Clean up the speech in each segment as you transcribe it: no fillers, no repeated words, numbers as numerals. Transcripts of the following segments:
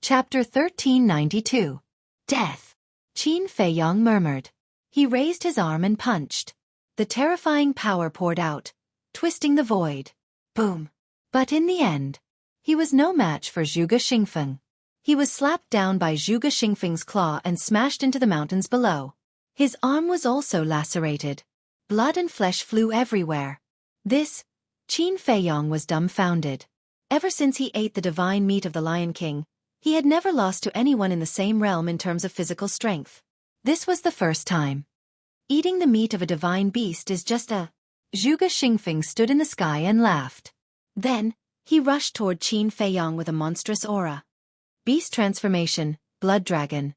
Chapter 1392. Death. Qin Feiyong murmured. He raised his arm and punched. The terrifying power poured out, twisting the void. Boom. But in the end, he was no match for Zhuge Xingfeng. He was slapped down by Zhuge Xingfeng's claw and smashed into the mountains below. His arm was also lacerated. Blood and flesh flew everywhere. Qin Feiyong was dumbfounded. Ever since he ate the divine meat of the Lion King, he had never lost to anyone in the same realm in terms of physical strength. This was the first time. Eating the meat of a divine beast is just a... Zhuge Xingfeng stood in the sky and laughed. Then, he rushed toward Qin Feiyong with a monstrous aura. Beast transformation, blood dragon.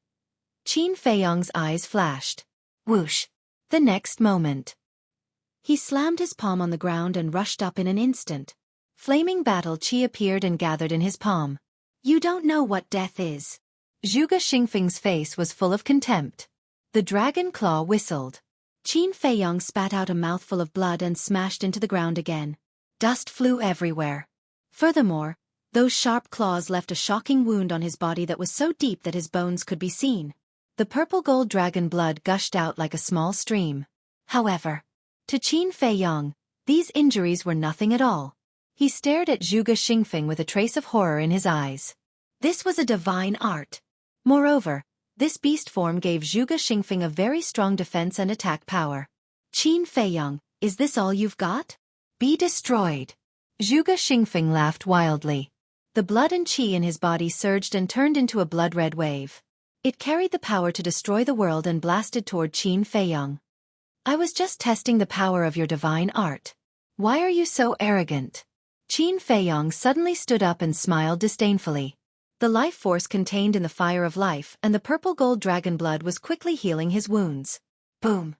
Qin Feiyong's eyes flashed. Whoosh. The next moment, he slammed his palm on the ground and rushed up in an instant. Flaming battle chi appeared and gathered in his palm. You don't know what death is. Zhuge Xingfeng's face was full of contempt. The dragon claw whistled. Qin Feiyong spat out a mouthful of blood and smashed into the ground again. Dust flew everywhere. Furthermore, those sharp claws left a shocking wound on his body that was so deep that his bones could be seen. The purple-gold dragon blood gushed out like a small stream. However, to Qin Feiyong, these injuries were nothing at all. He stared at Zhuge Xingfeng with a trace of horror in his eyes. This was a divine art. Moreover, this beast form gave Zhuge Xingfeng a very strong defense and attack power. Qin Feiyong, is this all you've got? Be destroyed. Zhuge Xingfeng laughed wildly. The blood and qi in his body surged and turned into a blood-red wave. It carried the power to destroy the world and blasted toward Qin Feiyong. I was just testing the power of your divine art. Why are you so arrogant? Qin Feiyong suddenly stood up and smiled disdainfully. The life force contained in the fire of life and the purple-gold dragon blood was quickly healing his wounds. Boom.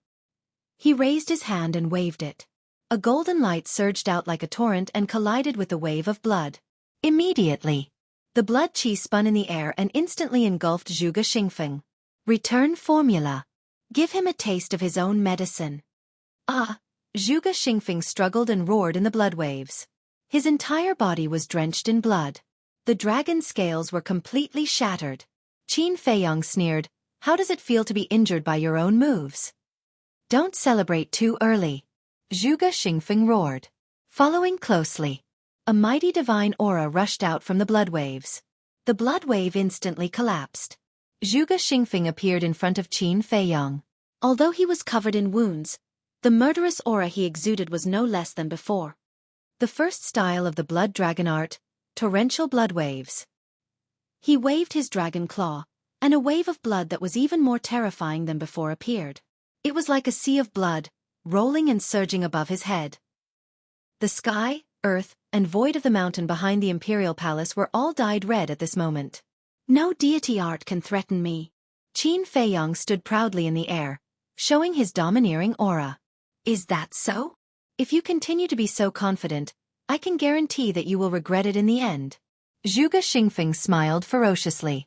He raised his hand and waved it. A golden light surged out like a torrent and collided with the wave of blood. Immediately, the blood qi spun in the air and instantly engulfed Zhuge Xingfeng. Return formula. Give him a taste of his own medicine. Ah! Zhuge Xingfeng struggled and roared in the blood waves. His entire body was drenched in blood. The dragon's scales were completely shattered. Qin Feiyong sneered, how does it feel to be injured by your own moves? Don't celebrate too early. Zhuge Xingfeng roared. Following closely, a mighty divine aura rushed out from the blood waves. The blood wave instantly collapsed. Zhuge Xingfeng appeared in front of Qin Feiyong. Although he was covered in wounds, the murderous aura he exuded was no less than before. The first style of the blood dragon art, torrential blood waves. He waved his dragon claw, and a wave of blood that was even more terrifying than before appeared. It was like a sea of blood, rolling and surging above his head. The sky, earth, and void of the mountain behind the imperial palace were all dyed red at this moment. No deity art can threaten me. Qin Feiyong stood proudly in the air, showing his domineering aura. Is that so? If you continue to be so confident, I can guarantee that you will regret it in the end. Zhuge Xingfeng smiled ferociously.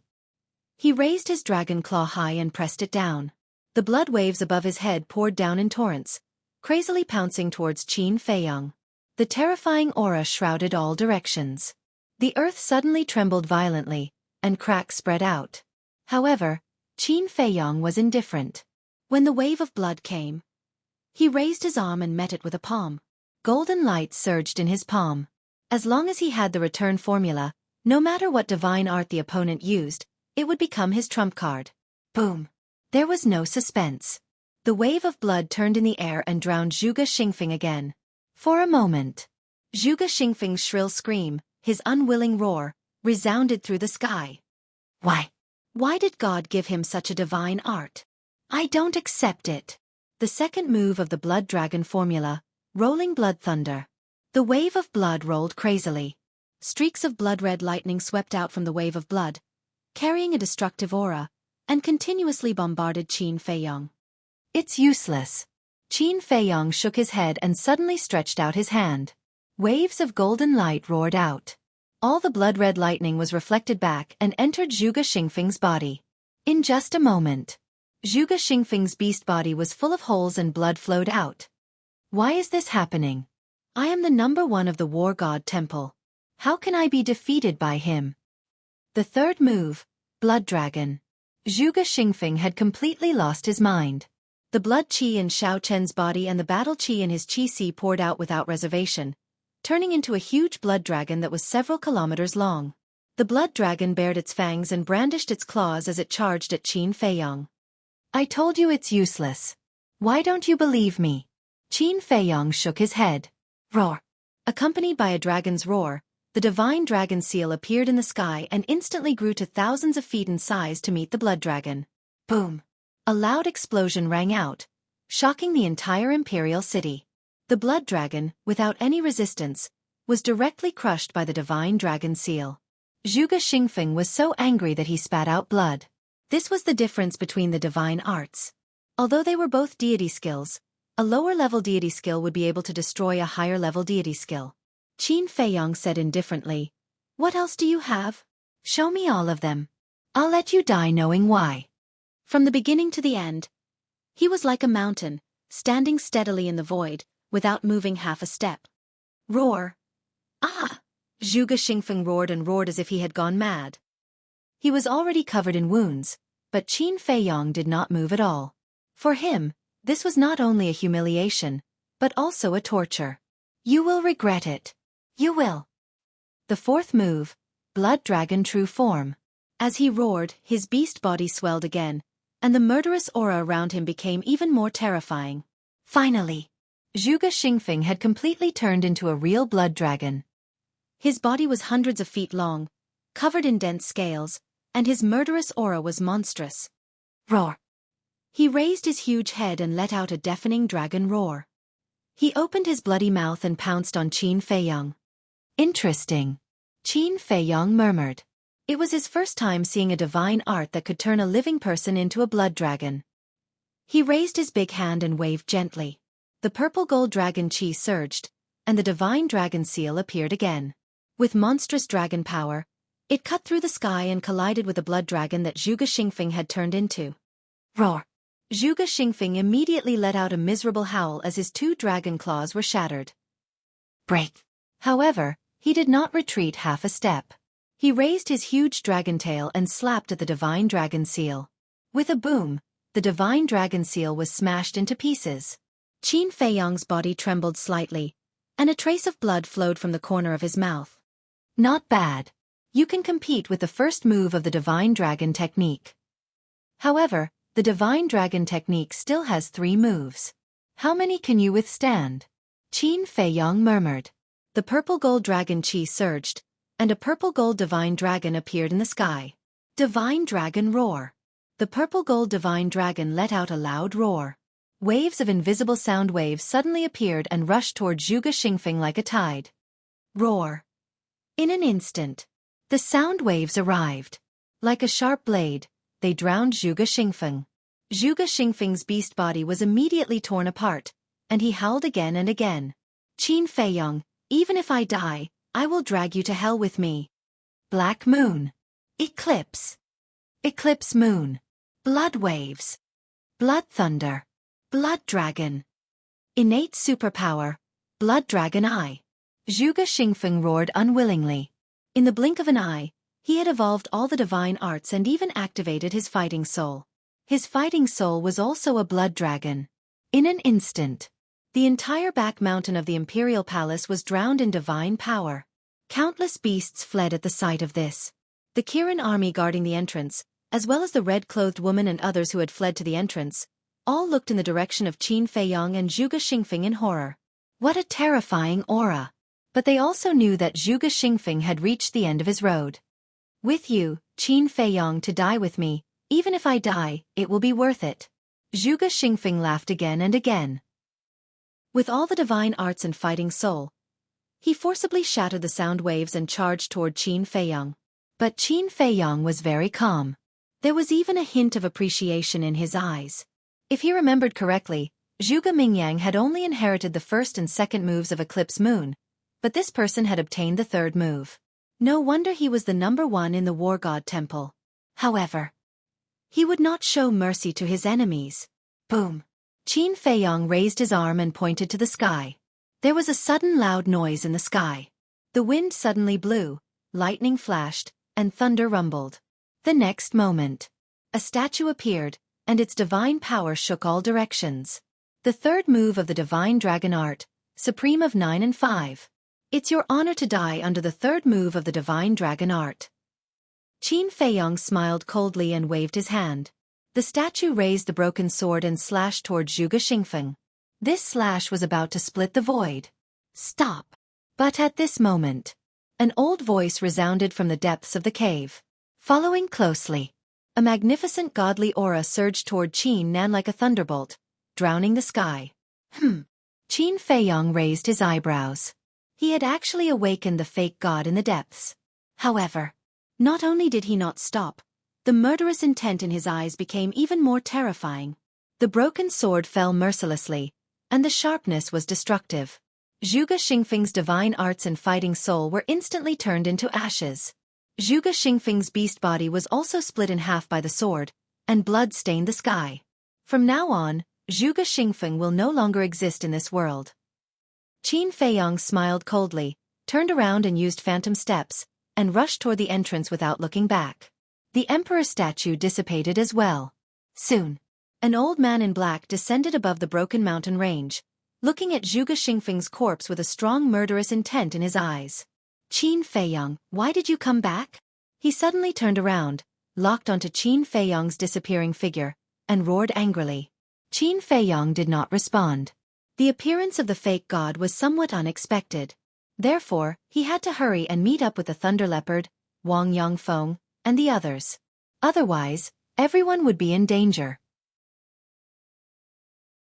He raised his dragon claw high and pressed it down. The blood waves above his head poured down in torrents, crazily pouncing towards Qin Feiyong. The terrifying aura shrouded all directions. The earth suddenly trembled violently, and cracks spread out. However, Qin Feiyong was indifferent. When the wave of blood came, he raised his arm and met it with a palm. Golden light surged in his palm. As long as he had the return formula, no matter what divine art the opponent used, it would become his trump card. Boom. There was no suspense. The wave of blood turned in the air and drowned Zhuge Xingfeng again. For a moment, Zhuge Xingfeng's shrill scream, his unwilling roar, resounded through the sky. Why did God give him such a divine art? I don't accept it. The second move of the blood dragon formula, rolling blood thunder. The wave of blood rolled crazily. Streaks of blood-red lightning swept out from the wave of blood, carrying a destructive aura, and continuously bombarded Qin Feiyong. It's useless. Qin Feiyong shook his head and suddenly stretched out his hand. Waves of golden light roared out. All the blood-red lightning was reflected back and entered Zhuge Xingfeng's body. In just a moment, Zhuge Xingfeng's beast body was full of holes and blood flowed out. Why is this happening? I am the #1 of the War God Temple. How can I be defeated by him? The third move, Blood Dragon. Zhuge Xingfeng had completely lost his mind. The blood qi in Xiao Chen's body and the battle qi in his qi si poured out without reservation, turning into a huge blood dragon that was several kilometers long. The blood dragon bared its fangs and brandished its claws as it charged at Qin Feiyong. I told you it's useless. Why don't you believe me? Qin Feiyong shook his head. Roar. Accompanied by a dragon's roar, the divine dragon seal appeared in the sky and instantly grew to thousands of feet in size to meet the blood dragon. Boom. A loud explosion rang out, shocking the entire imperial city. The blood dragon, without any resistance, was directly crushed by the divine dragon seal. Zhuge Xingfeng was so angry that he spat out blood. This was the difference between the divine arts. Although they were both deity skills, a lower-level deity skill would be able to destroy a higher-level deity skill. Qin Feiyong said indifferently, "What else do you have? Show me all of them. I'll let you die knowing why." From the beginning to the end, he was like a mountain, standing steadily in the void, without moving half a step. Roar. Ah! Zhuge Xingfeng roared and roared as if he had gone mad. He was already covered in wounds, but Qin Feiyong did not move at all. For him, this was not only a humiliation, but also a torture. You will regret it. You will. The fourth move, Blood Dragon True Form. As he roared, his beast body swelled again, and the murderous aura around him became even more terrifying. Finally, Zhuge Xingfeng had completely turned into a real blood dragon. His body was hundreds of feet long, covered in dense scales, and his murderous aura was monstrous. Roar. He raised his huge head and let out a deafening dragon roar. He opened his bloody mouth and pounced on Qin Feiyong. Interesting. Qin Feiyong murmured. It was his first time seeing a divine art that could turn a living person into a blood dragon. He raised his big hand and waved gently. The purple gold dragon qi surged, and the divine dragon seal appeared again. With monstrous dragon power, it cut through the sky and collided with the blood dragon that Zhuge Xingfeng had turned into. Roar! Zhuge Xingfeng immediately let out a miserable howl as his two dragon claws were shattered. Break! However, he did not retreat half a step. He raised his huge dragon tail and slapped at the divine dragon seal. With a boom, the divine dragon seal was smashed into pieces. Qin Feiyong's body trembled slightly, and a trace of blood flowed from the corner of his mouth. Not bad. You can compete with the first move of the divine dragon technique. However, the divine dragon technique still has 3 moves. How many can you withstand? Qin Feiyong murmured. The purple gold dragon qi surged, and a purple gold divine dragon appeared in the sky. Divine dragon roar. The purple gold divine dragon let out a loud roar. Waves of invisible sound waves suddenly appeared and rushed toward Zhuge Xingfeng like a tide. Roar. In an instant, the sound waves arrived. Like a sharp blade, they drowned Zhuge Xingfeng. Zhuge Xingfeng's beast body was immediately torn apart, and he howled again and again. Qin Feiyong, even if I die, I will drag you to hell with me. Black moon. Eclipse. Eclipse moon. Blood waves. Blood thunder. Blood dragon. Innate superpower. Blood dragon eye. Zhuge Xingfeng roared unwillingly. In the blink of an eye, he had evolved all the divine arts and even activated his fighting soul. His fighting soul was also a blood dragon. In an instant, the entire back mountain of the imperial palace was drowned in divine power. Countless beasts fled at the sight of this. The Kirin army guarding the entrance, as well as the red-clothed woman and others who had fled to the entrance, all looked in the direction of Qin Feiyong and Zhuge Xingfeng in horror. What a terrifying aura! But they also knew that Zhuge Xingfeng had reached the end of his road. With you, Qin Feiyong, to die with me, even if I die, it will be worth it. Zhuge Xingfeng laughed again and again. With all the divine arts and fighting soul, he forcibly shattered the sound waves and charged toward Qin Feiyong. But Qin Feiyong was very calm. There was even a hint of appreciation in his eyes. If he remembered correctly, Zhuge Mingyang had only inherited the first and second moves of Eclipse Moon, but this person had obtained the third move. No wonder he was the number 1 in the War God Temple. However, he would not show mercy to his enemies. Boom! Qin Feiyong raised his arm and pointed to the sky. There was a sudden loud noise in the sky. The wind suddenly blew, lightning flashed, and thunder rumbled. The next moment, a statue appeared, and its divine power shook all directions. The third move of the divine dragon art, supreme of 9 and 5. It's your honor to die under the third move of the divine dragon art. Qin Feiyong smiled coldly and waved his hand. The statue raised the broken sword and slashed toward Zhuge Xingfeng. This slash was about to split the void. Stop! But at this moment, an old voice resounded from the depths of the cave. Following closely, a magnificent godly aura surged toward Qin Nan like a thunderbolt, drowning the sky. Qin Feiyong raised his eyebrows. He had actually awakened the fake god in the depths. However, not only did he not stop, the murderous intent in his eyes became even more terrifying. The broken sword fell mercilessly, and the sharpness was destructive. Zhuge Xingfeng's divine arts and fighting soul were instantly turned into ashes. Zhuge Xingfeng's beast body was also split in half by the sword, and blood stained the sky. From now on, Zhuge Xingfeng will no longer exist in this world. Qin Feiyong smiled coldly, turned around and used phantom steps, and rushed toward the entrance without looking back. The emperor statue dissipated as well. Soon, an old man in black descended above the broken mountain range, looking at Zhuge Xingfeng's corpse with a strong murderous intent in his eyes. Qin Feiyong, why did you come back? He suddenly turned around, locked onto Qin Feiyong's disappearing figure, and roared angrily. Qin Feiyong did not respond. The appearance of the fake god was somewhat unexpected. Therefore, he had to hurry and meet up with the Thunder Leopard, Wang Yongfeng, and the others. Otherwise, everyone would be in danger.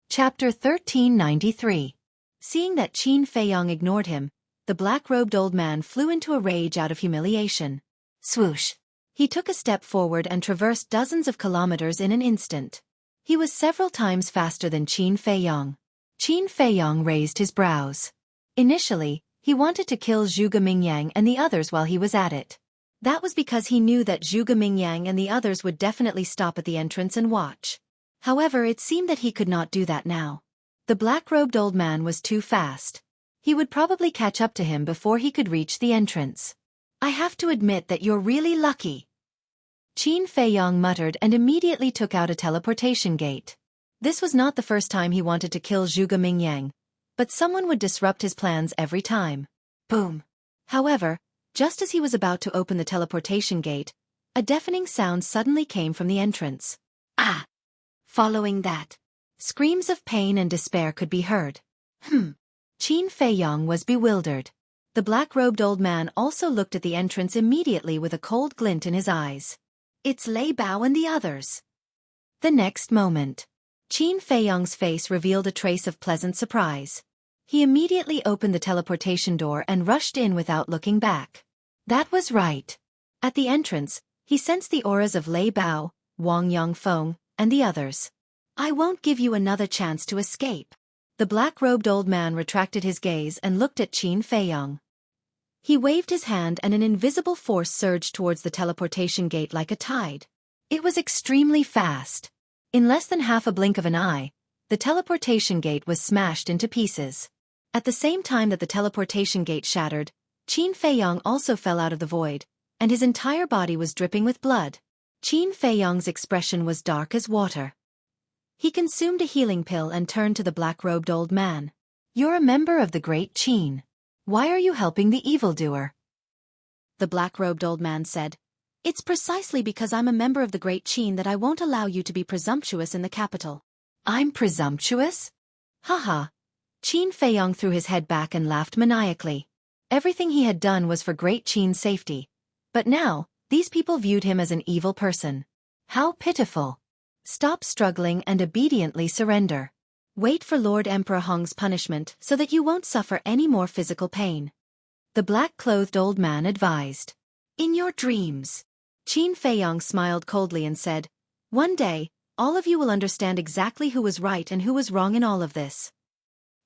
Chapter 1393. Seeing that Qin Feiyong ignored him, the black-robed old man flew into a rage out of humiliation. Swoosh! He took a step forward and traversed dozens of kilometers in an instant. He was several times faster than Qin Feiyong. Qin Feiyong raised his brows. Initially, he wanted to kill Zhuge Mingyang and the others while he was at it. That was because he knew that Zhuge Mingyang and the others would definitely stop at the entrance and watch. However, it seemed that he could not do that now. The black-robed old man was too fast. He would probably catch up to him before he could reach the entrance. I have to admit that you're really lucky. Qin Feiyong muttered and immediately took out a teleportation gate. This was not the first time he wanted to kill Zhuge Mingyang, but someone would disrupt his plans every time. Boom! However, just as he was about to open the teleportation gate, a deafening sound suddenly came from the entrance. Ah! Following that, screams of pain and despair could be heard. Qin Feiyong was bewildered. The black-robed old man also looked at the entrance immediately with a cold glint in his eyes. It's Lei Bao and the others. The next moment, Qin Feiyong's face revealed a trace of pleasant surprise. He immediately opened the teleportation door and rushed in without looking back. That was right. At the entrance, he sensed the auras of Lei Bao, Wang Yongfeng, and the others. I won't give you another chance to escape. The black-robed old man retracted his gaze and looked at Qin Feiyong. He waved his hand and an invisible force surged towards the teleportation gate like a tide. It was extremely fast. In less than half a blink of an eye, the teleportation gate was smashed into pieces. At the same time that the teleportation gate shattered, Qin Feiyong also fell out of the void, and his entire body was dripping with blood. Qin Feiyong's expression was dark as water. He consumed a healing pill and turned to the black-robed old man. You're a member of the great Qin. Why are you helping the evildoer? The black-robed old man said, It's precisely because I'm a member of the great Qin that I won't allow you to be presumptuous in the capital. I'm presumptuous? Haha. Qin Feiyong threw his head back and laughed maniacally. Everything he had done was for great Qin's safety. But now, these people viewed him as an evil person. How pitiful. Stop struggling and obediently surrender. Wait for Lord Emperor Hong's punishment so that you won't suffer any more physical pain. The black-clothed old man advised. In your dreams. Qin Feiyong smiled coldly and said, One day, all of you will understand exactly who was right and who was wrong in all of this.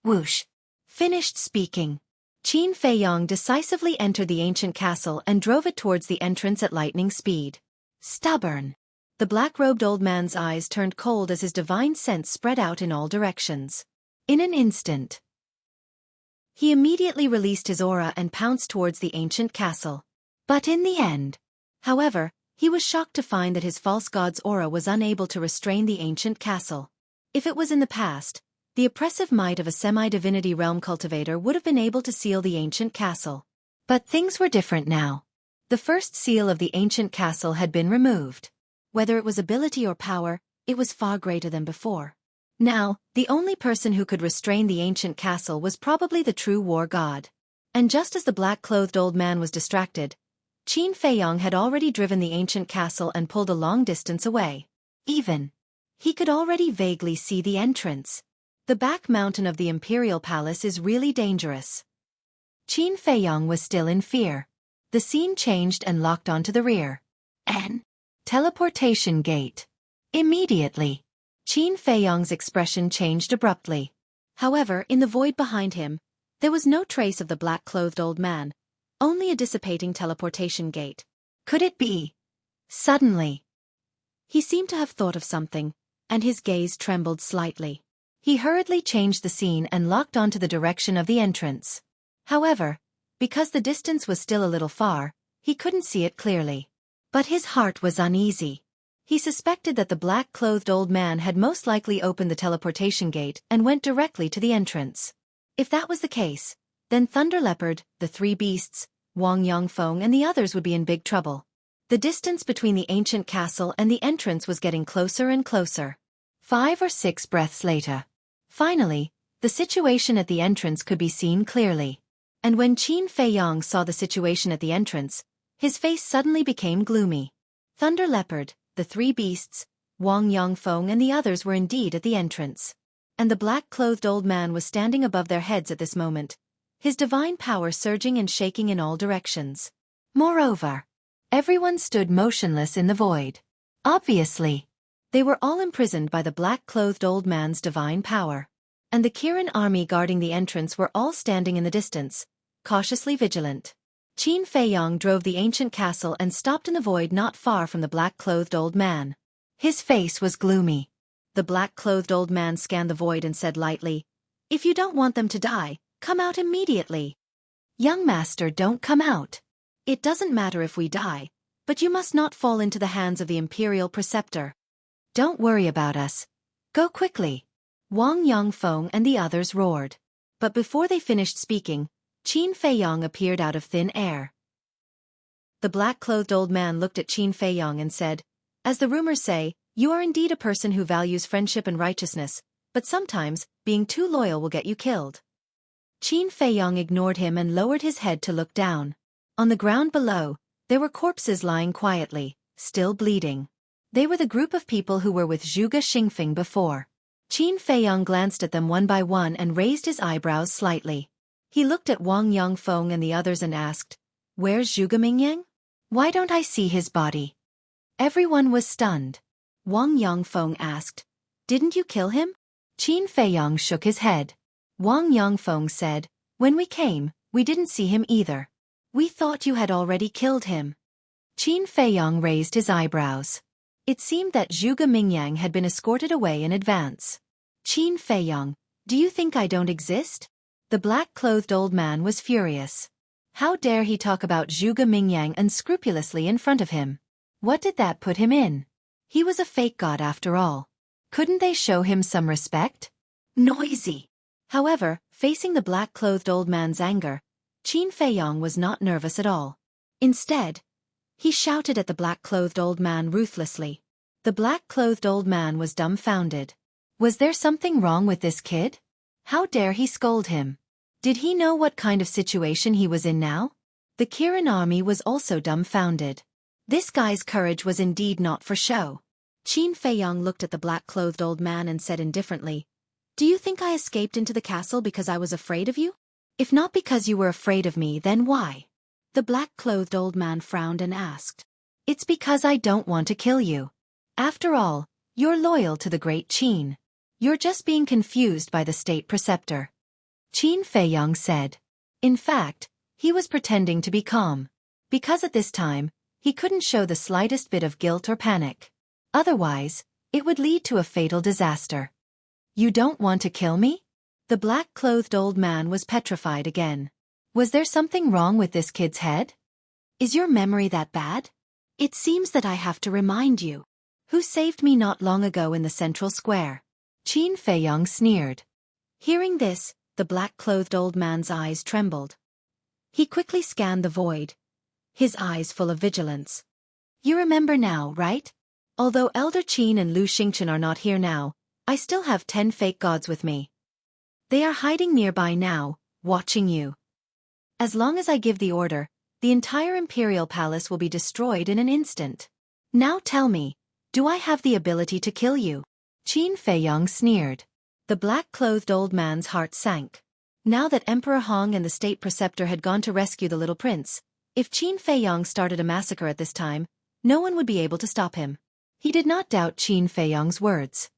Whoosh. Finished speaking. Qin Feiyong decisively entered the ancient castle and drove it towards the entrance at lightning speed. Stubborn. The black-robed old man's eyes turned cold as his divine sense spread out in all directions. In an instant, he immediately released his aura and pounced towards the ancient castle. But in the end, However, he was shocked to find that his false god's aura was unable to restrain the ancient castle. If it was in the past, the oppressive might of a semi-divinity realm cultivator would have been able to seal the ancient castle. But things were different now. The first seal of the ancient castle had been removed. Whether it was ability or power, it was far greater than before. Now, the only person who could restrain the ancient castle was probably the true war god. And just as the black-clothed old man was distracted, Qin Feiyong had already driven the ancient castle and pulled a long distance away. He could already vaguely see the entrance. The back mountain of the imperial palace is really dangerous. Qin Feiyong was still in fear. The scene changed and locked onto the rear. Teleportation gate. Immediately, Qin Feiyong's expression changed abruptly. However, in the void behind him, there was no trace of the black-clothed old man, only a dissipating teleportation gate. Could it be? Suddenly, he seemed to have thought of something, and his gaze trembled slightly. He hurriedly changed the scene and locked onto the direction of the entrance. However, because the distance was still a little far, he couldn't see it clearly. But his heart was uneasy. He suspected that the black-clothed old man had most likely opened the teleportation gate and went directly to the entrance. If that was the case, then Thunder Leopard, the three beasts, Wang Yongfeng and the others would be in big trouble. The distance between the ancient castle and the entrance was getting closer and closer. 5 or 6 breaths later. Finally, the situation at the entrance could be seen clearly. And when Qin Feiyong saw the situation at the entrance, his face suddenly became gloomy. Thunder Leopard, the three beasts, Wang Yongfeng and the others were indeed at the entrance. And the black-clothed old man was standing above their heads at this moment, his divine power surging and shaking in all directions. Moreover, everyone stood motionless in the void. Obviously, they were all imprisoned by the black-clothed old man's divine power. And the Kirin army guarding the entrance were all standing in the distance, cautiously vigilant. Qin Feiyong drove the ancient castle and stopped in the void not far from the black-clothed old man. His face was gloomy. The black-clothed old man scanned the void and said lightly, "If you don't want them to die, come out immediately." "Young master, don't come out. It doesn't matter if we die, but you must not fall into the hands of the imperial preceptor. Don't worry about us. Go quickly." Wang Yongfeng and the others roared. But before they finished speaking, Qin Feiyong appeared out of thin air. The black-clothed old man looked at Qin Feiyong and said, "As the rumors say, you are indeed a person who values friendship and righteousness, but sometimes, being too loyal will get you killed." Qin Feiyong ignored him and lowered his head to look down. On the ground below, there were corpses lying quietly, still bleeding. They were the group of people who were with Zhuge Xingfeng before. Qin Feiyong glanced at them one by one and raised his eyebrows slightly. He looked at Wang Yongfeng and the others and asked, "Where's Zhuge Mingyang? Why don't I see his body?" Everyone was stunned. Wang Yongfeng asked, "Didn't you kill him?" Qin Feiyong shook his head. Wang Yongfeng said, "When we came, we didn't see him either. We thought you had already killed him." Qin Feiyong raised his eyebrows. It seemed that Zhuge Mingyang had been escorted away in advance. "Qin Feiyong, do you think I don't exist?" The black-clothed old man was furious. How dare he talk about Zhuge Mingyang unscrupulously in front of him? What did that put him in? He was a fake god after all. Couldn't they show him some respect? Noisy. However, facing the black-clothed old man's anger, Qin Feiyong was not nervous at all. Instead, he shouted at the black-clothed old man ruthlessly. The black-clothed old man was dumbfounded. Was there something wrong with this kid? How dare he scold him? Did he know what kind of situation he was in now? The Kirin army was also dumbfounded. This guy's courage was indeed not for show. Qin Feiyong looked at the black-clothed old man and said indifferently, "Do you think I escaped into the castle because I was afraid of you? If not because you were afraid of me, then why?" The black-clothed old man frowned and asked, "It's because I don't want to kill you. After all, you're loyal to the great Qin. You're just being confused by the state preceptor." Qin Feiyong said. In fact, he was pretending to be calm. Because at this time, he couldn't show the slightest bit of guilt or panic. Otherwise, it would lead to a fatal disaster. "You don't want to kill me?" The black-clothed old man was petrified again. Was there something wrong with this kid's head? Is your memory that bad? It seems that I have to remind you. Who saved me not long ago in the central square? Qin Feiyong sneered. Hearing this, the black-clothed old man's eyes trembled. He quickly scanned the void, his eyes full of vigilance. You remember now, right? Although Elder Qin and Lu Xingchen are not here now, I still have 10 fake gods with me. They are hiding nearby now, watching you. As long as I give the order, the entire imperial palace will be destroyed in an instant. Now tell me, do I have the ability to kill you? Qin Feiyong sneered. The black-clothed old man's heart sank. Now that Emperor Hong and the state preceptor had gone to rescue the little prince, if Qin Feiyong started a massacre at this time, no one would be able to stop him. He did not doubt Qin Feiyong's words.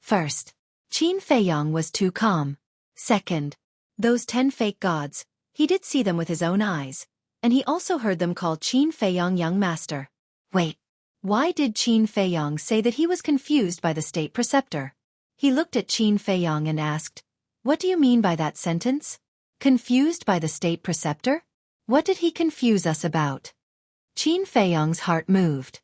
First, Qin Feiyong was too calm. Second, those 10 fake gods, he did see them with his own eyes, and he also heard them call Qin Feiyong young master. Wait, why did Qin Feiyong say that he was confused by the state preceptor? He looked at Qin Feiyong and asked, what do you mean by that sentence? Confused by the state preceptor? What did he confuse us about? Qin Feiyong's heart moved.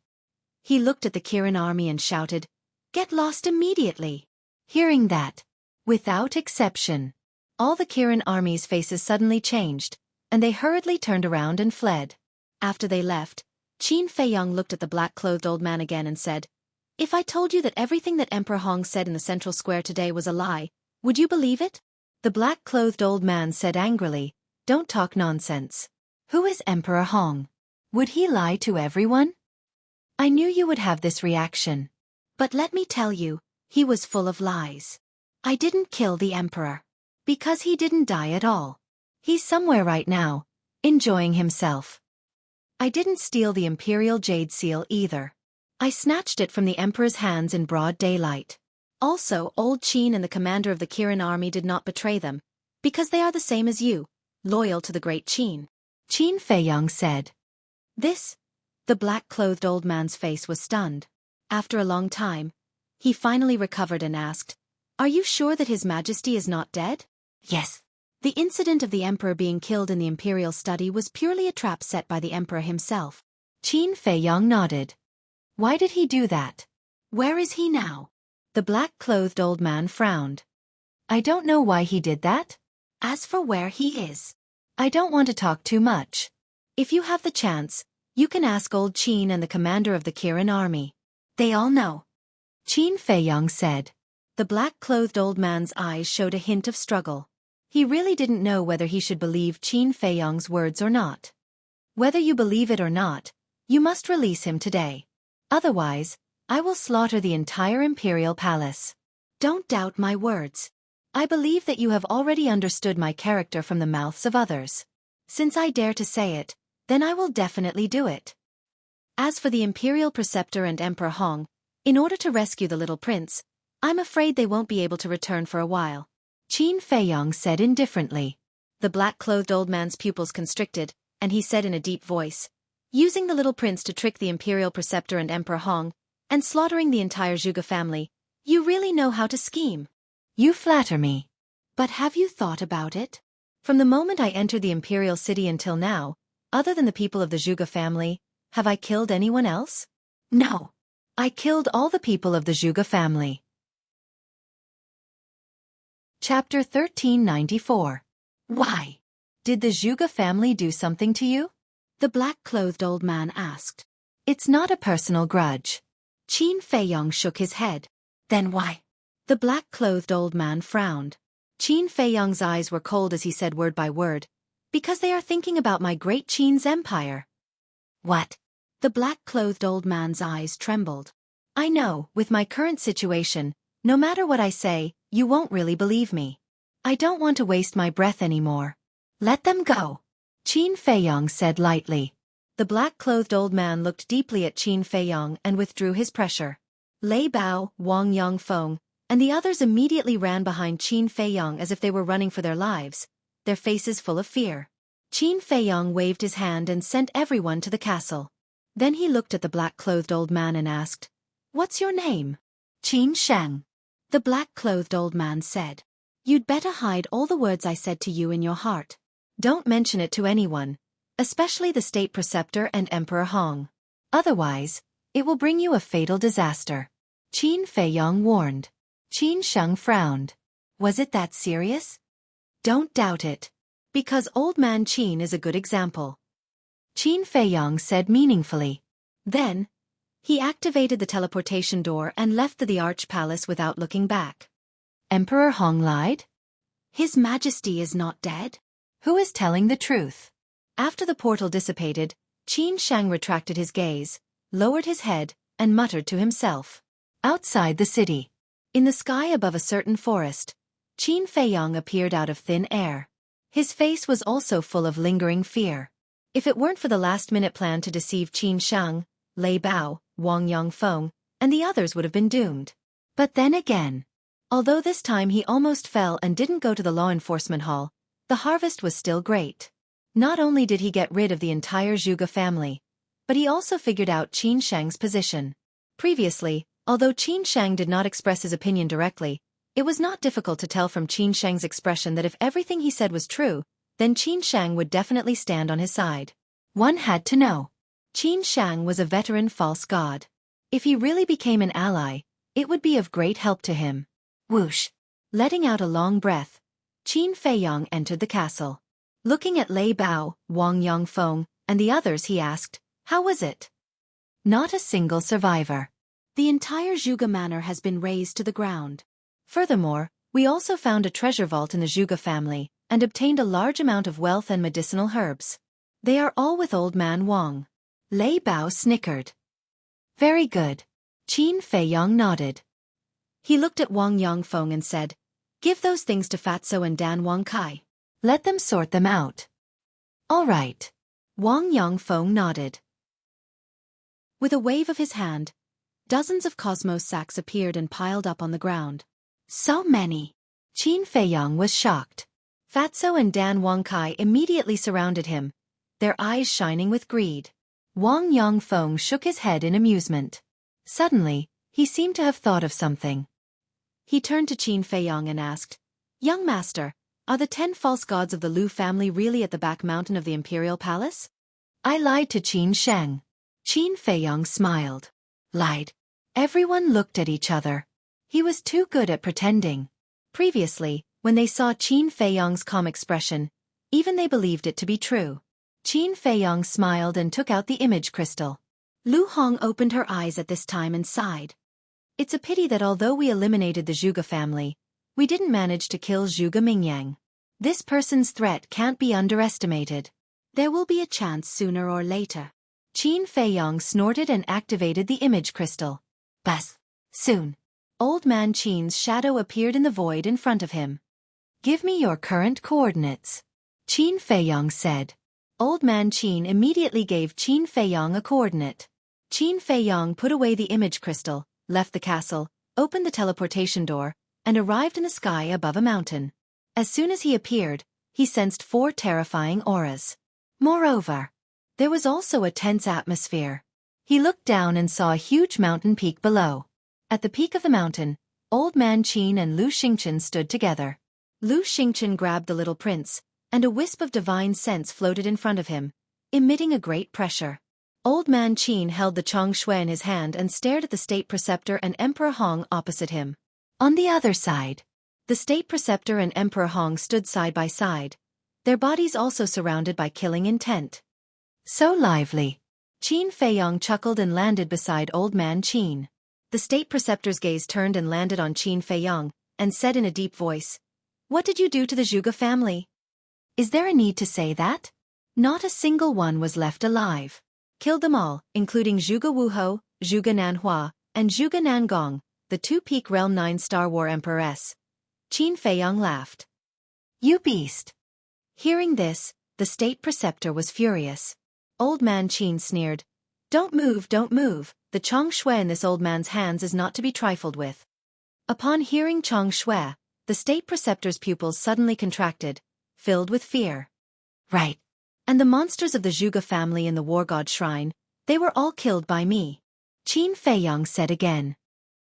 He looked at the Kirin army and shouted, get lost immediately. Hearing that, without exception, all the Kirin army's faces suddenly changed, and they hurriedly turned around and fled. After they left, Qin Feiyong looked at the black-clothed old man again and said, if I told you that everything that Emperor Hong said in the central square today was a lie, would you believe it? The black-clothed old man said angrily, don't talk nonsense. Who is Emperor Hong? Would he lie to everyone? I knew you would have this reaction. But let me tell you, he was full of lies. I didn't kill the emperor. Because he didn't die at all. He's somewhere right now, enjoying himself. I didn't steal the imperial jade seal either. I snatched it from the emperor's hands in broad daylight. Also, old Qin and the commander of the Kirin army did not betray them, because they are the same as you, loyal to the great Qin. Qin Feiyong said. This? The black-clothed old man's face was stunned. After a long time, he finally recovered and asked, are you sure that His Majesty is not dead? Yes. The incident of the emperor being killed in the imperial study was purely a trap set by the emperor himself. Qin Feiyong nodded. Why did he do that? Where is he now? The black-clothed old man frowned. I don't know why he did that. As for where he is, I don't want to talk too much. If you have the chance, you can ask old Qin and the commander of the Kirin army. They all know. Qin Feiyong said. The black-clothed old man's eyes showed a hint of struggle. He really didn't know whether he should believe Qin Feiyong's words or not. Whether you believe it or not, you must release him today. Otherwise, I will slaughter the entire imperial palace. Don't doubt my words. I believe that you have already understood my character from the mouths of others. Since I dare to say it, then I will definitely do it. As for the imperial preceptor and Emperor Hong, in order to rescue the little prince, I'm afraid they won't be able to return for a while. Qin Feiyong said indifferently. The black-clothed old man's pupils constricted, and he said in a deep voice, using the little prince to trick the imperial preceptor and Emperor Hong, and slaughtering the entire Xueqi family, you really know how to scheme. You flatter me. But have you thought about it? From the moment I entered the imperial city until now, other than the people of the Xueqi family, have I killed anyone else? No. I killed all the people of the Xueqi family. Chapter 1394. Why? Did the Xueqi family do something to you? The black-clothed old man asked. It's not a personal grudge. Qin Feiyong shook his head. Then why? The black-clothed old man frowned. Qin Feiyong's eyes were cold as he said word by word, because they are thinking about my great Qin's empire. What? The black-clothed old man's eyes trembled. I know, with my current situation, no matter what I say, you won't really believe me. I don't want to waste my breath anymore. Let them go. Qin Feiyong said lightly. The black-clothed old man looked deeply at Qin Feiyong and withdrew his pressure. Lei Bao, Wang Yongfeng, and the others immediately ran behind Qin Feiyong as if they were running for their lives, their faces full of fear. Qin Feiyong waved his hand and sent everyone to the castle. Then he looked at the black-clothed old man and asked, What's your name? Qin Sheng. The black-clothed old man said, You'd better hide all the words I said to you in your heart. Don't mention it to anyone, especially the state preceptor and Emperor Hong. Otherwise, it will bring you a fatal disaster. Qin Feiyong warned. Qin Sheng frowned. Was it that serious? Don't doubt it. Because Old Man Qin is a good example. Qin Feiyong said meaningfully. Then, he activated the teleportation door and left the Arch Palace without looking back. Emperor Hong lied? His Majesty is not dead? Who is telling the truth? After the portal dissipated, Qin Sheng retracted his gaze, lowered his head, and muttered to himself. Outside the city, in the sky above a certain forest, Qin Feiyong appeared out of thin air. His face was also full of lingering fear. If it weren't for the last-minute plan to deceive Qin Sheng, Lei Bao, Wang Yongfeng, and the others would have been doomed. But then again, although this time he almost fell and didn't go to the law enforcement hall, the harvest was still great. Not only did he get rid of the entire Xueqi family, but he also figured out Qin Sheng's position. Previously, although Qin Sheng did not express his opinion directly, it was not difficult to tell from Qin Sheng's expression that if everything he said was true, then Qin Sheng would definitely stand on his side. One had to know. Qin Sheng was a veteran false god. If he really became an ally, it would be of great help to him. Whoosh! Letting out a long breath, Qin Feiyong entered the castle. Looking at Lei Bao, Wang Yongfeng, and the others, he asked, "How was it?" Not a single survivor. The entire Xueqi manor has been razed to the ground. Furthermore, we also found a treasure vault in the Xueqi family, and obtained a large amount of wealth and medicinal herbs. They are all with Old Man Wang. Lei Bao snickered. Very good. Qin Feiyong nodded. He looked at Wang Yongfeng and said, "Give those things to Fatso and Dan Wang Kai. Let them sort them out." All right. Wang Yongfeng nodded. With a wave of his hand, dozens of cosmos sacks appeared and piled up on the ground. So many. Qin Feiyong was shocked. Fatso and Dan Wang Kai immediately surrounded him, their eyes shining with greed. Wang Yongfeng shook his head in amusement. Suddenly, he seemed to have thought of something. He turned to Qin Feiyong and asked, "Young master, are the 10 false gods of the Lu family really at the back mountain of the Imperial Palace?" I lied to Qin Sheng. Qin Feiyong smiled. Lied. Everyone looked at each other. He was too good at pretending. Previously, when they saw Qin Feiyong's calm expression, even they believed it to be true. Qin Feiyong smiled and took out the image crystal. Lu Hong opened her eyes at this time and sighed. It's a pity that although we eliminated the Xueqi family, we didn't manage to kill Xueqi Mingyang. This person's threat can't be underestimated. There will be a chance sooner or later. Qin Feiyong snorted and activated the image crystal. Buzz. Soon. Old Man Qin's shadow appeared in the void in front of him. "Give me your current coordinates," Qin Feiyong said. Old Man Qin immediately gave Qin Feiyong a coordinate. Qin Feiyong put away the image crystal, left the castle, opened the teleportation door, and arrived in the sky above a mountain. As soon as he appeared, he sensed 4 terrifying auras. Moreover, there was also a tense atmosphere. He looked down and saw a huge mountain peak below. At the peak of the mountain, Old Man Qin and Lu Xingchen stood together. Lu Xingchen grabbed the little prince, and a wisp of divine sense floated in front of him, emitting a great pressure. Old Man Qin held the Shui in his hand and stared at the state preceptor and Emperor Hong opposite him. On the other side, the state preceptor and Emperor Hong stood side by side, their bodies also surrounded by killing intent. So lively. Qin Feiyong chuckled and landed beside Old Man Qin. The state preceptor's gaze turned and landed on Qin Feiyong, and said in a deep voice, "What did you do to the Xueqi family?" Is there a need to say that? Not a single one was left alive. Killed them all, including Xueqi Wuhou, Xueqi Nanhua, and Xueqi Nangong, the 2 Peak Realm 9 Star War Empress. Qin Feiyong laughed. You beast. Hearing this, the state preceptor was furious. Old Man Qin sneered. Don't move, the Shui in this old man's hands is not to be trifled with. Upon hearing Shui, the state preceptor's pupils suddenly contracted, filled with fear. Right. And the monsters of the Xueqi family in the War God Shrine, they were all killed by me. Qin Feiyong said again.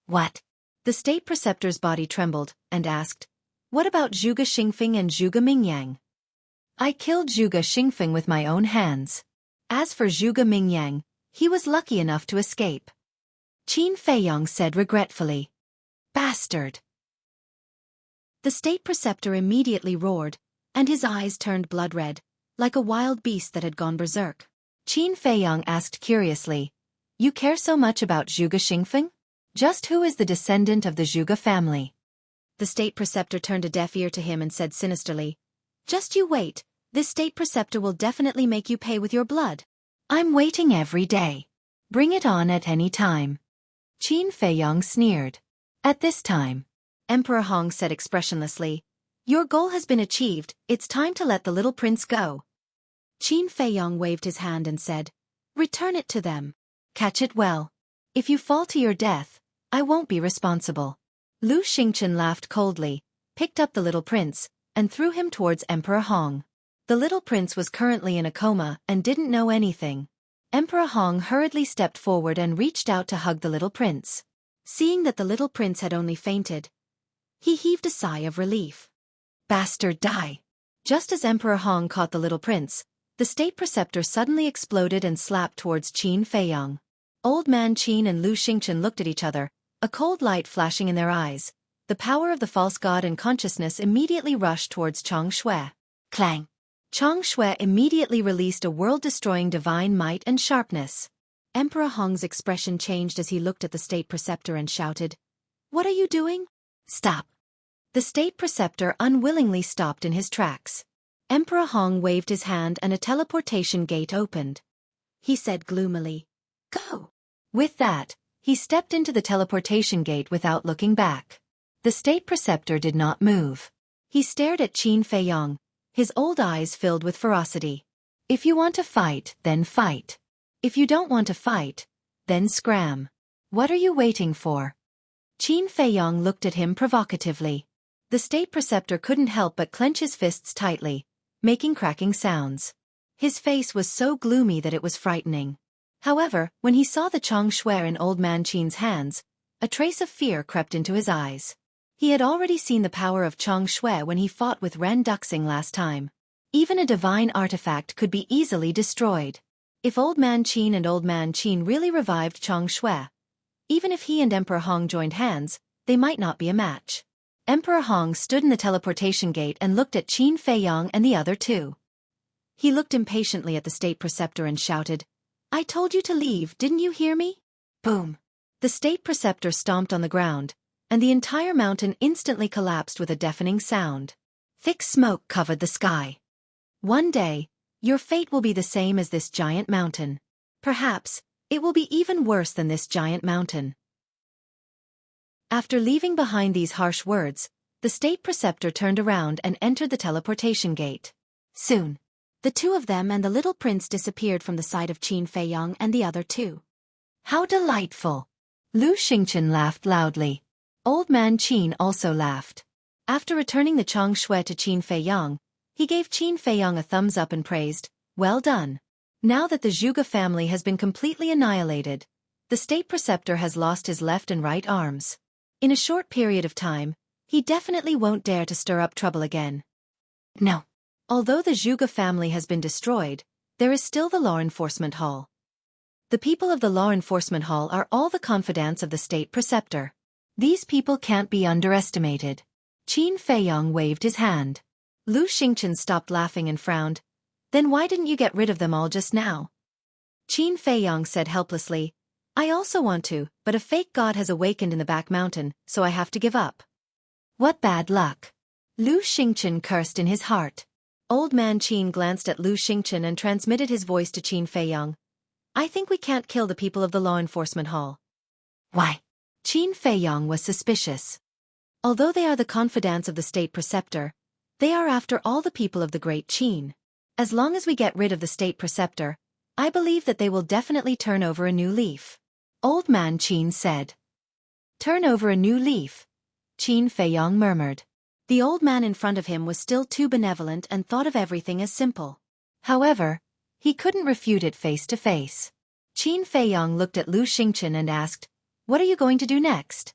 What? The state preceptor's body trembled, and asked, What about Xueqi Xingfeng and Xueqi Mingyang? I killed Xueqi Xingfeng with my own hands. As for Xueqi Mingyang, He was lucky enough to escape. Qin Feiyong said regretfully. Bastard! The state preceptor immediately roared, and his eyes turned blood-red, like a wild beast that had gone berserk. Qin Feiyong asked curiously, You care so much about Zhuge Xingfeng? Just who is the descendant of the Zhuge family? The state preceptor turned a deaf ear to him and said sinisterly, Just you wait, this state preceptor will definitely make you pay with your blood. I'm waiting every day. Bring it on at any time. Qin Feiyong sneered. At this time, Emperor Hong said expressionlessly, Your goal has been achieved, it's time to let the little prince go. Qin Feiyong waved his hand and said, Return it to them. Catch it well. If you fall to your death, I won't be responsible. Lu Xingchen laughed coldly, picked up the little prince, and threw him towards Emperor Hong. The little prince was currently in a coma and didn't know anything. Emperor Hong hurriedly stepped forward and reached out to hug the little prince. Seeing that the little prince had only fainted, he heaved a sigh of relief. Bastard, die! Just as Emperor Hong caught the little prince, the state preceptor suddenly exploded and slapped towards Qin Feiyong. Old Man Qin and Lu Xingchen looked at each other, a cold light flashing in their eyes. The power of the false god and consciousness immediately rushed towards Chang Xue. Clang! Chang Xue immediately released a world-destroying divine might and sharpness. Emperor Hong's expression changed as he looked at the state preceptor and shouted, What are you doing? Stop! The state preceptor unwillingly stopped in his tracks. Emperor Hong waved his hand and a teleportation gate opened. He said gloomily, Go! With that, he stepped into the teleportation gate without looking back. The state preceptor did not move. He stared at Qin Feiyong, his old eyes filled with ferocity. If you want to fight, then fight. If you don't want to fight, then scram. What are you waiting for? Qin Feiyong looked at him provocatively. The state preceptor couldn't help but clench his fists tightly, making cracking sounds. His face was so gloomy that it was frightening. However, when he saw the Chang Xue in Old Man Qin's hands, a trace of fear crept into his eyes. He had already seen the power of Chang Xue when he fought with Ren Duxing last time. Even a divine artifact could be easily destroyed. If Old Man Qin and Old Man Qin really revived Chang Xue, even if he and Emperor Hong joined hands, they might not be a match. Emperor Hong stood in the teleportation gate and looked at Qin Feiyong and the other two. He looked impatiently at the state preceptor and shouted, I told you to leave, didn't you hear me? Boom! The state preceptor stomped on the ground, and the entire mountain instantly collapsed with a deafening sound. Thick smoke covered the sky. One day, your fate will be the same as this giant mountain. Perhaps, it will be even worse than this giant mountain. After leaving behind these harsh words, the state preceptor turned around and entered the teleportation gate. Soon, the two of them and the little prince disappeared from the sight of Qin Feiyong and the other two. How delightful! Lu Xingchen laughed loudly. Old Man Qin also laughed. After returning the Chang Xue to Qin Feiyong, he gave Qin Feiyong a thumbs up and praised, Well done. Now that the Zhuge family has been completely annihilated, the state preceptor has lost his left and right arms. In a short period of time, he definitely won't dare to stir up trouble again. No. Although the Zhuge family has been destroyed, there is still the Law Enforcement Hall. The people of the Law Enforcement Hall are all the confidants of the state preceptor. These people can't be underestimated. Qin Feiyong waved his hand. Lu Xingchen stopped laughing and frowned. Then why didn't you get rid of them all just now? Qin Feiyong said helplessly, I also want to, but a fake god has awakened in the back mountain, so I have to give up. What bad luck. Lu Xingchen cursed in his heart. Old Man Qin glanced at Lu Xingchen and transmitted his voice to Qin Feiyong. I think we can't kill the people of the Law Enforcement Hall. Why? Qin Feiyong was suspicious. Although they are the confidants of the state preceptor, they are after all the people of the great Qin. As long as we get rid of the state preceptor, I believe that they will definitely turn over a new leaf. Old Man Qin said. Turn over a new leaf? Qin Feiyong murmured. The old man in front of him was still too benevolent and thought of everything as simple. However, he couldn't refute it face to face. Qin Feiyong looked at Lu Xingchen and asked, What are you going to do next?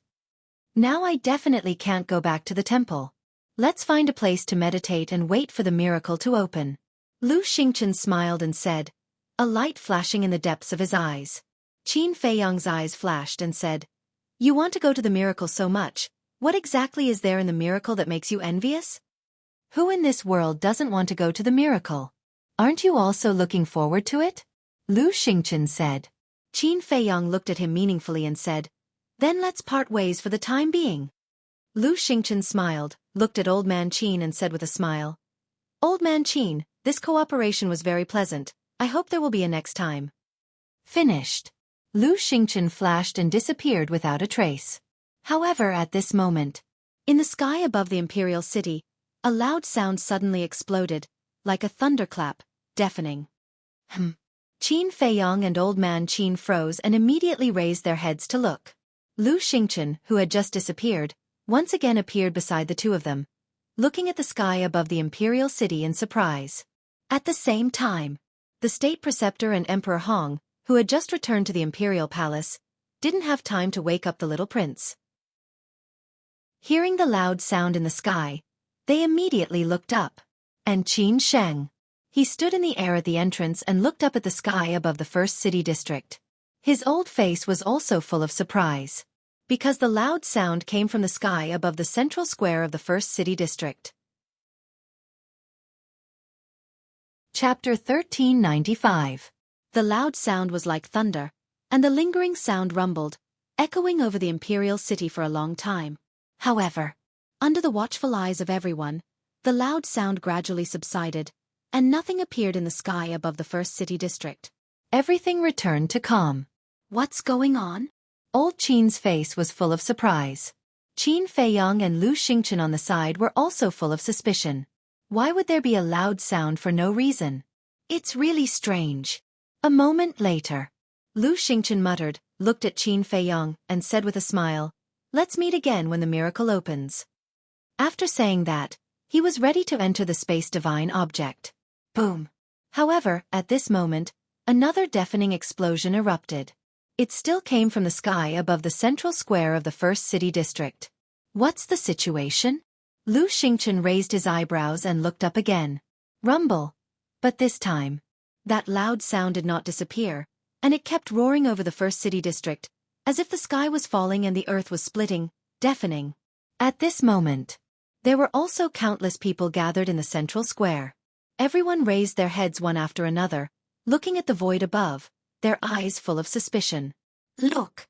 Now I definitely can't go back to the temple. Let's find a place to meditate and wait for the miracle to open. Lu Xingchen smiled and said, a light flashing in the depths of his eyes. Qin Feiyang's eyes flashed and said, "You want to go to the miracle so much. What exactly is there in the miracle that makes you envious? Who in this world doesn't want to go to the miracle? Aren't you also looking forward to it?" Lu Xingchen said. Qin Feiyang looked at him meaningfully and said, "Then let's part ways for the time being." Lu Xingchen smiled, looked at Old Man Qin and said with a smile, "Old Man Qin, this cooperation was very pleasant. I hope there will be a next time." Finished. Lu Xingchen flashed and disappeared without a trace. However, at this moment, in the sky above the imperial city, a loud sound suddenly exploded, like a thunderclap, deafening. Qin Feiyang and Old Man Qin froze and immediately raised their heads to look. Lu Xingchen, who had just disappeared, once again appeared beside the two of them, looking at the sky above the imperial city in surprise. At the same time, the state preceptor and Emperor Hong, who had just returned to the imperial palace, didn't have time to wake up the little prince. Hearing the loud sound in the sky, they immediately looked up. And Qin Sheng. He stood in the air at the entrance and looked up at the sky above the first city district. His old face was also full of surprise, because the loud sound came from the sky above the central square of the first city district. Chapter 1395. The loud sound was like thunder, and the lingering sound rumbled, echoing over the imperial city for a long time. However, under the watchful eyes of everyone, the loud sound gradually subsided, and nothing appeared in the sky above the first city district. Everything returned to calm. "What's going on?" Old Qin's face was full of surprise. Qin Feiyang and Lu Xingchen on the side were also full of suspicion. Why would there be a loud sound for no reason? It's really strange. A moment later, Lu Xingchen muttered, looked at Qin Feiyang, and said with a smile, "Let's meet again when the miracle opens." After saying that, he was ready to enter the space divine object. Boom. However, at this moment, another deafening explosion erupted. It still came from the sky above the central square of the first city district. What's the situation? Lu Xingchen raised his eyebrows and looked up again. Rumble. But this time, that loud sound did not disappear, and it kept roaring over the first city district, as if the sky was falling and the earth was splitting, deafening. At this moment, there were also countless people gathered in the central square. Everyone raised their heads one after another, looking at the void above, their eyes full of suspicion. Look!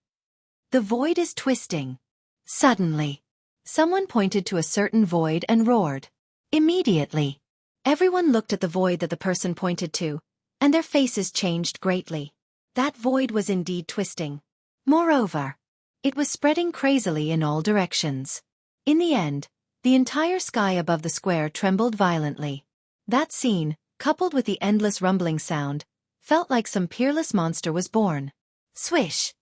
The void is twisting. Suddenly, someone pointed to a certain void and roared. Immediately, everyone looked at the void that the person pointed to, and their faces changed greatly. That void was indeed twisting. Moreover, it was spreading crazily in all directions. In the end, the entire sky above the square trembled violently. That scene, coupled with the endless rumbling sound, felt like some peerless monster was born. Swish!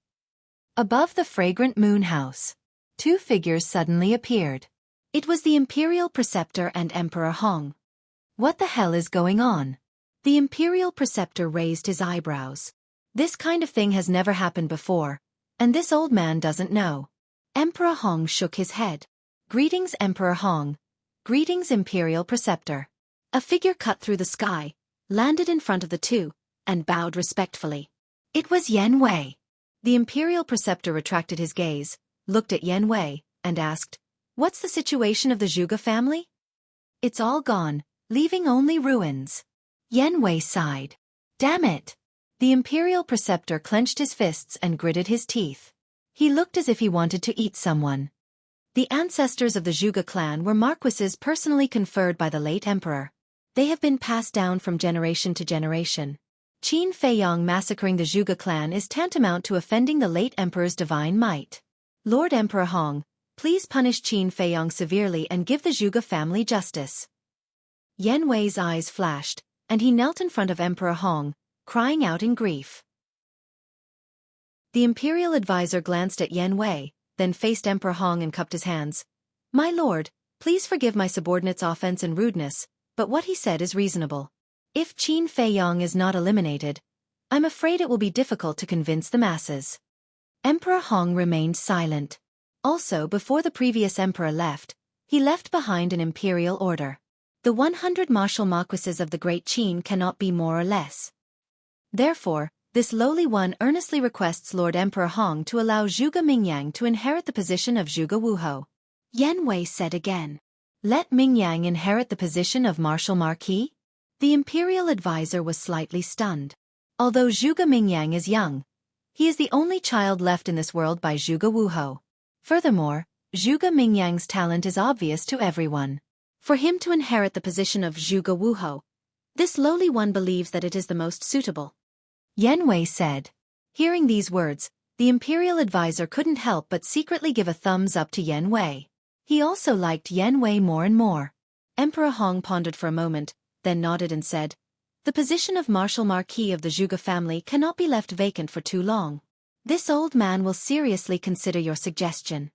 Above the fragrant moon house, two figures suddenly appeared. It was the Imperial Preceptor and Emperor Hong. What the hell is going on? The Imperial Preceptor raised his eyebrows. This kind of thing has never happened before, and this old man doesn't know. Emperor Hong shook his head. Greetings, Emperor Hong. Greetings, Imperial Preceptor. A figure cut through the sky, landed in front of the two, and bowed respectfully. It was Yan Wei. The Imperial Preceptor retracted his gaze, looked at Yan Wei, and asked, "What's the situation of the Xueqi family?" "It's all gone, leaving only ruins." Yan Wei sighed. Damn it! The Imperial Preceptor clenched his fists and gritted his teeth. He looked as if he wanted to eat someone. The ancestors of the Xueqi clan were marquises personally conferred by the late emperor. They have been passed down from generation to generation. Qin Feiyang massacring the Xueqi clan is tantamount to offending the late emperor's divine might. Lord Emperor Hong, please punish Qin Feiyang severely and give the Xueqi family justice. Yan Wei's eyes flashed, and he knelt in front of Emperor Hong, crying out in grief. The imperial advisor glanced at Yan Wei, then faced Emperor Hong and cupped his hands. "My lord, please forgive my subordinate's offense and rudeness, but what he said is reasonable. If Qin Feiyang is not eliminated, I'm afraid it will be difficult to convince the masses." Emperor Hong remained silent. Also, before the previous emperor left, he left behind an imperial order. The 100 martial marquises of the Great Qin cannot be more or less. Therefore, this lowly one earnestly requests Lord Emperor Hong to allow Zhuge Mingyang to inherit the position of Zhuge Wuhou. Yan Wei said again. Let Mingyang inherit the position of Martial Marquis? The imperial advisor was slightly stunned. Although Zhuge Mingyang is young, he is the only child left in this world by Zhuge Wuhou. Furthermore, Zhuge Mingyang's talent is obvious to everyone. For him to inherit the position of Zhuge Wuhou, this lowly one believes that it is the most suitable. Yan Wei said. Hearing these words, the imperial advisor couldn't help but secretly give a thumbs up to Yan Wei. He also liked Yan Wei more and more. Emperor Hong pondered for a moment, then nodded and said, the position of Martial Marquis of the Zhuge family cannot be left vacant for too long. This old man will seriously consider your suggestion.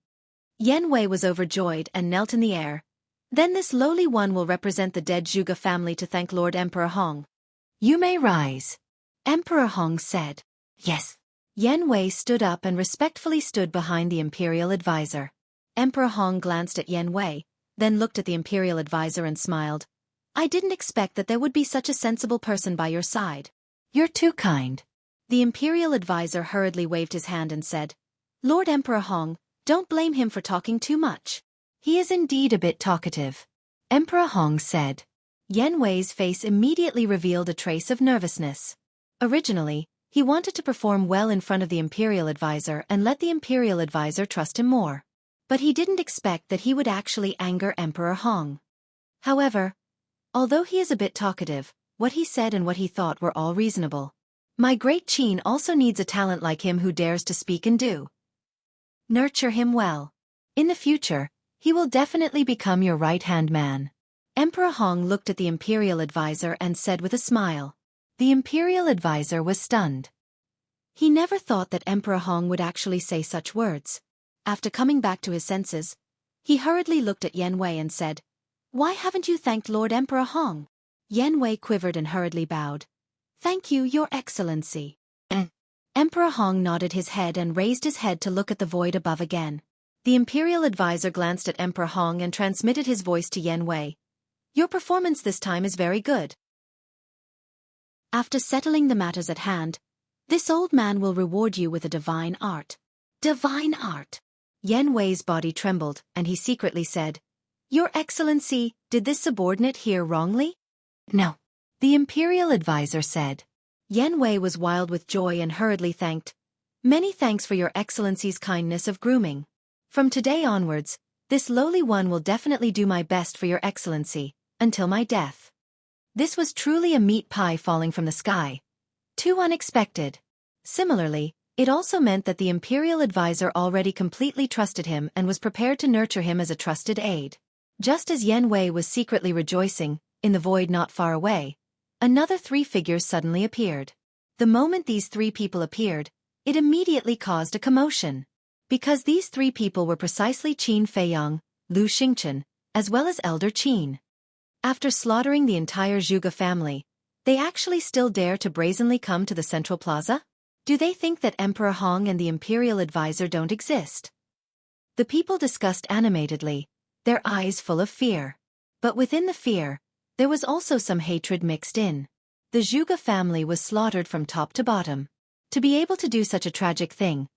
Yan Wei was overjoyed and knelt in the air. Then this lowly one will represent the dead Zhuge family to thank Lord Emperor Hong. You may rise. Emperor Hong said. Yes. Yan Wei stood up and respectfully stood behind the imperial advisor. Emperor Hong glanced at Yan Wei, then looked at the imperial advisor and smiled. I didn't expect that there would be such a sensible person by your side. You're too kind. The imperial advisor hurriedly waved his hand and said, Lord Emperor Hong, don't blame him for talking too much. He is indeed a bit talkative. Emperor Hong said. Yan Wei's face immediately revealed a trace of nervousness. Originally, he wanted to perform well in front of the imperial advisor and let the imperial advisor trust him more. But he didn't expect that he would actually anger Emperor Hong. However, although he is a bit talkative, what he said and what he thought were all reasonable. My great Qin also needs a talent like him who dares to speak and do. Nurture him well. In the future, he will definitely become your right-hand man. Emperor Hong looked at the imperial advisor and said with a smile. The imperial advisor was stunned. He never thought that Emperor Hong would actually say such words. After coming back to his senses, he hurriedly looked at Yan Wei and said, Why haven't you thanked Lord Emperor Hong? Yan Wei quivered and hurriedly bowed. Thank you, Your Excellency. Emperor Hong nodded his head and raised his head to look at the void above again. The imperial advisor glanced at Emperor Hong and transmitted his voice to Yan Wei. Your performance this time is very good. After settling the matters at hand, this old man will reward you with a divine art. Divine art. Yan Wei's body trembled, and he secretly said, Your Excellency, did this subordinate hear wrongly? No. The imperial advisor said. Yan Wei was wild with joy and hurriedly thanked. Many thanks for Your Excellency's kindness of grooming. From today onwards, this lowly one will definitely do my best for Your Excellency, until my death. This was truly a meat pie falling from the sky. Too unexpected. Similarly, it also meant that the imperial advisor already completely trusted him and was prepared to nurture him as a trusted aide. Just as Yan Wei was secretly rejoicing, in the void not far away, another three figures suddenly appeared. The moment these three people appeared, it immediately caused a commotion. Because these three people were precisely Qin Feiyang, Lu Xingchen, as well as Elder Qin. After slaughtering the entire Zhuge family, they actually still dare to brazenly come to the central plaza? Do they think that Emperor Hong and the imperial advisor don't exist? The people discussed animatedly, their eyes full of fear. But within the fear, there was also some hatred mixed in. The Zhuge family was slaughtered from top to bottom. To be able to do such a tragic thing,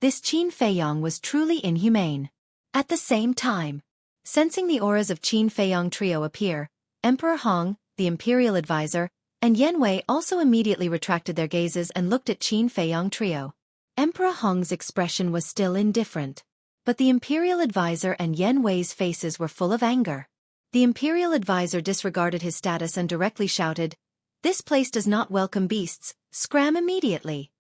this Qin Feiyang was truly inhumane. At the same time, sensing the auras of Qin Feiyang trio appear, Emperor Hong, the imperial advisor, and Yan Wei also immediately retracted their gazes and looked at Qin Feiyang trio. Emperor Hong's expression was still indifferent, but the imperial advisor and Yan Wei's faces were full of anger. The imperial advisor disregarded his status and directly shouted, This place does not welcome beasts, scram immediately.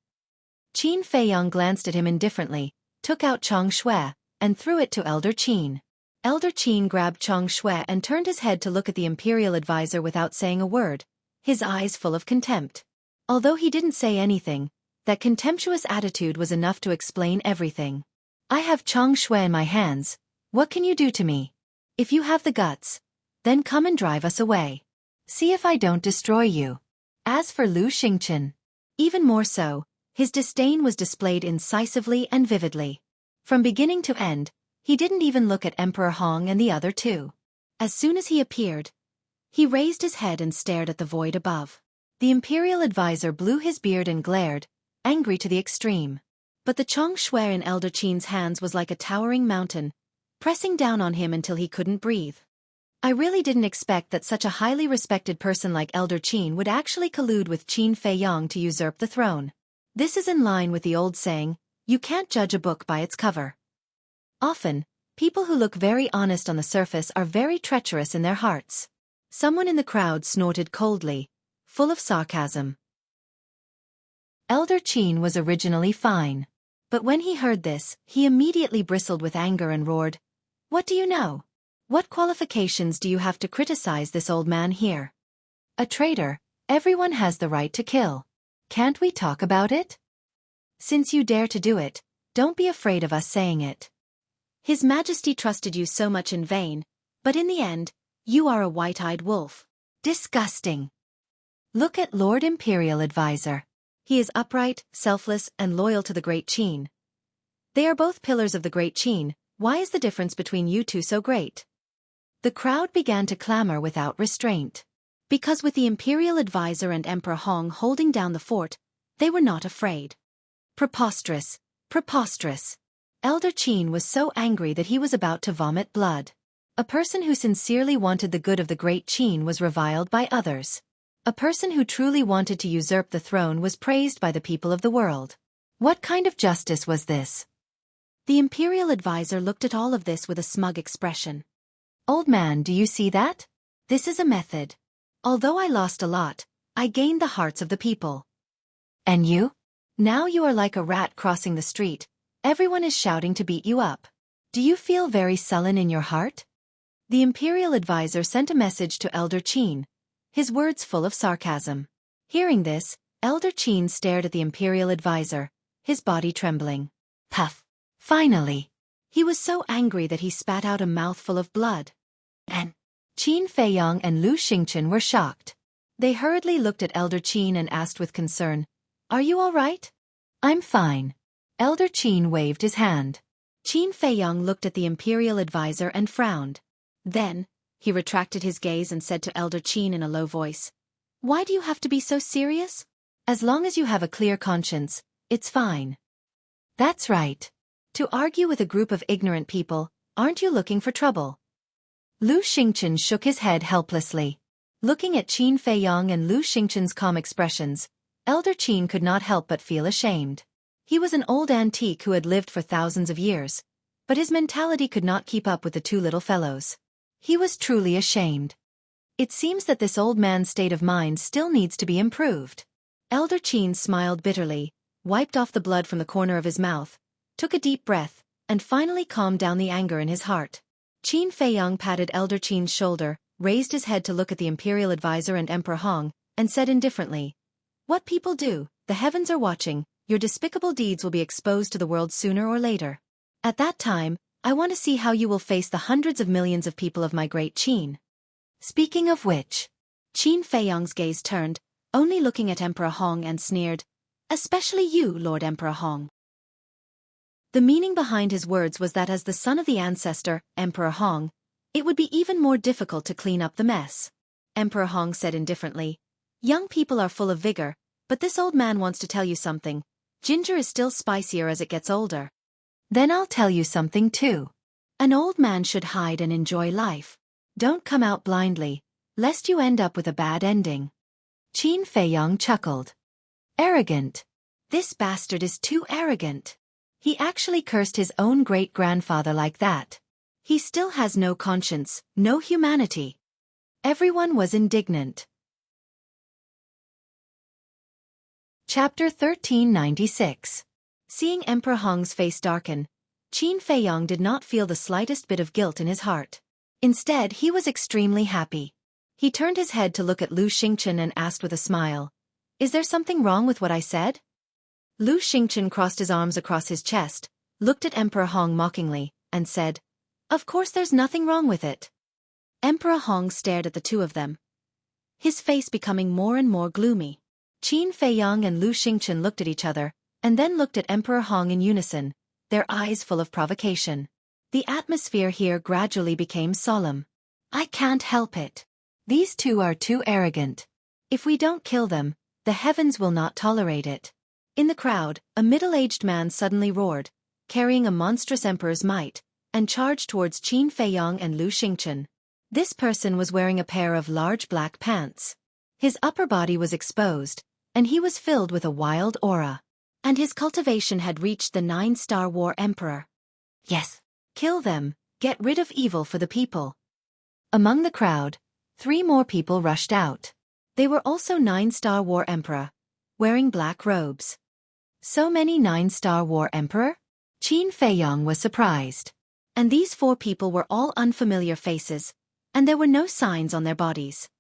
Qin Feiyang glanced at him indifferently, took out Chang Shui, and threw it to Elder Qin. Elder Qin grabbed Chang Shui and turned his head to look at the imperial advisor without saying a word, his eyes full of contempt. Although he didn't say anything, that contemptuous attitude was enough to explain everything. I have Chang Shui in my hands, what can you do to me? If you have the guts, then come and drive us away. See if I don't destroy you. As for Lu Xingchen, even more so, his disdain was displayed incisively and vividly. From beginning to end, he didn't even look at Emperor Hong and the other two. As soon as he appeared, he raised his head and stared at the void above. The imperial advisor blew his beard and glared, angry to the extreme. But the Xueqi in Elder Qin's hands was like a towering mountain, pressing down on him until he couldn't breathe. I really didn't expect that such a highly respected person like Elder Qin would actually collude with Qin Feiyang to usurp the throne. This is in line with the old saying, you can't judge a book by its cover. Often, people who look very honest on the surface are very treacherous in their hearts. Someone in the crowd snorted coldly, full of sarcasm. Elder Qin was originally fine. But when he heard this, he immediately bristled with anger and roared, "What do you know? What qualifications do you have to criticize this old man here? A traitor, everyone has the right to kill. Can't we talk about it? Since you dare to do it, don't be afraid of us saying it. His Majesty trusted you so much in vain, but in the end, you are a white-eyed wolf. Disgusting. Look at Lord Imperial Advisor. He is upright, selfless, and loyal to the Great Qin. They are both pillars of the Great Qin. Why is the difference between you two so great?" The crowd began to clamor without restraint. Because with the Imperial Advisor and Emperor Hong holding down the fort, they were not afraid. Preposterous, preposterous. Elder Qin was so angry that he was about to vomit blood. A person who sincerely wanted the good of the Great Qin was reviled by others. A person who truly wanted to usurp the throne was praised by the people of the world. What kind of justice was this? The Imperial Advisor looked at all of this with a smug expression. "Old man, do you see that? This is a method. Although I lost a lot, I gained the hearts of the people. And you? Now you are like a rat crossing the street. Everyone is shouting to beat you up. Do you feel very sullen in your heart?" The Imperial Advisor sent a message to Elder Qin, his words full of sarcasm. Hearing this, Elder Qin stared at the Imperial Advisor, his body trembling. Puff! Finally! He was so angry that he spat out a mouthful of blood. And Qin Feiyang and Lu Xingchen were shocked. They hurriedly looked at Elder Qin and asked with concern, "Are you all right?" "I'm fine." Elder Qin waved his hand. Qin Feiyang looked at the Imperial Advisor and frowned. Then, he retracted his gaze and said to Elder Qin in a low voice, "Why do you have to be so serious? As long as you have a clear conscience, it's fine." "That's right. To argue with a group of ignorant people, aren't you looking for trouble?" Lu Xingchen shook his head helplessly. Looking at Qin Feiyang and Lu Xingchen's calm expressions, Elder Qin could not help but feel ashamed. He was an old antique who had lived for thousands of years, but his mentality could not keep up with the two little fellows. He was truly ashamed. It seems that this old man's state of mind still needs to be improved. Elder Qin smiled bitterly, wiped off the blood from the corner of his mouth, took a deep breath, and finally calmed down the anger in his heart. Qin Feiyang patted Elder Qin's shoulder, raised his head to look at the Imperial Advisor and Emperor Hong, and said indifferently, "What people do, the heavens are watching. Your despicable deeds will be exposed to the world sooner or later. At that time, I want to see how you will face the hundreds of millions of people of my Great Qin." Speaking of which, Qin Feiyang's gaze turned, only looking at Emperor Hong, and sneered, "Especially you, Lord Emperor Hong." The meaning behind his words was that as the son of the ancestor, Emperor Hong, it would be even more difficult to clean up the mess. Emperor Hong said indifferently, "Young people are full of vigor, but this old man wants to tell you something. Ginger is still spicier as it gets older." "Then I'll tell you something too. An old man should hide and enjoy life. Don't come out blindly, lest you end up with a bad ending." Qin Feiyang chuckled. "Arrogant. This bastard is too arrogant. He actually cursed his own great-grandfather like that. He still has no conscience, no humanity." Everyone was indignant. Chapter 1396. Seeing Emperor Hong's face darken, Qin Feiyang did not feel the slightest bit of guilt in his heart. Instead, he was extremely happy. He turned his head to look at Lu Xingchen and asked with a smile, "Is there something wrong with what I said?" Lu Xingchen crossed his arms across his chest, looked at Emperor Hong mockingly, and said, "Of course there's nothing wrong with it." Emperor Hong stared at the two of them, his face becoming more and more gloomy. Qin Feiyang and Lu Xingchen looked at each other, and then looked at Emperor Hong in unison, their eyes full of provocation. The atmosphere here gradually became solemn. "I can't help it. These two are too arrogant. If we don't kill them, the heavens will not tolerate it. In the crowd, a middle-aged man suddenly roared, carrying a monstrous emperor's might, and charged towards Qin Feiyong and Lu Xingchen. This person was wearing a pair of large black pants. His upper body was exposed, and he was filled with a wild aura. And his cultivation had reached the 9-star war emperor. Yes. Kill them, get rid of evil for the people. Among the crowd, 3 more people rushed out. They were also 9-star war emperor, wearing black robes. So many 9-star war emperor? Qin Feiyong was surprised. And these 4 people were all unfamiliar faces, and there were no signs on their bodies.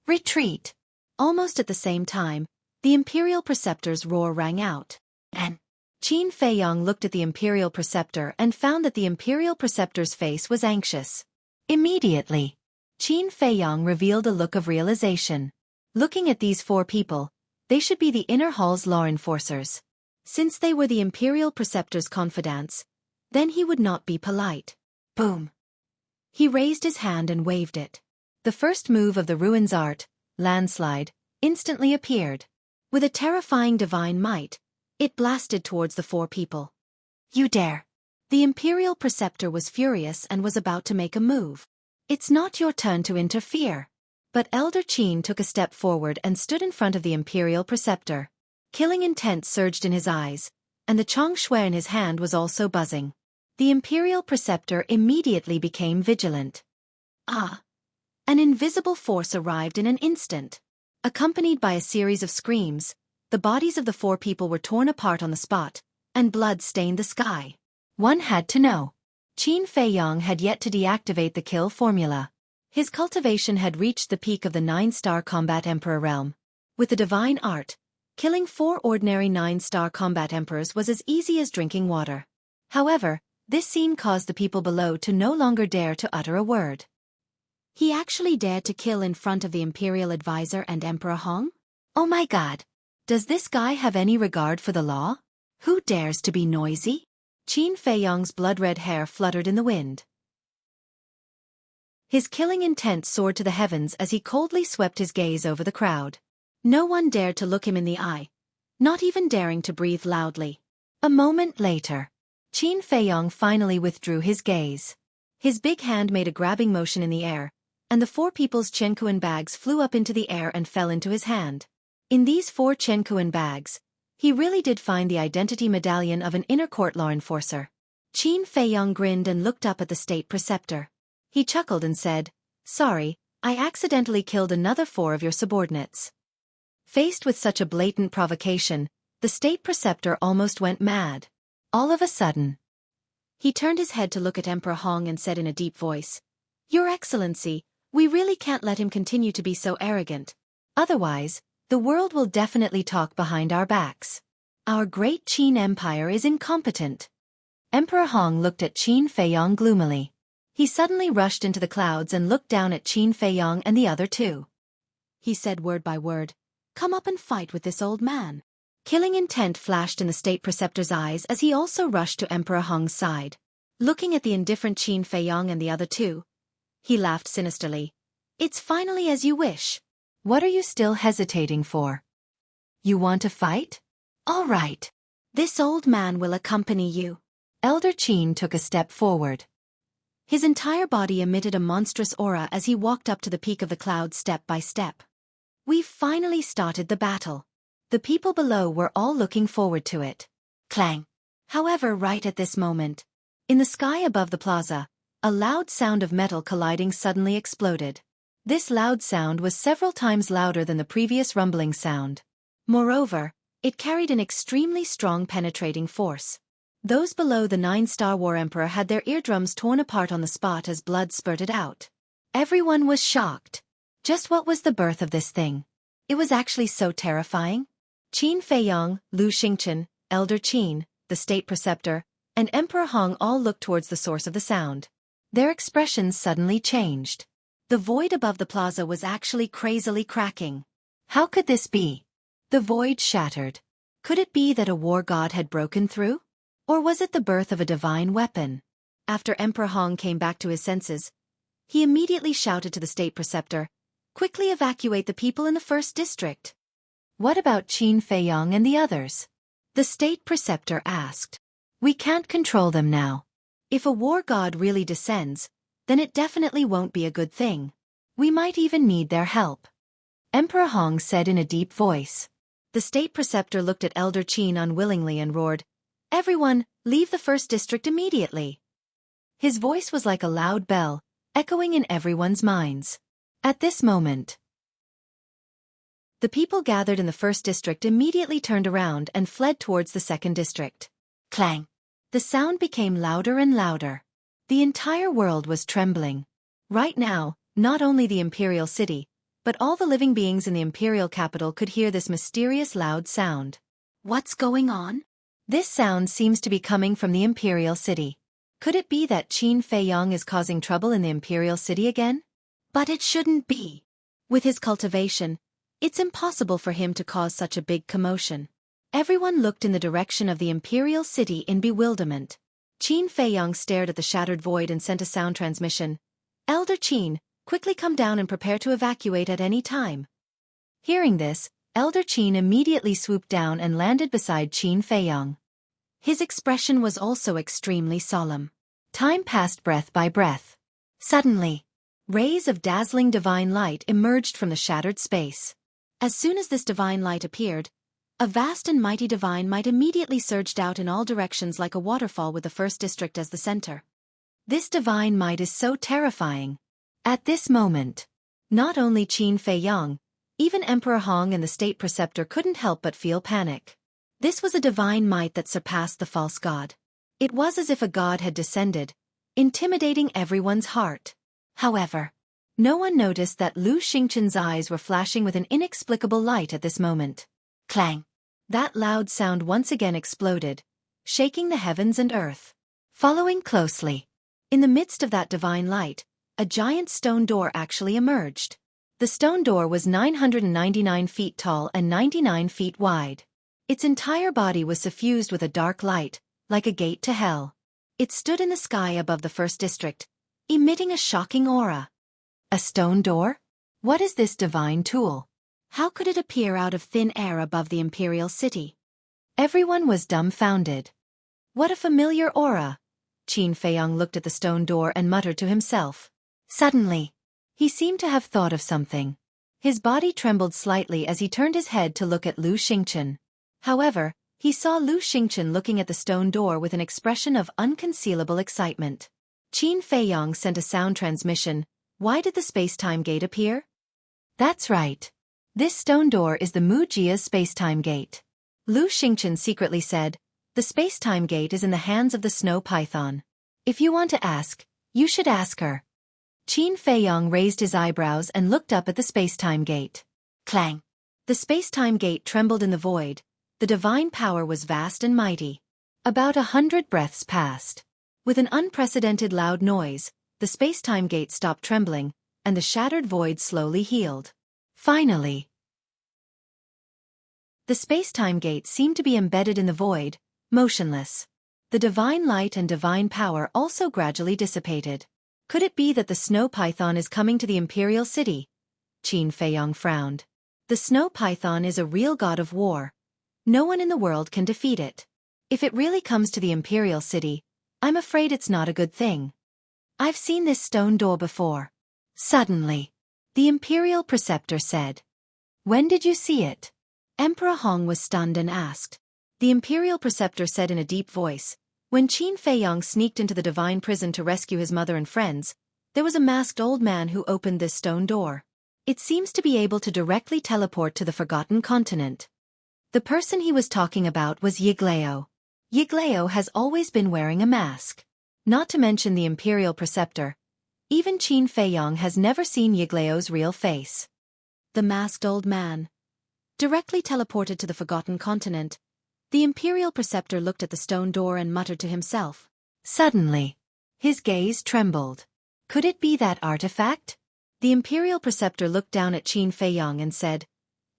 Retreat! Almost at the same time, the Imperial Preceptor's roar rang out. And Qin Feiyong looked at the Imperial Preceptor and found that the Imperial Preceptor's face was anxious. Immediately, Qin Feiyong revealed a look of realization. Looking at these 4 people, they should be the Inner Hall's law enforcers. Since they were the Imperial Preceptor's confidants, then he would not be polite. Boom! He raised his hand and waved it. The first move of the ruins art, landslide, instantly appeared. With a terrifying divine might, it blasted towards the 4 people. You dare! The Imperial Preceptor was furious and was about to make a move. It's not your turn to interfere. But Elder Qin took a step forward and stood in front of the Imperial Preceptor. Killing intent surged in his eyes, and the Shui in his hand was also buzzing. The Imperial Preceptor immediately became vigilant. Ah! An invisible force arrived in an instant. Accompanied by a series of screams, the bodies of the 4 people were torn apart on the spot, and blood stained the sky. One had to know. Qin Feiyong had yet to deactivate the kill formula. His cultivation had reached the peak of the 9-star combat emperor realm. With the divine art, killing 4 ordinary 9-star combat emperors was as easy as drinking water. However, this scene caused the people below to no longer dare to utter a word. He actually dared to kill in front of the Imperial Advisor and Emperor Hong? Oh my god! Does this guy have any regard for the law? Who dares to be noisy? Qin Feiyong's blood-red hair fluttered in the wind. His killing intent soared to the heavens as he coldly swept his gaze over the crowd. No one dared to look him in the eye, not even daring to breathe loudly. A moment later, Qin Feiyong finally withdrew his gaze. His big hand made a grabbing motion in the air, and the 4 people's Chenkuan bags flew up into the air and fell into his hand. In these 4 Chenkuan bags, he really did find the identity medallion of an inner court law enforcer. Qin Feiyong grinned and looked up at the state preceptor. He chuckled and said, "Sorry, I accidentally killed another 4 of your subordinates." Faced with such a blatant provocation, the state preceptor almost went mad. All of a sudden, he turned his head to look at Emperor Hong and said in a deep voice, "Your Excellency, we really can't let him continue to be so arrogant. Otherwise, the world will definitely talk behind our backs. Our great Qin Empire is incompetent." Emperor Hong looked at Qin Feiyong gloomily. He suddenly rushed into the clouds and looked down at Qin Feiyong and the other 2. He said word by word, "Come up and fight with this old man." Killing intent flashed in the state preceptor's eyes as he also rushed to Emperor Hong's side. Looking at the indifferent Qin Feiyong and the other 2, he laughed sinisterly. "It's finally as you wish. What are you still hesitating for? You want to fight? All right. This old man will accompany you." Elder Qin took a step forward. His entire body emitted a monstrous aura as he walked up to the peak of the clouds step by step. We've finally started the battle. The people below were all looking forward to it. Clang! However, right at this moment, in the sky above the plaza, a loud sound of metal colliding suddenly exploded. This loud sound was several times louder than the previous rumbling sound. Moreover, it carried an extremely strong penetrating force. Those below the 9-star war emperor had their eardrums torn apart on the spot as blood spurted out. Everyone was shocked. Just what was the birth of this thing? It was actually so terrifying. Qin Feiyong, Lu Xingchen, Elder Qin, the state preceptor, and Emperor Hong all looked towards the source of the sound. Their expressions suddenly changed. The void above the plaza was actually crazily cracking. How could this be? The void shattered. Could it be that a war god had broken through? Or was it the birth of a divine weapon? After Emperor Hong came back to his senses, he immediately shouted to the state preceptor, Quickly evacuate the people in the first district. What about Qin Feiyang and the others? The state preceptor asked. We can't control them now. If a war god really descends, then it definitely won't be a good thing. We might even need their help. Emperor Hong said in a deep voice. The state preceptor looked at Elder Qin unwillingly and roared, Everyone, leave the first district immediately. His voice was like a loud bell, echoing in everyone's minds. At this moment, the people gathered in the first district immediately turned around and fled towards the second district. Clang! The sound became louder and louder. The entire world was trembling. Right now, not only the imperial city, but all the living beings in the imperial capital could hear this mysterious loud sound. What's going on? This sound seems to be coming from the imperial city. Could it be that Qin Feiyang is causing trouble in the imperial city again? But it shouldn't be. With his cultivation, it's impossible for him to cause such a big commotion. Everyone looked in the direction of the imperial city in bewilderment. Qin Feiyang stared at the shattered void and sent a sound transmission. Elder Qin, quickly come down and prepare to evacuate at any time. Hearing this, Elder Qin immediately swooped down and landed beside Qin Feiyang. His expression was also extremely solemn. Time passed breath by breath. Suddenly, rays of dazzling divine light emerged from the shattered space. As soon as this divine light appeared, a vast and mighty divine might immediately surged out in all directions like a waterfall with the first district as the center. This divine might is so terrifying. At this moment, not only Qin Feiyang, even Emperor Hong and the state preceptor couldn't help but feel panic. This was a divine might that surpassed the false god. It was as if a god had descended, intimidating everyone's heart. However, no one noticed that Lu Xingchen's eyes were flashing with an inexplicable light at this moment. Clang! That loud sound once again exploded, shaking the heavens and earth. Following closely, in the midst of that divine light, a giant stone door actually emerged. The stone door was 999 feet tall and 99 feet wide. Its entire body was suffused with a dark light, like a gate to hell. It stood in the sky above the first district, emitting a shocking aura. A stone door? What is this divine tool? How could it appear out of thin air above the imperial city? Everyone was dumbfounded. What a familiar aura! Qin Feiyang looked at the stone door and muttered to himself. Suddenly, he seemed to have thought of something. His body trembled slightly as he turned his head to look at Lu Xingchen. However, he saw Lu Xingchen looking at the stone door with an expression of unconcealable excitement. Qin Feiyang sent a sound transmission. Why did the space-time gate appear? That's right. This stone door is the Mujia's space-time gate. Lu Xingchen secretly said, the space-time gate is in the hands of the snow python. If you want to ask, you should ask her. Qin Feiyang raised his eyebrows and looked up at the space-time gate. Clang! The space-time gate trembled in the void. The divine power was vast and mighty. About 100 breaths passed. With an unprecedented loud noise, the space-time gate stopped trembling, and the shattered void slowly healed. Finally, the space-time gate seemed to be embedded in the void, motionless. The divine light and divine power also gradually dissipated. Could it be that the snow python is coming to the imperial city? Qin Feiyang frowned. The snow python is a real god of war. No one in the world can defeat it. If it really comes to the imperial city, I'm afraid it's not a good thing. I've seen this stone door before. Suddenly, the imperial preceptor said. When did you see it? Emperor Hong was stunned and asked. The imperial preceptor said in a deep voice, when Qin Feiyang sneaked into the divine prison to rescue his mother and friends, there was a masked old man who opened this stone door. It seems to be able to directly teleport to the Forgotten Continent. The person he was talking about was Yigleo. Yigleo has always been wearing a mask. Not to mention the imperial preceptor. Even Qin Feiyang has never seen Yigleo's real face. The masked old man directly teleported to the Forgotten Continent. The imperial preceptor looked at the stone door and muttered to himself. Suddenly, his gaze trembled. Could it be that artifact? The imperial preceptor looked down at Qin Feiyang and said,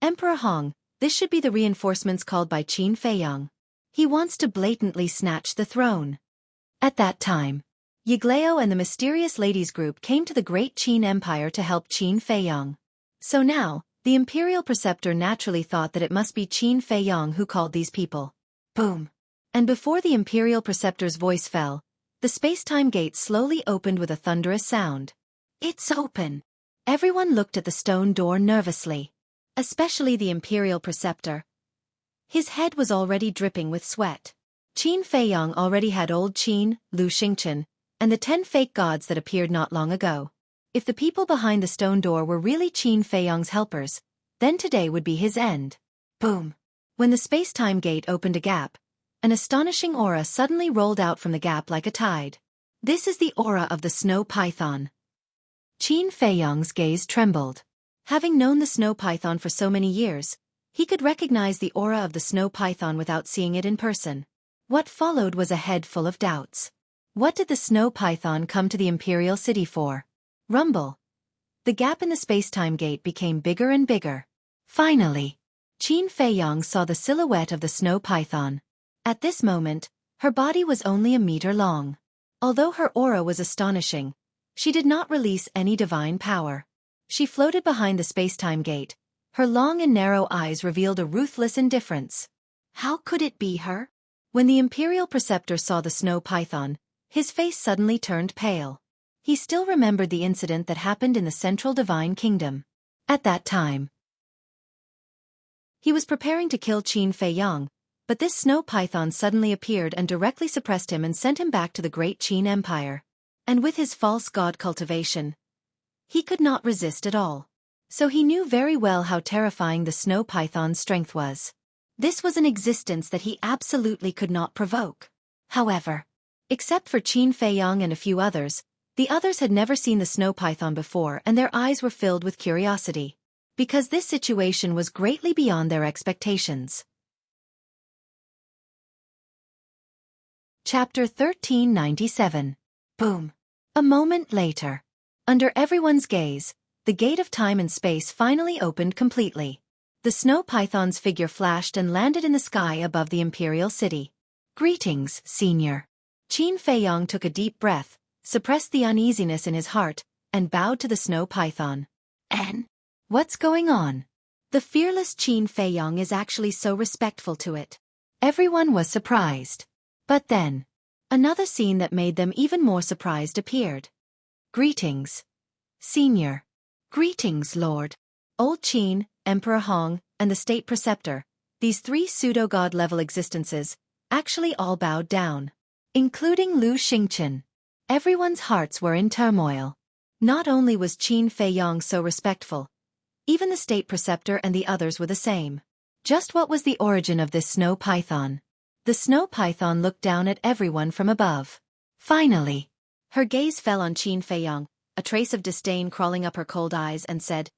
Emperor Hong, this should be the reinforcements called by Qin Feiyang. He wants to blatantly snatch the throne. At that time, Yigleo and the mysterious ladies group came to the great Qin Empire to help Qin Feiyang. So now, the Imperial Preceptor naturally thought that it must be Qin Feiyong who called these people. Boom. And before the Imperial Preceptor's voice fell, the space-time gate slowly opened with a thunderous sound. It's open. Everyone looked at the stone door nervously. Especially the Imperial Preceptor. His head was already dripping with sweat. Qin Feiyong already had old Qin, Lu Xingchen, and the 10 fake gods that appeared not long ago. If the people behind the stone door were really Qin Feiyong's helpers, then today would be his end. Boom. When the space-time gate opened a gap, an astonishing aura suddenly rolled out from the gap like a tide. This is the aura of the snow python. Qin Feiyong's gaze trembled. Having known the snow python for so many years, he could recognize the aura of the snow python without seeing it in person. What followed was a head full of doubts. What did the snow python come to the Imperial City for? Rumble. The gap in the space-time gate became bigger and bigger. Finally, Qin Feiyong saw the silhouette of the snow python. At this moment, her body was only a meter long. Although her aura was astonishing, she did not release any divine power. She floated behind the space-time gate. Her long and narrow eyes revealed a ruthless indifference. How could it be her? When the Imperial Preceptor saw the snow python, his face suddenly turned pale. He still remembered the incident that happened in the Central Divine Kingdom. At that time, he was preparing to kill Qin Feiyong, but this snow python suddenly appeared and directly suppressed him and sent him back to the great Qin Empire. And with his false god cultivation, he could not resist at all. So he knew very well how terrifying the snow python's strength was. This was an existence that he absolutely could not provoke. However, except for Qin Feiyong and a few others, the others had never seen the snow python before and their eyes were filled with curiosity. Because this situation was greatly beyond their expectations. Chapter 1397. Boom. A moment later. Under everyone's gaze, the gate of time and space finally opened completely. The snow python's figure flashed and landed in the sky above the Imperial City. Greetings, Senior. Qin Feiyong took a deep breath, suppressed the uneasiness in his heart, and bowed to the snow python. And what's going on? The fearless Qin Feiyong is actually so respectful to it. Everyone was surprised. But then, another scene that made them even more surprised appeared. Greetings, Senior. Greetings, Lord. Old Qin, Emperor Hong, and the State Preceptor, these 3 pseudo-god level existences, actually all bowed down. Including Lu Xingchen. Everyone's hearts were in turmoil. Not only was Qin Feiyong so respectful, even the State Preceptor and the others were the same. Just what was the origin of this snow python? The snow python looked down at everyone from above. Finally, her gaze fell on Qin Feiyong, a trace of disdain crawling up her cold eyes, and said,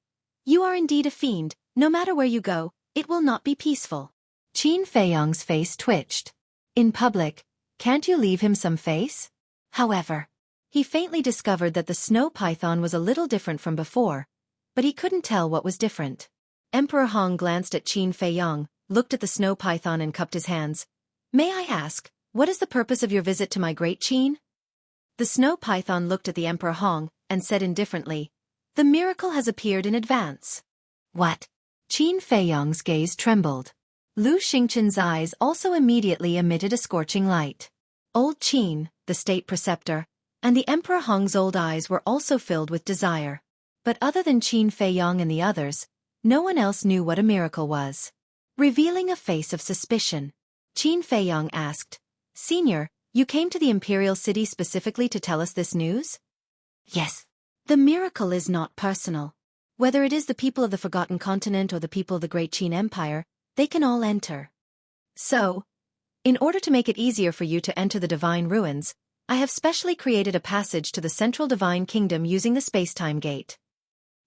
"You are indeed a fiend. No matter where you go, it will not be peaceful." Qin Feiyong's face twitched. In public, can't you leave him some face? However, he faintly discovered that the snow python was a little different from before, but he couldn't tell what was different. Emperor Hong glanced at Qin Feiyong, looked at the snow python and cupped his hands. "May I ask, what is the purpose of your visit to my great Qin?" The snow python looked at the Emperor Hong, and said indifferently, "The miracle has appeared in advance." What? Qin Feiyong's gaze trembled. Lu Xingchen's eyes also immediately emitted a scorching light. Old Qin, the State Preceptor, and the Emperor Hong's old eyes were also filled with desire. But other than Qin Feiyong and the others, no one else knew what a miracle was. Revealing a face of suspicion, Qin Feiyong asked, "Senior, you came to the Imperial City specifically to tell us this news?" "Yes. The miracle is not personal. Whether it is the people of the Forgotten Continent or the people of the Great Qin Empire, they can all enter. So, in order to make it easier for you to enter the Divine Ruins, I have specially created a passage to the Central Divine Kingdom using the space-time gate.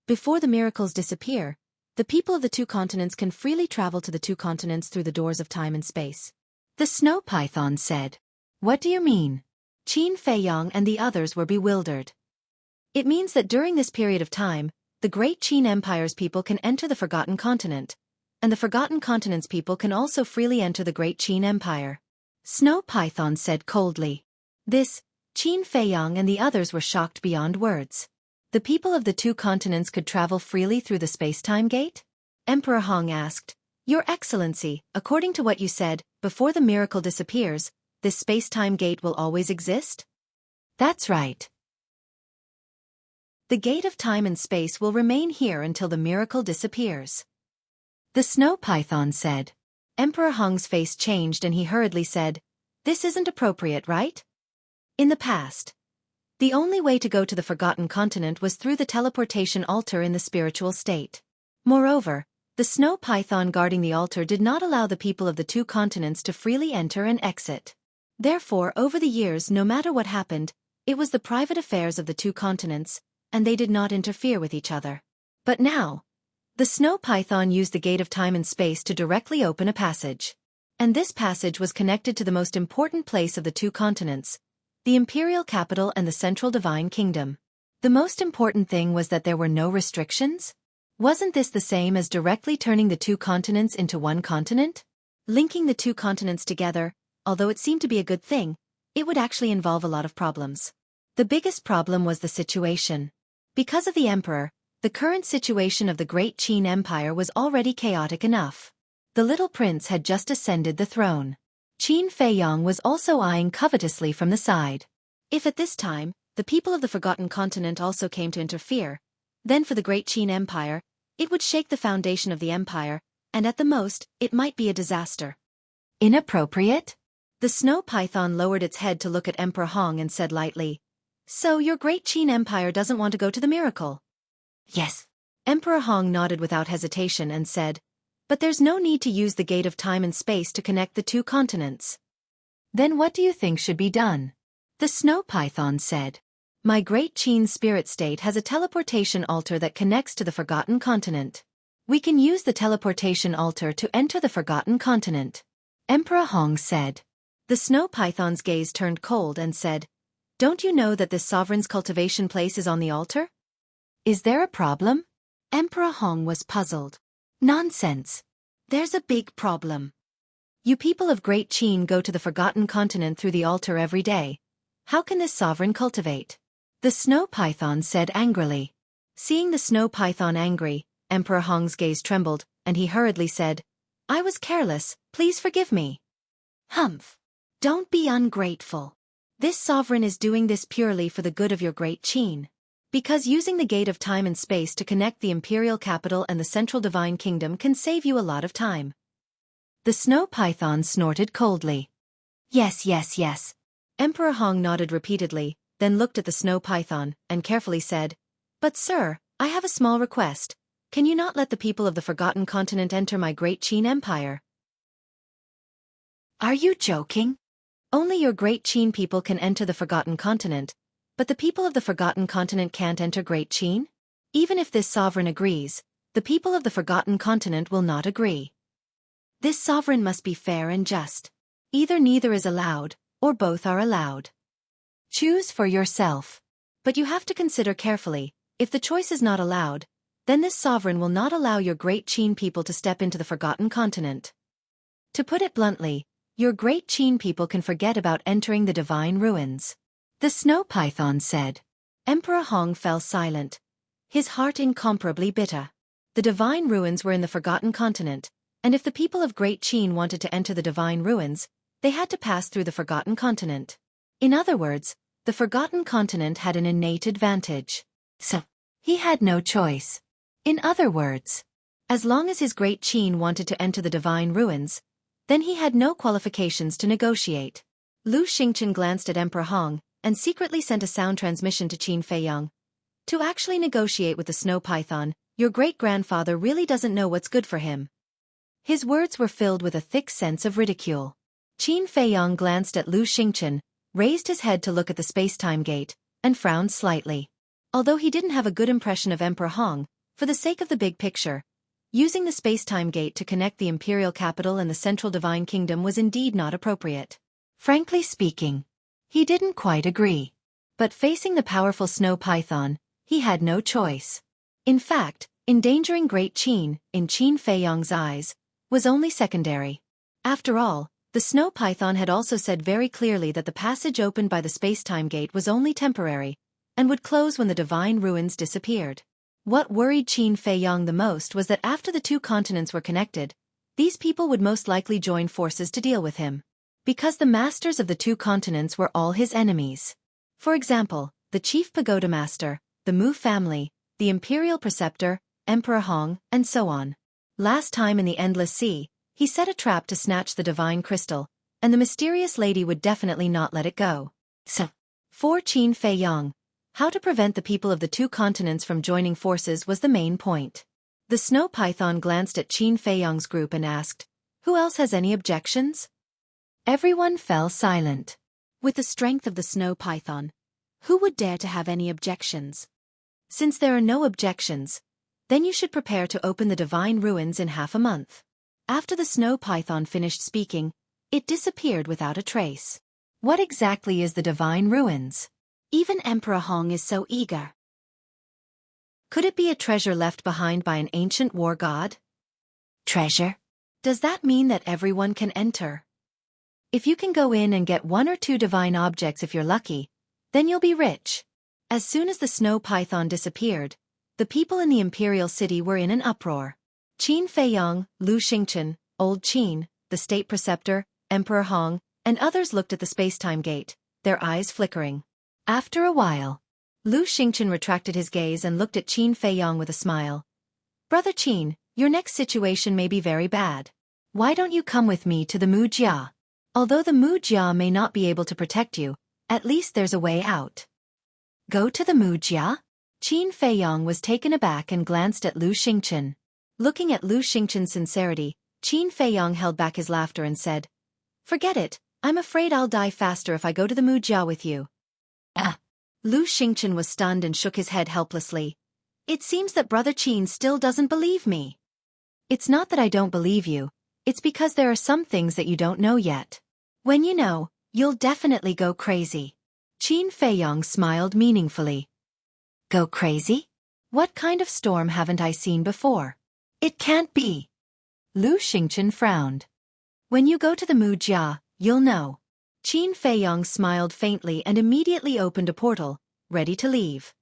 Before the miracles disappear, the people of the 2 continents can freely travel to the 2 continents through the doors of time and space." The snow python said. "What do you mean?" Qin Feiyong and the others were bewildered. "It means that during this period of time, the Great Qin Empire's people can enter the Forgotten Continent, and the Forgotten Continent's people can also freely enter the Great Qin Empire." Snow Python said coldly. This, Qin Feiyong and the others were shocked beyond words. the people of the two continents could travel freely through the space-time gate? Emperor Hong asked. Your Excellency, according to what you said, before the miracle disappears, this space-time gate will always exist? That's right. The gate of time and space will remain here until the miracle disappears. The snow python said. Emperor Hong's face changed and he hurriedly said, This isn't appropriate, right? In the past, the only way to go to the Forgotten Continent was through the teleportation altar in the spiritual state. Moreover, the snow python guarding the altar did not allow the people of the two continents to freely enter and exit. Therefore, over the years, no matter what happened, it was the private affairs of the two continents, and they did not interfere with each other. But now, the snow python used the gate of time and space to directly open a passage. And this passage was connected to the most important place of the two continents, the imperial capital and the central divine kingdom. The most important thing was that there were no restrictions? Wasn't this the same as directly turning the two continents into one continent? Linking the two continents together, although it seemed to be a good thing, it would actually involve a lot of problems. The biggest problem was the situation. Because of the emperor, the current situation of the Great Qin Empire was already chaotic enough. The little prince had just ascended the throne. Qin Feiyang was also eyeing covetously from the side. If at this time, the people of the Forgotten Continent also came to interfere, then for the Great Qin Empire, it would shake the foundation of the empire, and at the most, it might be a disaster. Inappropriate? The snow python lowered its head to look at Emperor Hong and said lightly, So your Great Qin Empire doesn't want to go to the miracle? Yes. Emperor Hong nodded without hesitation and said, But there's no need to use the gate of time and space to connect the two continents. Then what do you think should be done? The snow python said. My Great Qin spirit state has a teleportation altar that connects to the Forgotten Continent. We can use the teleportation altar to enter the Forgotten Continent. Emperor Hong said. The snow python's gaze turned cold and said, Don't you know that this sovereign's cultivation place is on the altar? Is there a problem? Emperor Hong was puzzled. Nonsense. There's a big problem. You people of Great Qin go to the Forgotten Continent through the altar every day. How can this sovereign cultivate? The snow python said angrily. Seeing the snow python angry, Emperor Hong's gaze trembled, and he hurriedly said, I was careless, please forgive me. Humph. Don't be ungrateful. This sovereign is doing this purely for the good of your Great Qin. Because using the gate of time and space to connect the imperial capital and the central divine kingdom can save you a lot of time. The snow python snorted coldly. Yes, yes, yes. Emperor Hong nodded repeatedly, then looked at the snow python, and carefully said, But sir, I have a small request. Can you not let the people of the Forgotten Continent enter my Great Qin Empire? Are you joking? Only your Great Qin people can enter the Forgotten Continent, but the people of the Forgotten Continent can't enter Great Qin? Even if this sovereign agrees, the people of the Forgotten Continent will not agree. This sovereign must be fair and just. Either neither is allowed, or both are allowed. Choose for yourself. But you have to consider carefully, if the choice is not allowed, then this sovereign will not allow your Great Qin people to step into the Forgotten Continent. To put it bluntly, your Great Qin people can forget about entering the divine ruins. The snow python said. Emperor Hong fell silent, his heart incomparably bitter. The divine ruins were in the Forgotten Continent, and if the people of Great Qin wanted to enter the divine ruins, they had to pass through the Forgotten Continent. In other words, the Forgotten Continent had an innate advantage. So, he had no choice. In other words, as long as his Great Qin wanted to enter the divine ruins, then he had no qualifications to negotiate. Lu Xingchen glanced at Emperor Hong, and secretly sent a sound transmission to Qin Feiyang. To actually negotiate with the snow python, your great-grandfather really doesn't know what's good for him. His words were filled with a thick sense of ridicule. Qin Feiyang glanced at Lu Xingchen, raised his head to look at the space-time gate, and frowned slightly. Although he didn't have a good impression of Emperor Hong, for the sake of the big picture, using the space-time gate to connect the imperial capital and the central divine kingdom was indeed not appropriate. Frankly speaking, he didn't quite agree. But facing the powerful snow python, he had no choice. In fact, endangering Great Qin, in Qin Feiyang's eyes, was only secondary. After all, the snow python had also said very clearly that the passage opened by the space-time gate was only temporary, and would close when the divine ruins disappeared. What worried Qin Feiyang the most was that after the two continents were connected, these people would most likely join forces to deal with him. Because the masters of the two continents were all his enemies. For example, the chief pagoda master, the Mu family, the imperial preceptor, Emperor Hong, and so on. Last time in the Endless Sea, he set a trap to snatch the divine crystal, and the mysterious lady would definitely not let it go. So, for Qin Feiyang, how to prevent the people of the two continents from joining forces was the main point. The snow python glanced at Qin Feiyang's group and asked, "Who else has any objections?" Everyone fell silent. With the strength of the snow python, who would dare to have any objections? Since there are no objections, then you should prepare to open the divine ruins in half a month. After the snow python finished speaking, it disappeared without a trace. What exactly is the divine ruins? Even Emperor Hong is so eager. Could it be a treasure left behind by an ancient war god? Treasure? Does that mean that everyone can enter? If you can go in and get 1 or 2 divine objects if you're lucky, then you'll be rich. As soon as the snow python disappeared, the people in the imperial city were in an uproar. Qin Feiyang, Lu Xingchen, Old Qin, the state preceptor, Emperor Hong, and others looked at the space-time gate, their eyes flickering. After a while, Lu Xingchen retracted his gaze and looked at Qin Feiyang with a smile. "Brother Qin, your next situation may be very bad. Why don't you come with me to the Mu Jia? Although the Mu Jia may not be able to protect you, at least there's a way out." Go to the Mu Jia? Qin Feiyang was taken aback and glanced at Lu Xingchen. Looking at Lu Xingchen's sincerity, Qin Feiyang held back his laughter and said, "Forget it, I'm afraid I'll die faster if I go to the Mu Jia with you." Lu Xingchen was stunned and shook his head helplessly. "It seems that Brother Qin still doesn't believe me." "It's not that I don't believe you, it's because there are some things that you don't know yet. When you know, you'll definitely go crazy." Qin Feiyang smiled meaningfully. "Go crazy? What kind of storm haven't I seen before? It can't be." Lu Xingchen frowned. "When you go to the Mu Jia, you'll know." Qin Feiyang smiled faintly and immediately opened a portal, ready to leave.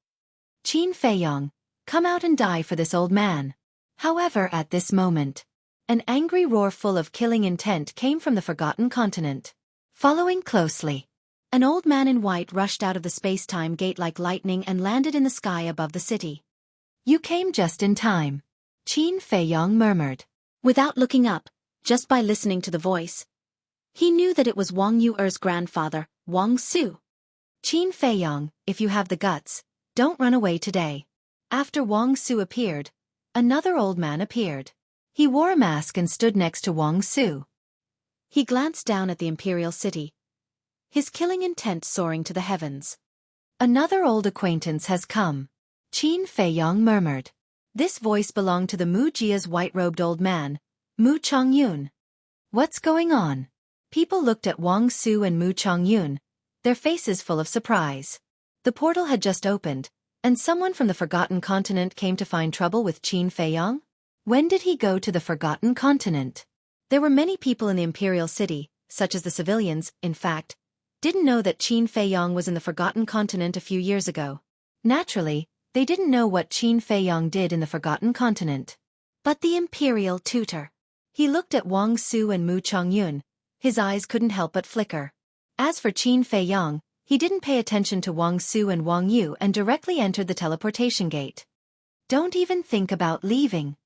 "Qin Feiyang, come out and die for this old man." However, at this moment, an angry roar full of killing intent came from the Forgotten Continent. Following closely, an old man in white rushed out of the space-time gate like lightning and landed in the sky above the city. "You came just in time," Qin Feiyang murmured. Without looking up, just by listening to the voice, he knew that it was Wang Yuer's grandfather, Wang Su. "Qin Feiyang, if you have the guts, don't run away today." After Wang Su appeared, another old man appeared. He wore a mask and stood next to Wang Su. He glanced down at the imperial city, his killing intent soaring to the heavens. "Another old acquaintance has come," Qin Feiyang murmured. This voice belonged to the Mu Jia's white-robed old man, Mu Chongyun. "What's going on?" People looked at Wang Su and Mu Chongyun, their faces full of surprise. The portal had just opened, and someone from the Forgotten Continent came to find trouble with Qin Feiyang? When did he go to the Forgotten Continent? There were many people in the imperial city, such as the civilians, in fact, didn't know that Qin Feiyang was in the Forgotten Continent a few years ago. Naturally, they didn't know what Qin Feiyang did in the Forgotten Continent. But the imperial tutor. He looked at Wang Su and Mu Chongyun. His eyes couldn't help but flicker. As for Qin Feiyang, he didn't pay attention to Wang Su and Wang Yu and directly entered the teleportation gate. "Don't even think about leaving."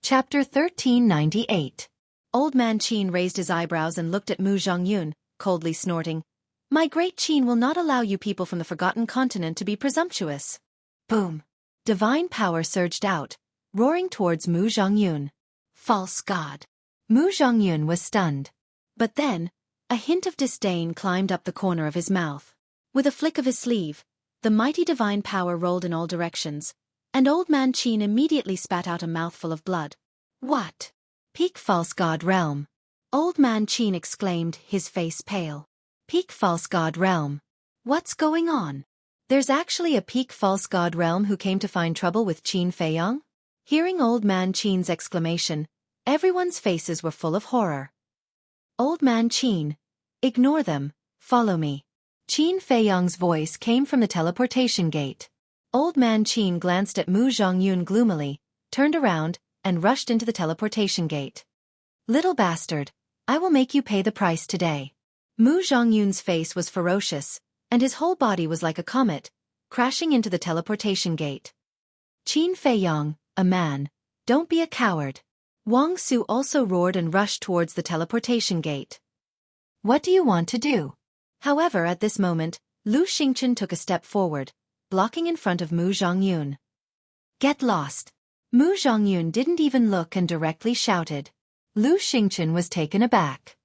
Chapter 1398. Old man Qin raised his eyebrows and looked at Mu Zhongyun, coldly snorting. "My great Qin will not allow you people from the Forgotten Continent to be presumptuous." Boom! Divine power surged out, roaring towards Mu Zhongyun. False god. Mu Zhongyun was stunned. But then, a hint of disdain climbed up the corner of his mouth. With a flick of his sleeve, the mighty divine power rolled in all directions, and old man Qin immediately spat out a mouthful of blood. "What? Peak false god realm!" Old man Qin exclaimed, his face pale. "Peak false god realm? What's going on? There's actually a peak false god realm who came to find trouble with Qin Feiyang?" Hearing old man Qin's exclamation, everyone's faces were full of horror. "Old man Qin, ignore them, follow me." Qin Feiyang's voice came from the teleportation gate. Old man Qin glanced at Mu Zhongyun gloomily, turned around, and rushed into the teleportation gate. Little bastard, I will make you pay the price today. Mu Zhongyun's face was ferocious, and his whole body was like a comet, crashing into the teleportation gate. Qin Feiyang, a man, don't be a coward. Wang Su also roared and rushed towards the teleportation gate. What do you want to do? However, at this moment, Lu Xingchen took a step forward, blocking in front of Mu Zhongyun. Get lost. Mu Zhongyun didn't even look and directly shouted. Lu Xingchen was taken aback.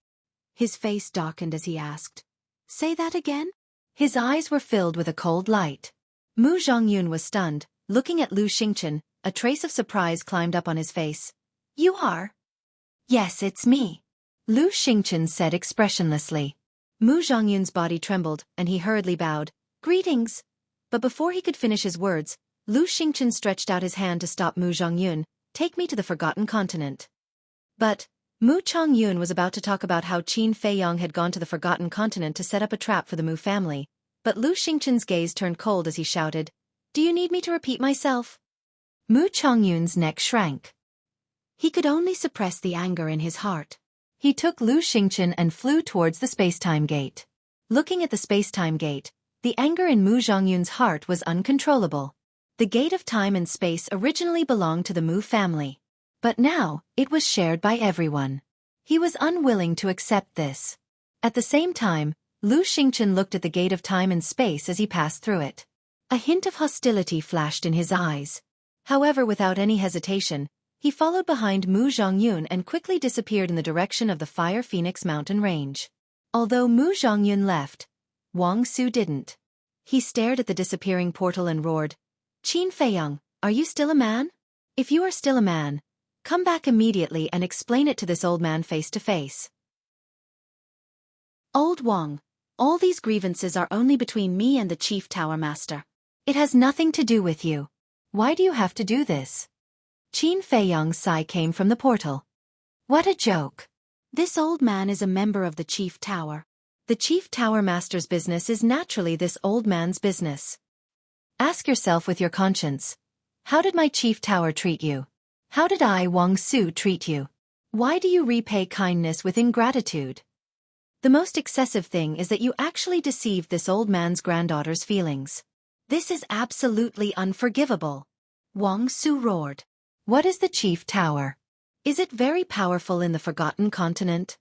His face darkened as he asked, "Say that again?" His eyes were filled with a cold light. Mu Zhongyun was stunned, looking at Lu Xingchen. A trace of surprise climbed up on his face. You are? Yes, it's me. Lu Xingchen said expressionlessly. Mu Zhongyun's body trembled, and he hurriedly bowed. Greetings. But before he could finish his words, Lu Xingchen stretched out his hand to stop Mu Zhongyun. Take me to the Forgotten Continent. But Mu Zhongyun was about to talk about how Qin Feiyang had gone to the Forgotten Continent to set up a trap for the Mu family. But Lu Xingchen's gaze turned cold as he shouted, "Do you need me to repeat myself?" Mu Zhongyun's neck shrank. He could only suppress the anger in his heart. He took Lu Xingchen and flew towards the space-time gate. Looking at the space-time gate, the anger in Mu Zhongyun's heart was uncontrollable. The gate of time and space originally belonged to the Mu family. But now, it was shared by everyone. He was unwilling to accept this. At the same time, Lu Xingchen looked at the gate of time and space as he passed through it. A hint of hostility flashed in his eyes. However, without any hesitation, he followed behind Mu Zhongyun and quickly disappeared in the direction of the Fire Phoenix mountain range. Although Mu Zhongyun left, Wang Su didn't. He stared at the disappearing portal and roared, "Qin Feiyang, are you still a man? If you are still a man, come back immediately and explain it to this old man face to face." Old Wang, all these grievances are only between me and the Chief Tower Master. It has nothing to do with you. Why do you have to do this? Qin Feiyang's sigh came from the portal. What a joke. This old man is a member of the Chief Tower. The Chief Tower Master's business is naturally this old man's business. Ask yourself with your conscience. How did my Chief Tower treat you? How did I, Wang Su, treat you? Why do you repay kindness with ingratitude? The most excessive thing is that you actually deceived this old man's granddaughter's feelings. This is absolutely unforgivable. Wang Su roared. What is the Chief Tower? Is it very powerful in the Forgotten Continent?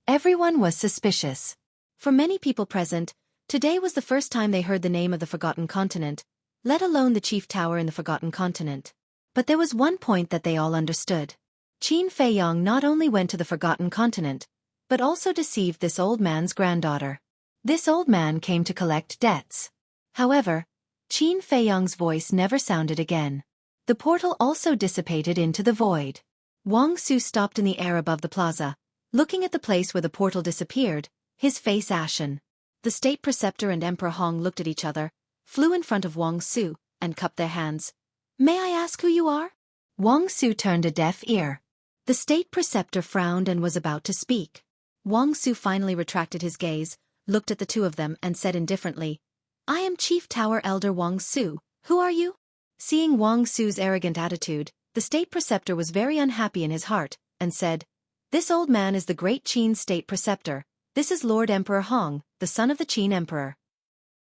Everyone was suspicious. For many people present, today was the first time they heard the name of the Forgotten Continent, let alone the Chief Tower in the Forgotten Continent. But there was one point that they all understood. Qin Feiyang not only went to the Forgotten Continent, but also deceived this old man's granddaughter. This old man came to collect debts. However, Qin Feiyang's voice never sounded again. The portal also dissipated into the void. Wang Su stopped in the air above the plaza, looking at the place where the portal disappeared, his face ashen. The State Preceptor and Emperor Hong looked at each other, flew in front of Wang Su, and cupped their hands. May I ask who you are? Wang Su turned a deaf ear. The State Preceptor frowned and was about to speak. Wang Su finally retracted his gaze, looked at the two of them and said indifferently, I am Chief Tower Elder Wang Su. Who are you? Seeing Wang Su's arrogant attitude, the State Preceptor was very unhappy in his heart, and said, This old man is the great Qin State Preceptor. This is Lord Emperor Hong, the son of the Qin Emperor.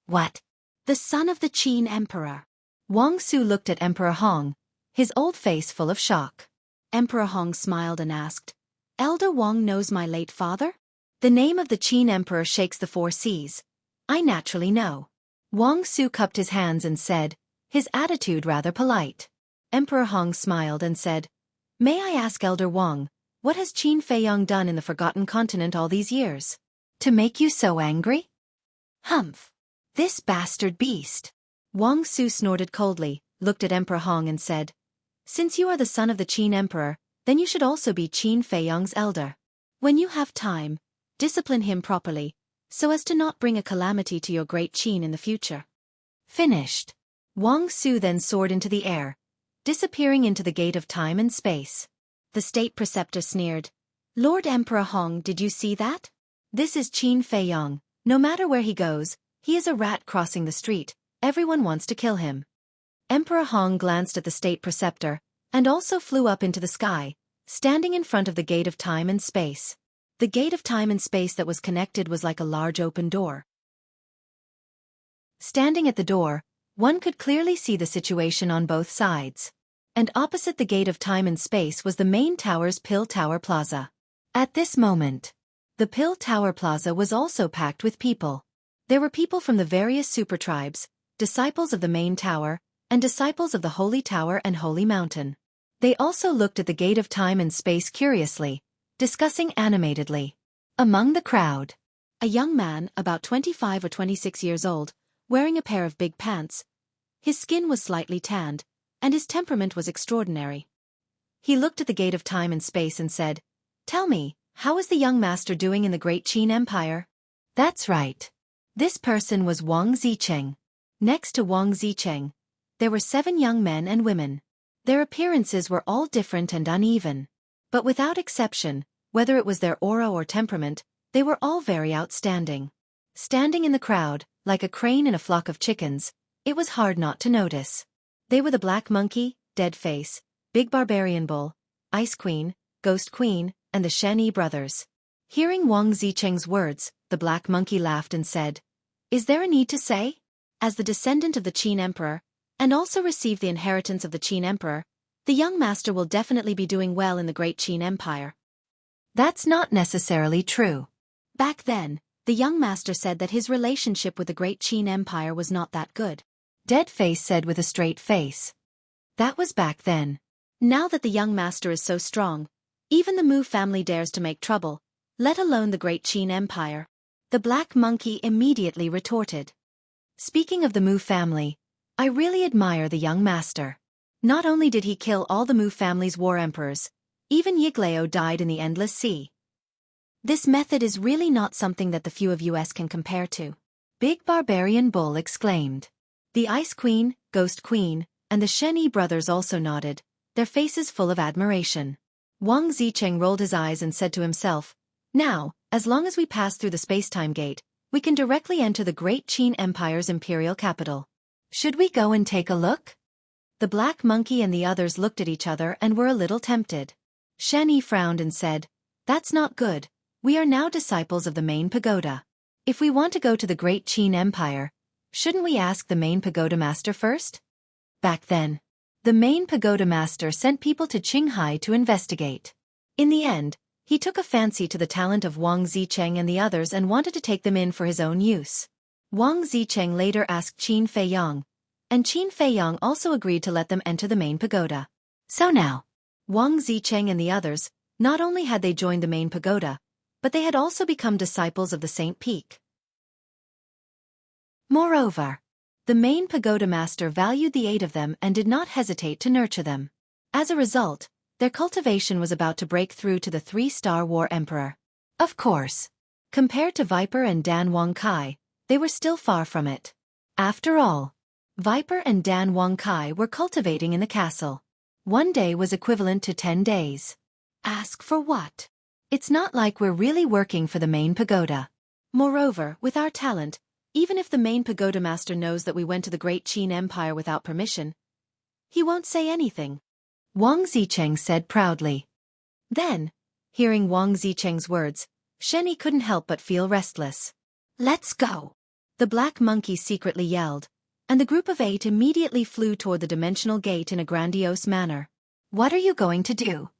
What? The son of the Qin Emperor? Wang Su looked at Emperor Hong, his old face full of shock. Emperor Hong smiled and asked, Elder Wang knows my late father? The name of the Qin Emperor shakes the four seas. I naturally know. Wang Su cupped his hands and said, his attitude rather polite. Emperor Hong smiled and said, May I ask Elder Wang, what has Qin Feiyang done in the Forgotten Continent all these years? To make you so angry? Humph. This bastard beast. Wang Su snorted coldly, looked at Emperor Hong and said, Since you are the son of the Qin Emperor, then you should also be Qin Feiyang's elder. When you have time, discipline him properly, so as to not bring a calamity to your great Qin in the future. Finished. Wang Su then soared into the air, disappearing into the gate of time and space. The State Preceptor sneered. Lord Emperor Hong, did you see that? This is Qin Feiyang. No matter where he goes, He is a rat crossing the street, everyone wants to kill him. Emperor Hong glanced at the state preceptor, and also flew up into the sky, standing in front of the gate of time and space. The gate of time and space that was connected was like a large open door. Standing at the door, one could clearly see the situation on both sides. And opposite the gate of time and space was the main tower's Pill Tower Plaza. At this moment, the Pill Tower Plaza was also packed with people. There were people from the various super tribes, disciples of the main tower, and disciples of the Holy Tower and Holy Mountain. They also looked at the gate of time and space curiously, discussing animatedly. Among the crowd, a young man, about 25 or 26 years old, wearing a pair of big pants. His skin was slightly tanned, and his temperament was extraordinary. He looked at the gate of time and space and said, "Tell me, how is the young master doing in the great Qin Empire?" That's right. This person was Wang Zicheng. Next to Wang Zicheng, there were 7 young men and women. Their appearances were all different and uneven. But without exception, whether it was their aura or temperament, they were all very outstanding. Standing in the crowd, like a crane in a flock of chickens, it was hard not to notice. They were the Black Monkey, Dead Face, Big Barbarian Bull, Ice Queen, Ghost Queen, and the Xueqi brothers. Hearing Wang Zicheng's words, the Black Monkey laughed and said, "Is there a need to say? As the descendant of the Qin Emperor, and also receive the inheritance of the Qin Emperor, the young master will definitely be doing well in the great Qin Empire." That's not necessarily true. Back then, the young master said that his relationship with the great Qin Empire was not that good. Dead Face said with a straight face. That was back then. Now that the young master is so strong, even the Mu family dares to make trouble, let alone the great Qin Empire. The Black Monkey immediately retorted. Speaking of the Mu family, I really admire the young master. Not only did he kill all the Mu family's war emperors, even Yiglao died in the Endless Sea. This method is really not something that the few of us can compare to. Big Barbarian Bull exclaimed. The Ice Queen, Ghost Queen, and the Xueqi brothers also nodded, their faces full of admiration. Wang Zicheng rolled his eyes and said to himself, "Now, as long as we pass through the space-time gate, we can directly enter the great Qin Empire's imperial capital. Should we go and take a look?" The Black Monkey and the others looked at each other and were a little tempted. Xueqi frowned and said, "That's not good. We are now disciples of the main pagoda. If we want to go to the great Qin Empire, shouldn't we ask the main pagoda master first?" Back then, the main pagoda master sent people to Qinghai to investigate. In the end, he took a fancy to the talent of Wang Zicheng and the others and wanted to take them in for his own use. Wang Zicheng later asked Qin Feiyang, and Qin Feiyang also agreed to let them enter the main pagoda. So now, Wang Zicheng and the others, not only had they joined the main pagoda, but they had also become disciples of the Saint Peak. Moreover, the main pagoda master valued the 8 of them and did not hesitate to nurture them. As a result, their cultivation was about to break through to the 3-star war emperor. Of course, compared to Viper and Dan Wang Kai, they were still far from it. After all, Viper and Dan Wang Kai were cultivating in the castle. 1 day was equivalent to 10 days. Ask for what? It's not like we're really working for the main pagoda. Moreover, with our talent, even if the main pagoda master knows that we went to the great Qin Empire without permission, he won't say anything. Wang Zicheng said proudly. Then, hearing Wang Zicheng's words, Xueqi couldn't help but feel restless. "Let's go!" The Black Monkey secretly yelled, and the group of 8 immediately flew toward the dimensional gate in a grandiose manner. "What are you going to do?"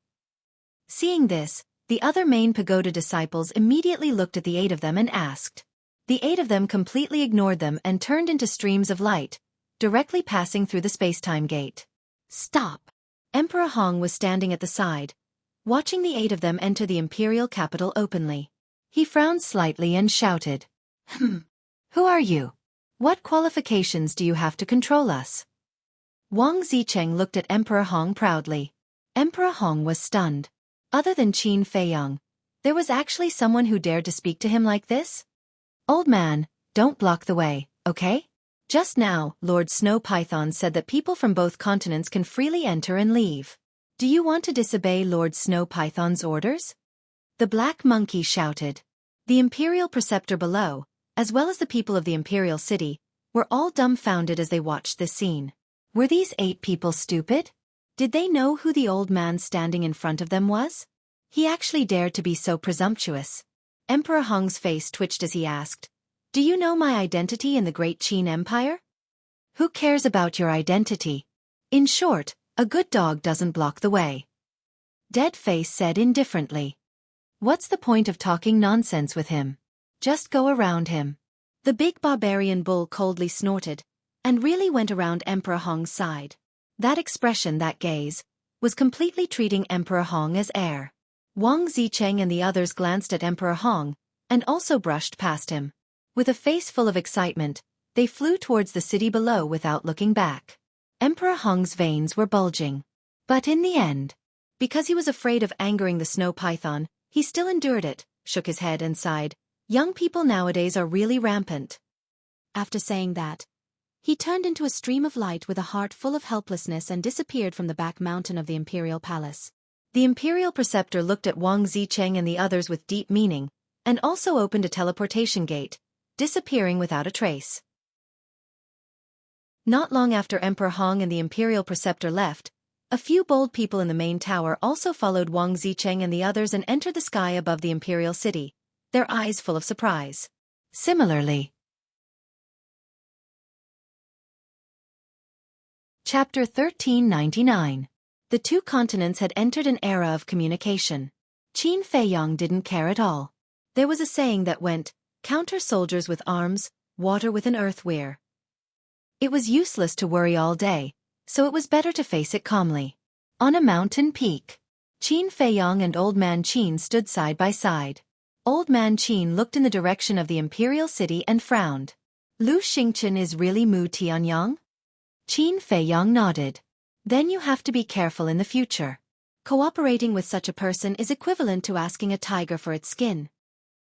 Seeing this, the other main pagoda disciples immediately looked at the 8 of them and asked. The 8 of them completely ignored them and turned into streams of light, directly passing through the space-time gate. "Stop!" Emperor Hong was standing at the side, watching the 8 of them enter the imperial capital openly. He frowned slightly and shouted, "Who are you? What qualifications do you have to control us?" Wang Zicheng looked at Emperor Hong proudly. Emperor Hong was stunned. Other than Qin Feiyang, there was actually someone who dared to speak to him like this? "Old man, don't block the way, okay? Just now, Lord Snow Python said that people from both continents can freely enter and leave. Do you want to disobey Lord Snow Python's orders?" The Black Monkey shouted. The Imperial Preceptor below, as well as the people of the imperial city, were all dumbfounded as they watched this scene. Were these 8 people stupid? Did they know who the old man standing in front of them was? He actually dared to be so presumptuous. Emperor Hong's face twitched as he asked, "Do you know my identity in the Great Qin Empire?" "Who cares about your identity? In short, a good dog doesn't block the way." Dead Face said indifferently. "What's the point of talking nonsense with him? Just go around him." The big barbarian bull coldly snorted, and really went around Emperor Hong's side. That expression, that gaze, was completely treating Emperor Hong as air. Wang Zicheng and the others glanced at Emperor Hong, and also brushed past him. With a face full of excitement, they flew towards the city below without looking back. Emperor Hong's veins were bulging. But in the end, because he was afraid of angering the snow python, he still endured it, shook his head and sighed. Young people nowadays are really rampant. After saying that, he turned into a stream of light with a heart full of helplessness and disappeared from the back mountain of the imperial palace. The imperial preceptor looked at Wang Zicheng and the others with deep meaning, and also opened a teleportation gate, disappearing without a trace. Not long after Emperor Hong and the imperial preceptor left, a few bold people in the main tower also followed Wang Zicheng and the others and entered the sky above the imperial city, their eyes full of surprise. Similarly, Chapter 1399. The 2 continents had entered an era of communication. Qin Feiyang didn't care at all. There was a saying that went, "Counter soldiers with arms, water with an earthware." It was useless to worry all day, so it was better to face it calmly. On a mountain peak, Qin Feiyang and Old Man Qin stood side by side. Old Man Qin looked in the direction of the imperial city and frowned. "Lu Xingchen is really Mu Tianyang?" Qin Feiyang nodded. "Then you have to be careful in the future. Cooperating with such a person is equivalent to asking a tiger for its skin."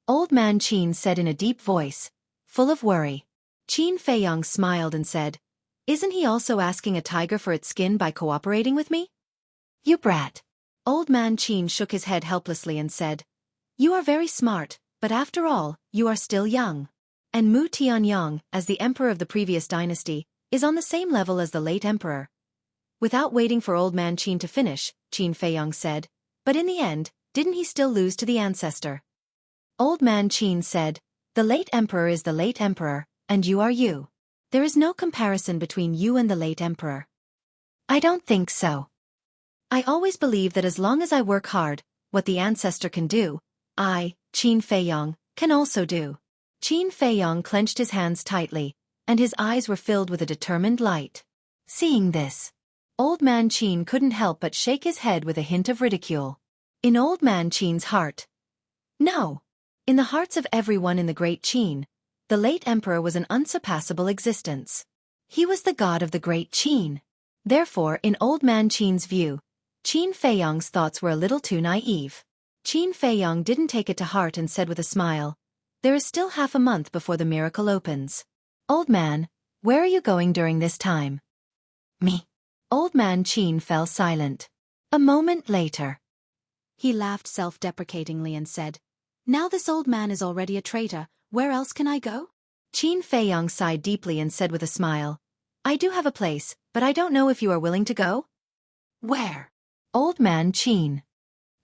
Old Man Qin said in a deep voice, full of worry. Qin Feiyang smiled and said, "Isn't he also asking a tiger for its skin by cooperating with me?" "You brat." Old Man Qin shook his head helplessly and said, "You are very smart, but after all, you are still young. And Mu Tianyang, as the emperor of the previous dynasty, is on the same level as the late emperor." Without waiting for Old Man Qin to finish, Qin Feiyang said, "But in the end, didn't he still lose to the ancestor?" Old Man Qin said, "The late emperor is the late emperor, and you are you. There is no comparison between you and the late emperor." "I don't think so. I always believe that as long as I work hard, what the ancestor can do, I, Qin Feiyang, can also do." Qin Feiyang clenched his hands tightly, and his eyes were filled with a determined light. Seeing this, Old Man Qin couldn't help but shake his head with a hint of ridicule. In Old Man Qin's heart, no, in the hearts of everyone in the Great Qin, the late emperor was an unsurpassable existence. He was the god of the Great Qin. Therefore, in Old Man Qin's view, Qin Feiyang's thoughts were a little too naive. Qin Feiyang didn't take it to heart and said with a smile, "There is still half a month before the miracle opens. Old man, where are you going during this time?" "Me." Old Man Qin fell silent. A moment later, he laughed self-deprecatingly and said, "Now this old man is already a traitor, where else can I go?" Qin Feiyang sighed deeply and said with a smile, "I do have a place, but I don't know if you are willing to go." "Where?" Old Man Qin.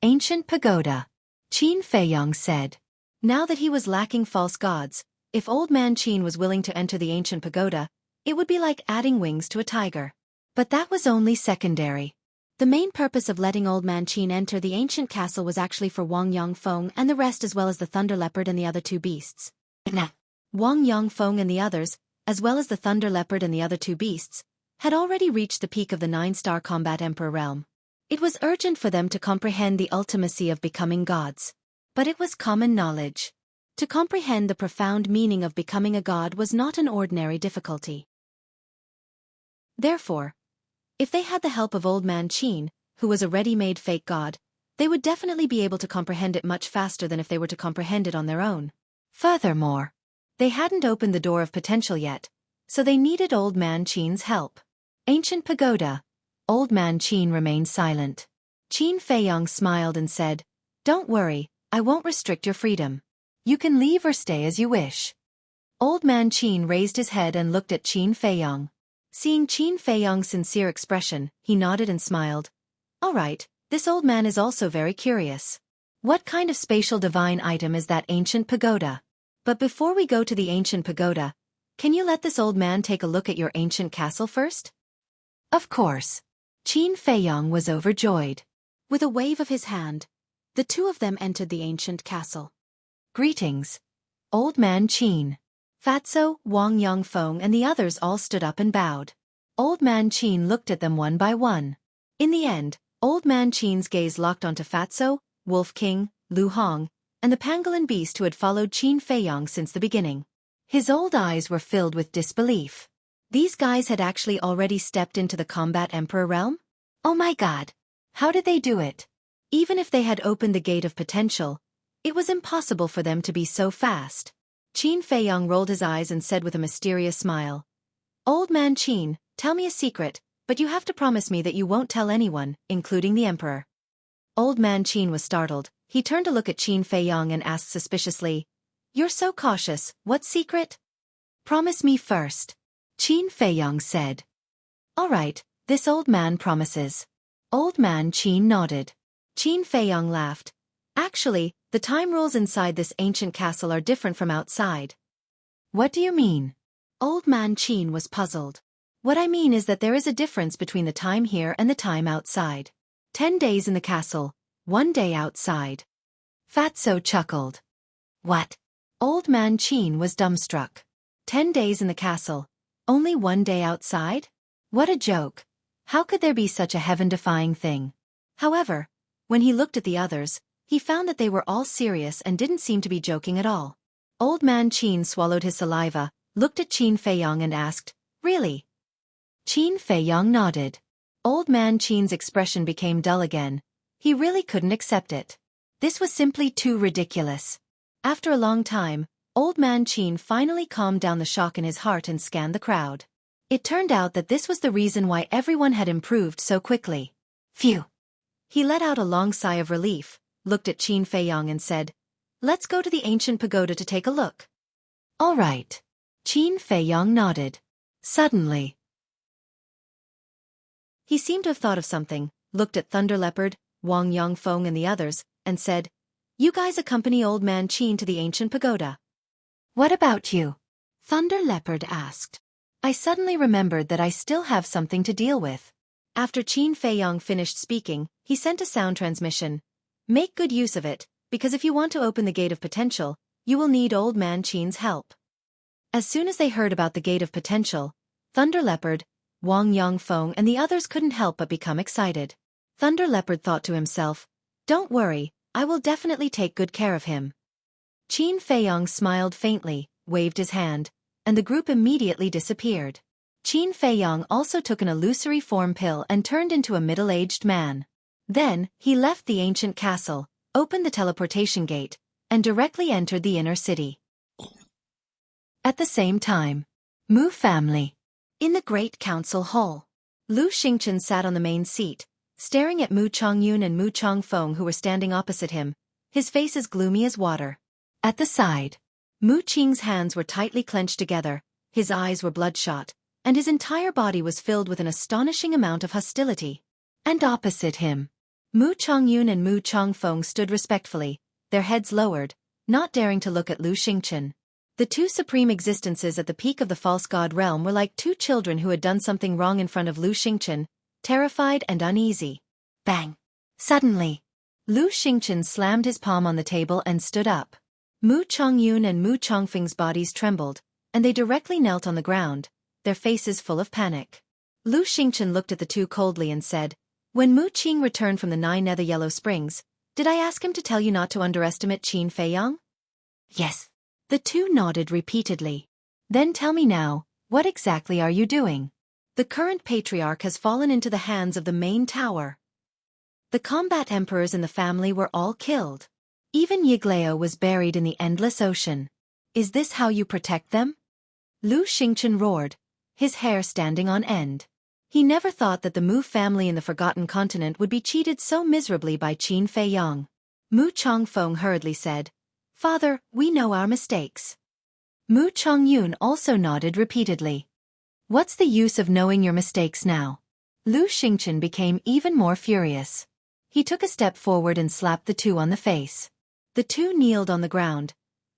"Ancient pagoda," Qin Feiyang said. Now that he was lacking false gods, if Old Man Qin was willing to enter the ancient pagoda, it would be like adding wings to a tiger. But that was only secondary. The main purpose of letting Old Man Qin enter the ancient castle was actually for Wang Yongfeng and the rest, as well as the Thunder Leopard and the other 2 beasts. Wang Yongfeng and the others, as well as the Thunder Leopard and the other 2 beasts, had already reached the peak of the 9-star combat emperor realm. It was urgent for them to comprehend the ultimacy of becoming gods. But it was common knowledge. To comprehend the profound meaning of becoming a god was not an ordinary difficulty. Therefore, if they had the help of Old Man Qin, who was a ready-made fake god, they would definitely be able to comprehend it much faster than if they were to comprehend it on their own. Furthermore, they hadn't opened the door of potential yet, so they needed Old Man Qin's help. Ancient pagoda. Old Man Qin remained silent. Qin Feiyang smiled and said, "Don't worry, I won't restrict your freedom. You can leave or stay as you wish." Old man Qin raised his head and looked at Qin Feiyong. Seeing Qin Feiyong's sincere expression, he nodded and smiled. All right, this old man is also very curious. What kind of spatial divine item is that ancient pagoda? But before we go to the ancient pagoda, can you let this old man take a look at your ancient castle first? Of course. Qin Feiyong was overjoyed. With a wave of his hand, the two of them entered the ancient castle. Greetings, Old Man Qin. Fatso, Wang Yongfeng and the others all stood up and bowed. Old Man Qin looked at them one by one. In the end, Old Man Qin's gaze locked onto Fatso, Wolf King, Lu Hong, and the pangolin beast who had followed Qin Feiyong since the beginning. His old eyes were filled with disbelief. These guys had actually already stepped into the Combat Emperor realm? Oh my god! How did they do it? Even if they had opened the gate of potential, it was impossible for them to be so fast. Qin Feiyong rolled his eyes and said with a mysterious smile, Old Man Qin, tell me a secret, but you have to promise me that you won't tell anyone, including the Emperor. Old Man Qin was startled. He turned to look at Qin Feiyong and asked suspiciously, You're so cautious, what secret? Promise me first. Qin Feiyong said. All right, this old man promises. Old Man Qin nodded. Qin Feiyong laughed. Actually, the time rules inside this ancient castle are different from outside. What do you mean? Old Man Qin was puzzled. What I mean is that there is a difference between the time here and the time outside. 10 days in the castle, 1 day outside. Fatso chuckled. What? Old Man Qin was dumbstruck. 10 days in the castle, only 1 day outside? What a joke. How could there be such a heaven-defying thing? However, when he looked at the others, he found that they were all serious and didn't seem to be joking at all. Old Man Qin swallowed his saliva, looked at Qin Feiyong and asked, Really? Qin Feiyong nodded. Old Man Qin's expression became dull again. He really couldn't accept it. This was simply too ridiculous. After a long time, Old Man Qin finally calmed down the shock in his heart and scanned the crowd. It turned out that this was the reason why everyone had improved so quickly. Phew! He let out a long sigh of relief, looked at Qin Feiyong and said, Let's go to the ancient pagoda to take a look. All right. Qin Feiyong nodded. Suddenly, he seemed to have thought of something, looked at Thunder Leopard, Wang Yongfeng and the others, and said, You guys accompany Old Man Qin to the ancient pagoda. What about you? Thunder Leopard asked. I suddenly remembered that I still have something to deal with. After Qin Feiyong finished speaking, he sent a sound transmission. Make good use of it, because if you want to open the gate of potential, you will need Old Man Qin's help. As soon as they heard about the gate of potential, Thunder Leopard, Wang Yongfeng and the others couldn't help but become excited. Thunder Leopard thought to himself, Don't worry, I will definitely take good care of him. Qin Feiyong smiled faintly, waved his hand, and the group immediately disappeared. Qin Feiyong also took an illusory form pill and turned into a middle-aged man. Then, he left the ancient castle, opened the teleportation gate, and directly entered the inner city. At the same time, Mu family. In the Great Council Hall, Lu Xingchen sat on the main seat, staring at Mu Chongyun and Mu Chongfeng who were standing opposite him, his face as gloomy as water. At the side, Mu Qing's hands were tightly clenched together, his eyes were bloodshot, and his entire body was filled with an astonishing amount of hostility. And opposite him, Mu Chongyun and Mu Chongfeng stood respectfully, their heads lowered, not daring to look at Lu Xingchen. The two supreme existences at the peak of the false god realm were like two children who had done something wrong in front of Lu Xingchen, terrified and uneasy. Bang! Suddenly, Lu Xingchen slammed his palm on the table and stood up. Mu Chongyun and Mu Chongfeng's bodies trembled, and they directly knelt on the ground, their faces full of panic. Lu Xingchen looked at the two coldly and said, When Mu Qing returned from the 9 Nether Yellow Springs, did I ask him to tell you not to underestimate Qin Feiyong? Yes. The two nodded repeatedly. Then tell me now, what exactly are you doing? The current patriarch has fallen into the hands of the main tower. The combat emperors in the family were all killed. Even Yiglao was buried in the endless ocean. Is this how you protect them? Lu Xingchen roared, his hair standing on end. He never thought that the Mu family in the Forgotten Continent would be cheated so miserably by Qin Feiyong. Mu Chongfeng hurriedly said, Father, we know our mistakes. Mu Chongyun also nodded repeatedly. What's the use of knowing your mistakes now? Lu Xingchen became even more furious. He took a step forward and slapped the two on the face. The two kneeled on the ground,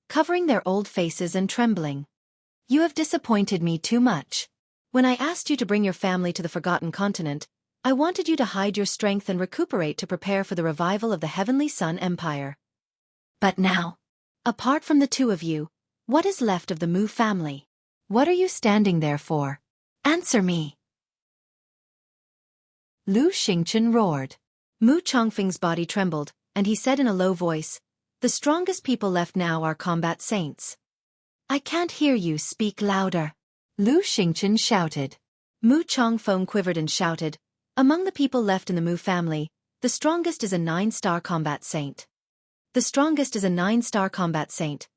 covering their old faces and trembling. You have disappointed me too much. When I asked you to bring your family to the Forgotten Continent, I wanted you to hide your strength and recuperate to prepare for the revival of the Heavenly Sun Empire. But now, apart from the two of you, what is left of the Mu family? What are you standing there for? Answer me. Lu Xingchen roared. Mu Chongfeng's body trembled, and he said in a low voice, the strongest people left now are combat saints. I can't hear you, speak louder. Lu Xingchen shouted. Mu Chongfeng quivered and shouted, among the people left in the Mu family, the strongest is a 9-star combat saint. The strongest is a 9-star combat saint.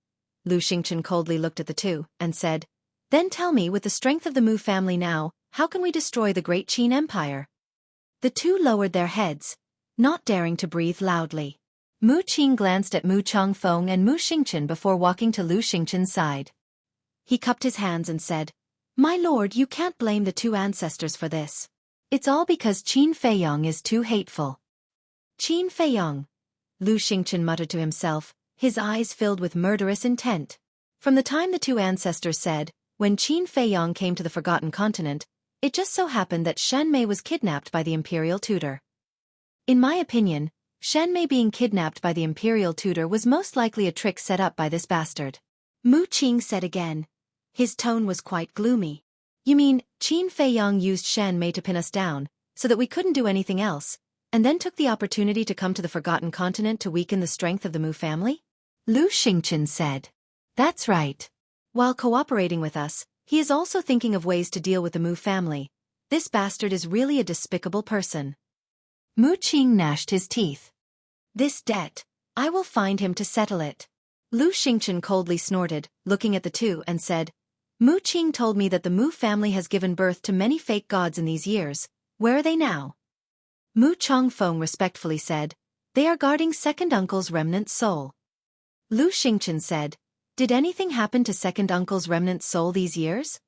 Lu Xingchen coldly looked at the two, and said, then tell me, with the strength of the Mu family now, how can we destroy the great Qin Empire? The two lowered their heads, not daring to breathe loudly. Mu Qing glanced at Mu Chongfeng and Mu Xingchen before walking to Lu Xingchen's side. He cupped his hands and said, my lord, you can't blame the two ancestors for this. It's all because Qin Feiyong is too hateful. Qin Feiyong, Lu Xingchen muttered to himself, his eyes filled with murderous intent. From the time the two ancestors said, when Qin Feiyong came to the Forgotten Continent, it just so happened that Shen Mei was kidnapped by the imperial tutor. In my opinion, Shen Mei being kidnapped by the imperial tutor was most likely a trick set up by this bastard. Mu Qing said again. His tone was quite gloomy. You mean, Qin Feiyong used Shen Mei to pin us down, so that we couldn't do anything else, and then took the opportunity to come to the Forgotten Continent to weaken the strength of the Mu family? Lu Xingchen said. That's right. While cooperating with us, he is also thinking of ways to deal with the Mu family. This bastard is really a despicable person. Mu Qing gnashed his teeth. This debt, I will find him to settle it. Lu Xingchen coldly snorted, looking at the two, and said, Mu Qing told me that the Mu family has given birth to many fake gods in these years. Where are they now? Mu Chongfeng respectfully said, they are guarding second uncle's remnant soul. Lu Xingchen said, did anything happen to second uncle's remnant soul these years?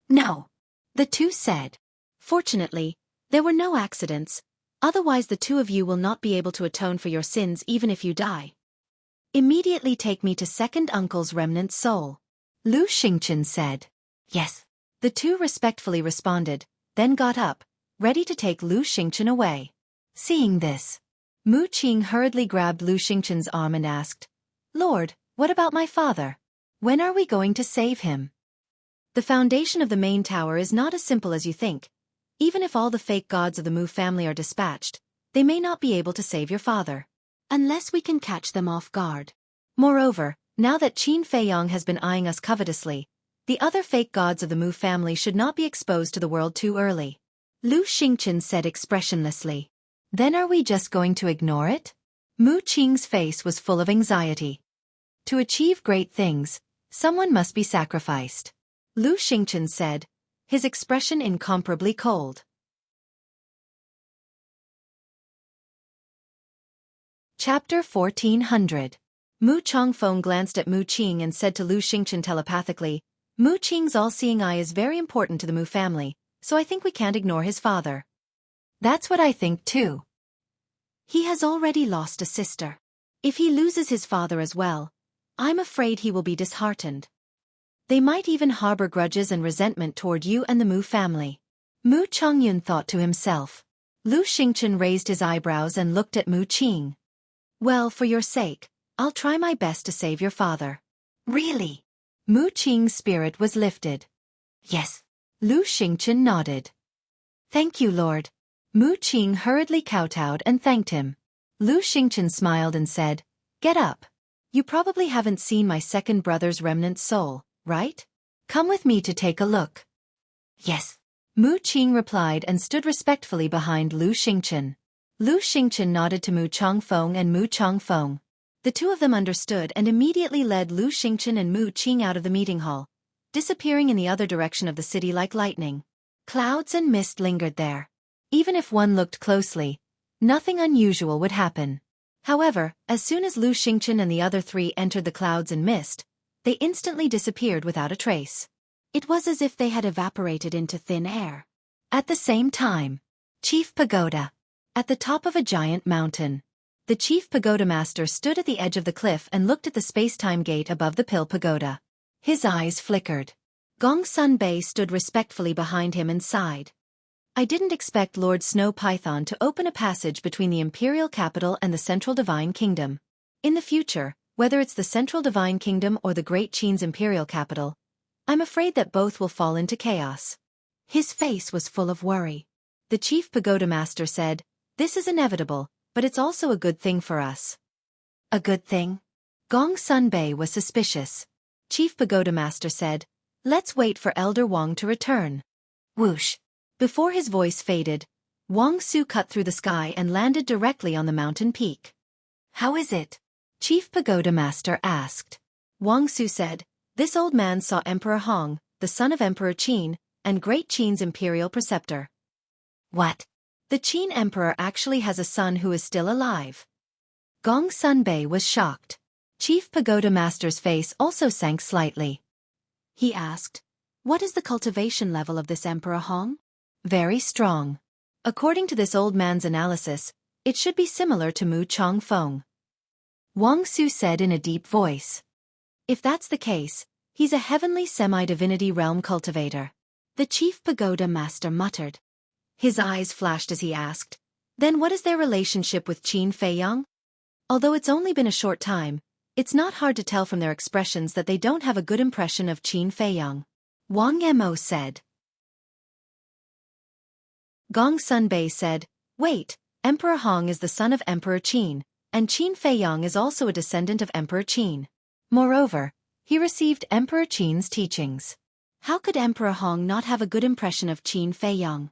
No. The two said. Fortunately, there were no accidents, otherwise the two of you will not be able to atone for your sins even if you die. Immediately take me to second uncle's remnant soul. Lu Xingchen said. Yes. The two respectfully responded, then got up, ready to take Lu Xingchen away. Seeing this, Mu Qing hurriedly grabbed Lu Xingchen's arm and asked, Lord, what about my father? When are we going to save him? The foundation of the main tower is not as simple as you think. Even if all the fake gods of the Mu family are dispatched, they may not be able to save your father. Unless we can catch them off guard. Moreover, now that Qin Feiyong has been eyeing us covetously, the other fake gods of the Mu family should not be exposed to the world too early. Lu Xingchen said expressionlessly. Then are we just going to ignore it? Mu Qing's face was full of anxiety. To achieve great things, someone must be sacrificed. Lu Xingchen said, his expression incomparably cold. Chapter 1400. Mu Chongfeng glanced at Mu Qing and said to Lu Xingchen telepathically, Mu Qing's all-seeing eye is very important to the Mu family, so I think we can't ignore his father. That's what I think too. He has already lost a sister. If he loses his father as well, I'm afraid he will be disheartened. They might even harbor grudges and resentment toward you and the Mu family. Mu Chongyun thought to himself. Lu Xingchen raised his eyebrows and looked at Mu Qing. Well, for your sake, I'll try my best to save your father. Really? Mu Qing's spirit was lifted. Yes. Lu Xingchen nodded. Thank you, Lord. Mu Qing hurriedly kowtowed and thanked him. Lu Xingchen smiled and said, Get up. You probably haven't seen my second brother's remnant soul, right? Come with me to take a look. Yes. Mu Qing replied and stood respectfully behind Lu Xingchen. Lu Xingchen nodded to Mu Chongfeng and Mu Chongfeng. The two of them understood and immediately led Lu Xingchen and Mu Qing out of the meeting hall, disappearing in the other direction of the city like lightning. Clouds and mist lingered there. Even if one looked closely, nothing unusual would happen. However, as soon as Lu Xingchen and the other three entered the clouds and mist, They instantly disappeared without a trace. It was as if they had evaporated into thin air. At the same time, Chief Pagoda. At the top of a giant mountain. The Chief Pagoda Master stood at the edge of the cliff and looked at the space-time gate above the Pill Pagoda. His eyes flickered. Gong Sun Bei stood respectfully behind him and sighed. I didn't expect Lord Snow Python to open a passage between the Imperial Capital and the Central Divine Kingdom. In the future, whether it's the Central Divine Kingdom or the Great Qin's Imperial Capital, I'm afraid that both will fall into chaos. His face was full of worry. The Chief Pagoda Master said, "This is inevitable, but it's also a good thing for us." A good thing? Gong Sun Bei was suspicious. Chief Pagoda Master said, "Let's wait for Elder Wang to return." Whoosh! Before his voice faded, Wang Su cut through the sky and landed directly on the mountain peak. "How is it?" Chief Pagoda Master asked. Wang Su said, "This old man saw Emperor Hong, the son of Emperor Qin, and Great Qin's imperial preceptor." What? The Qin Emperor actually has a son who is still alive? Gong Sun Bei was shocked. Chief Pagoda Master's face also sank slightly. He asked, "What is the cultivation level of this Emperor Hong?" "Very strong. According to this old man's analysis, it should be similar to Mu Chong Feng." Wang Su said in a deep voice. "If that's the case, he's a heavenly semi-divinity realm cultivator." The Chief Pagoda Master muttered. His eyes flashed as he asked, "Then what is their relationship with Qin Feiyang?" Although it's only been a short time, it's not hard to tell from their expressions that they don't have a good impression of Qin Feiyang. Wang Mo said. Gong Sun Bei said, "Wait, Emperor Hong is the son of Emperor Qin, and Qin Feiyang is also a descendant of Emperor Qin. Moreover, he received Emperor Qin's teachings. How could Emperor Hong not have a good impression of Qin Feiyang?"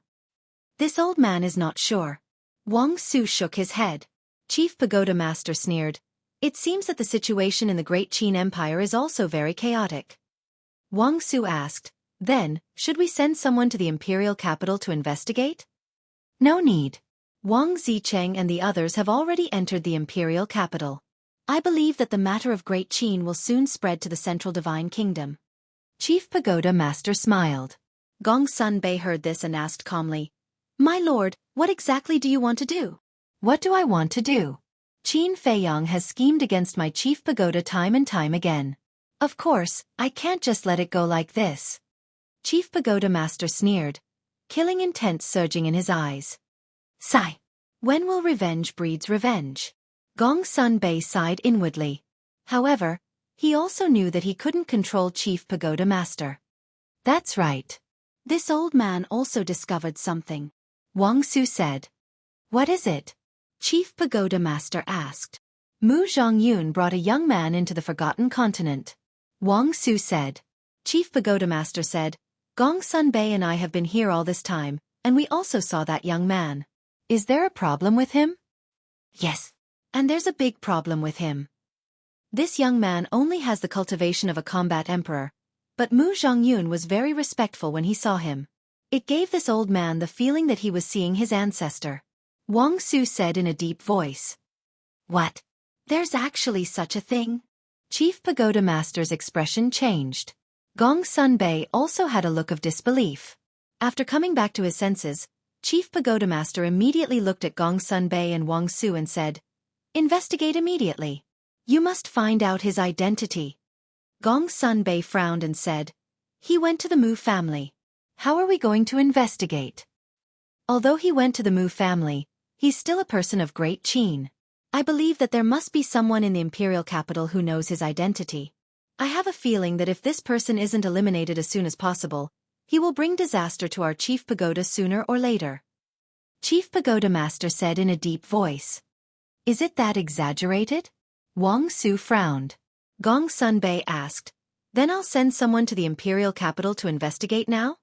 This old man is not sure. Wang Su shook his head. Chief Pagoda Master sneered, "It seems that the situation in the Great Qin Empire is also very chaotic." Wang Su asked, "Then, should we send someone to the imperial capital to investigate?" "No need. Wang Zicheng and the others have already entered the imperial capital. I believe that the matter of Great Qin will soon spread to the Central Divine Kingdom." Chief Pagoda Master smiled. Gong Sun Bei heard this and asked calmly, "My lord, what exactly do you want to do?" "What do I want to do? Qin Feiyang has schemed against my Chief Pagoda time and time again. Of course, I can't just let it go like this." Chief Pagoda Master sneered, killing intent surging in his eyes. Sigh. When will revenge breeds revenge? Gong Sun Bei sighed inwardly. However, he also knew that he couldn't control Chief Pagoda Master. "That's right. This old man also discovered something," Wang Su said. "What is it?" Chief Pagoda Master asked. "Mu Zhongyun brought a young man into the Forgotten Continent," Wang Su said. Chief Pagoda Master said, "Gong Sun Bei and I have been here all this time, and we also saw that young man. Is there a problem with him?" "Yes. And there's a big problem with him. This young man only has the cultivation of a combat emperor, but Mu Zhongyun was very respectful when he saw him. It gave this old man the feeling that he was seeing his ancestor," Wang Su said in a deep voice. "What? There's actually such a thing?" Chief Pagoda Master's expression changed. Gong Sun Bei also had a look of disbelief. After coming back to his senses, Chief Pagoda Master immediately looked at Gong Sun Bei and Wang Su and said, "Investigate immediately. You must find out his identity." Gong Sun Bei frowned and said, "He went to the Mu family. How are we going to investigate?" "Although he went to the Mu family, he's still a person of Great Qin. I believe that there must be someone in the imperial capital who knows his identity. I have a feeling that if this person isn't eliminated as soon as possible, he will bring disaster to our Chief Pagoda sooner or later." Chief Pagoda Master said in a deep voice. "Is it that exaggerated?" Wang Su frowned. Gong Sun Bei asked, "Then I'll send someone to the imperial capital to investigate now?"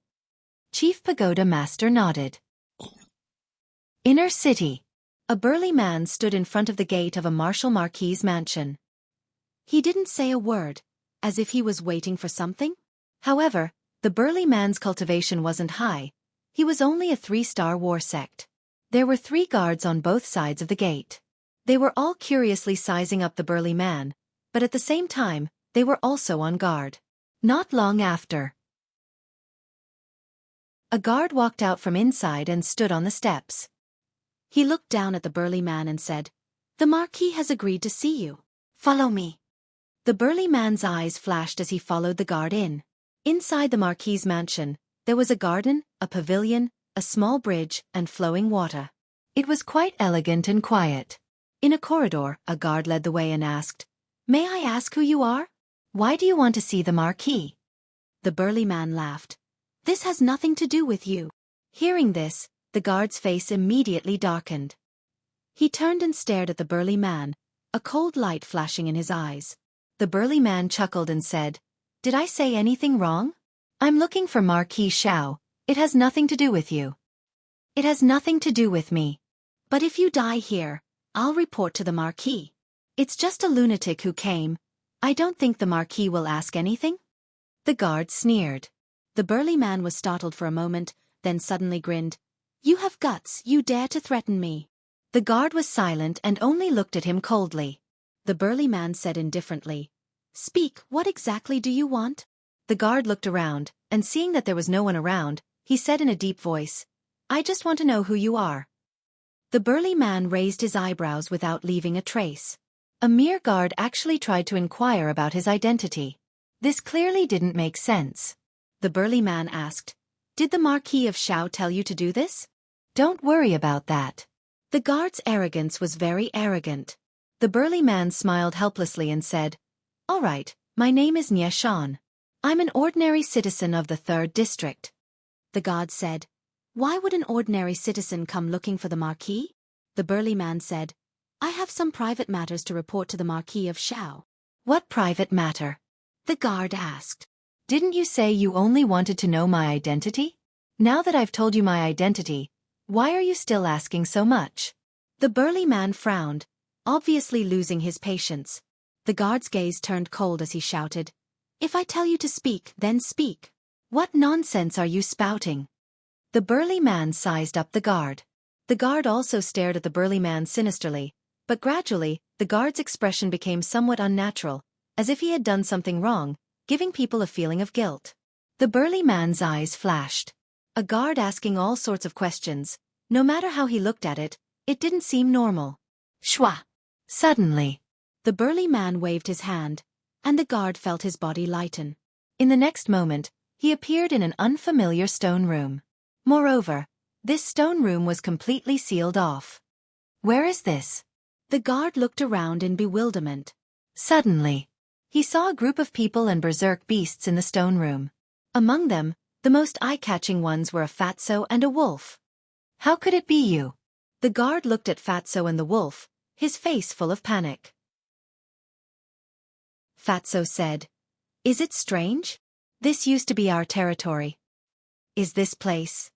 Chief Pagoda Master nodded. Inner City. A burly man stood in front of the gate of a Marshal Marquis's mansion. He didn't say a word, as if he was waiting for something. However, the burly man's cultivation wasn't high. He was only a 3-star war sect. There were 3 guards on both sides of the gate. They were all curiously sizing up the burly man, but at the same time, They were also on guard. Not long after, a guard walked out from inside and stood on the steps. He looked down at the burly man and said, "The Marquis has agreed to see you. Follow me." The burly man's eyes flashed as he followed the guard in. Inside the Marquis's mansion, there was a garden, a pavilion, a small bridge, and flowing water. It was quite elegant and quiet. In a corridor, a guard led the way and asked, "May I ask who you are? Why do you want to see the Marquis?" The burly man laughed. "This has nothing to do with you." Hearing this, the guard's face immediately darkened. He turned and stared at the burly man, a cold light flashing in his eyes. The burly man chuckled and said, "Did I say anything wrong? I'm looking for Marquis Xiao. It has nothing to do with you. It has nothing to do with me. But if you die here, I'll report to the Marquis. It's just a lunatic who came. I don't think the Marquis will ask anything." The guard sneered. The burly man was startled for a moment, then suddenly grinned. "You have guts, you dare to threaten me." The guard was silent and only looked at him coldly. The burly man said indifferently, "Speak, what exactly do you want?" The guard looked around, and seeing that there was no one around, he said in a deep voice, "I just want to know who you are." The burly man raised his eyebrows without leaving a trace. A mere guard actually tried to inquire about his identity. This clearly didn't make sense. The burly man asked, "Did the Marquis of Xiao tell you to do this?" "Don't worry about that." The guard's arrogance was very arrogant. The burly man smiled helplessly and said, "All right, my name is Nie Shan. I'm an ordinary citizen of the 3rd District." The guard said, "Why would an ordinary citizen come looking for the Marquis?" The burly man said, "I have some private matters to report to the Marquis of Xiao." "What private matter?" the guard asked. "Didn't you say you only wanted to know my identity? Now that I've told you my identity, why are you still asking so much?" The burly man frowned, obviously losing his patience. The guard's gaze turned cold as he shouted, "If I tell you to speak, then speak. What nonsense are you spouting?" The burly man sized up the guard. The guard also stared at the burly man sinisterly, but gradually, the guard's expression became somewhat unnatural, as if he had done something wrong, giving people a feeling of guilt. The burly man's eyes flashed. A guard asking all sorts of questions, no matter how he looked at it, it didn't seem normal. Shwa! Suddenly, the burly man waved his hand, and the guard felt his body lighten. In the next moment, he appeared in an unfamiliar stone room. Moreover, this stone room was completely sealed off. "Where is this?" The guard looked around in bewilderment. Suddenly, he saw a group of people and berserk beasts in the stone room. Among them, the most eye-catching ones were a fatso and a wolf. "How could it be you?" The guard looked at Fatso and the wolf, his face full of panic. Fatso said, "Is it strange? This used to be our territory." "Is this place?"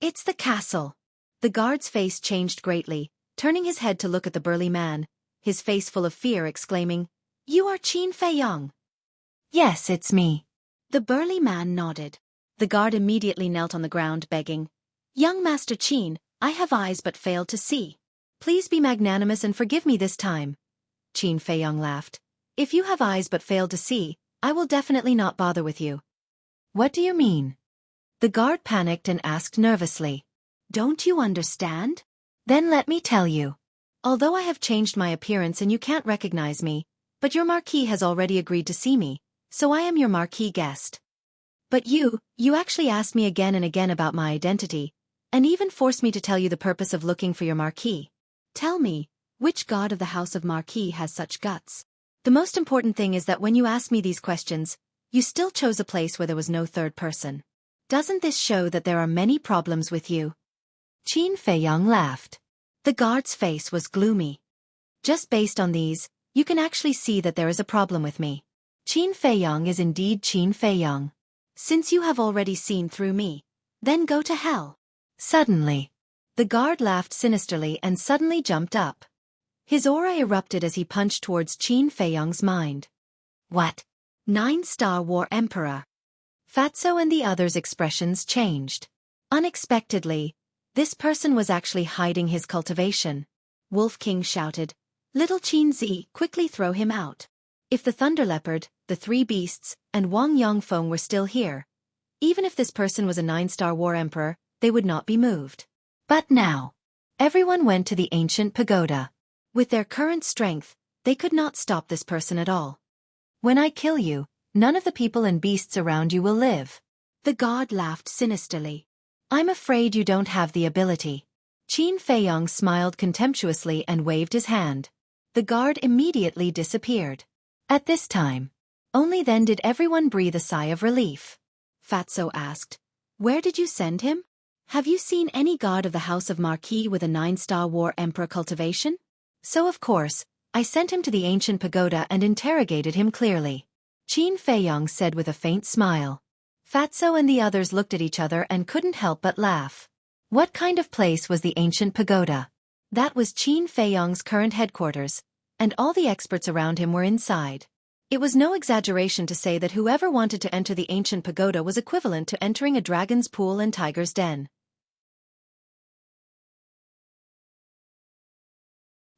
"It's the castle." The guard's face changed greatly, turning his head to look at the burly man, his face full of fear, exclaiming, "You are Qin Feiyang." "Yes, it's me." The burly man nodded. The guard immediately knelt on the ground begging, "Young Master Qin, I have eyes but fail to see. Please be magnanimous and forgive me this time." Qin Feiyang laughed. "If you have eyes but fail to see, I will definitely not bother with you." "What do you mean?" The guard panicked and asked nervously. "Don't you understand? Then let me tell you. Although I have changed my appearance and you can't recognize me, but your Marquis has already agreed to see me, so I am your Marquis guest. But you actually asked me again and again about my identity, and even forced me to tell you the purpose of looking for your Marquis. Tell me, which god of the House of Marquis has such guts? The most important thing is that when you asked me these questions, you still chose a place where there was no third person. Doesn't this show that there are many problems with you?" Qin Feiyang laughed. The guard's face was gloomy. "Just based on these, you can actually see that there is a problem with me. Qin Feiyang is indeed Qin Feiyang. Since you have already seen through me, then go to hell." Suddenly, the guard laughed sinisterly and suddenly jumped up. His aura erupted as he punched towards Qin Feiyang's mind. "What? 9-star War Emperor?" Fatso and the others' expressions changed. Unexpectedly, this person was actually hiding his cultivation. Wolf King shouted, "Little Qin Zi, quickly throw him out." If the Thunder Leopard, the three beasts, and Wang Yongfeng were still here. Even if this person was a 9-star war emperor, they would not be moved. But now, everyone went to the ancient pagoda. With their current strength, they could not stop this person at all. When I kill you, none of the people and beasts around you will live. The god laughed sinisterly. I'm afraid you don't have the ability. Qin Feiyong smiled contemptuously and waved his hand. The guard immediately disappeared. At this time, only then did everyone breathe a sigh of relief. Fatso asked, "Where did you send him? Have you seen any god of the House of Marquis with a 9-star war emperor cultivation?" So of course, I sent him to the ancient pagoda and interrogated him clearly. Qin Feiyong said with a faint smile. Fatso and the others looked at each other and couldn't help but laugh. What kind of place was the ancient pagoda? That was Qin Feiyong's current headquarters, and all the experts around him were inside. It was no exaggeration to say that whoever wanted to enter the ancient pagoda was equivalent to entering a dragon's pool and tiger's den.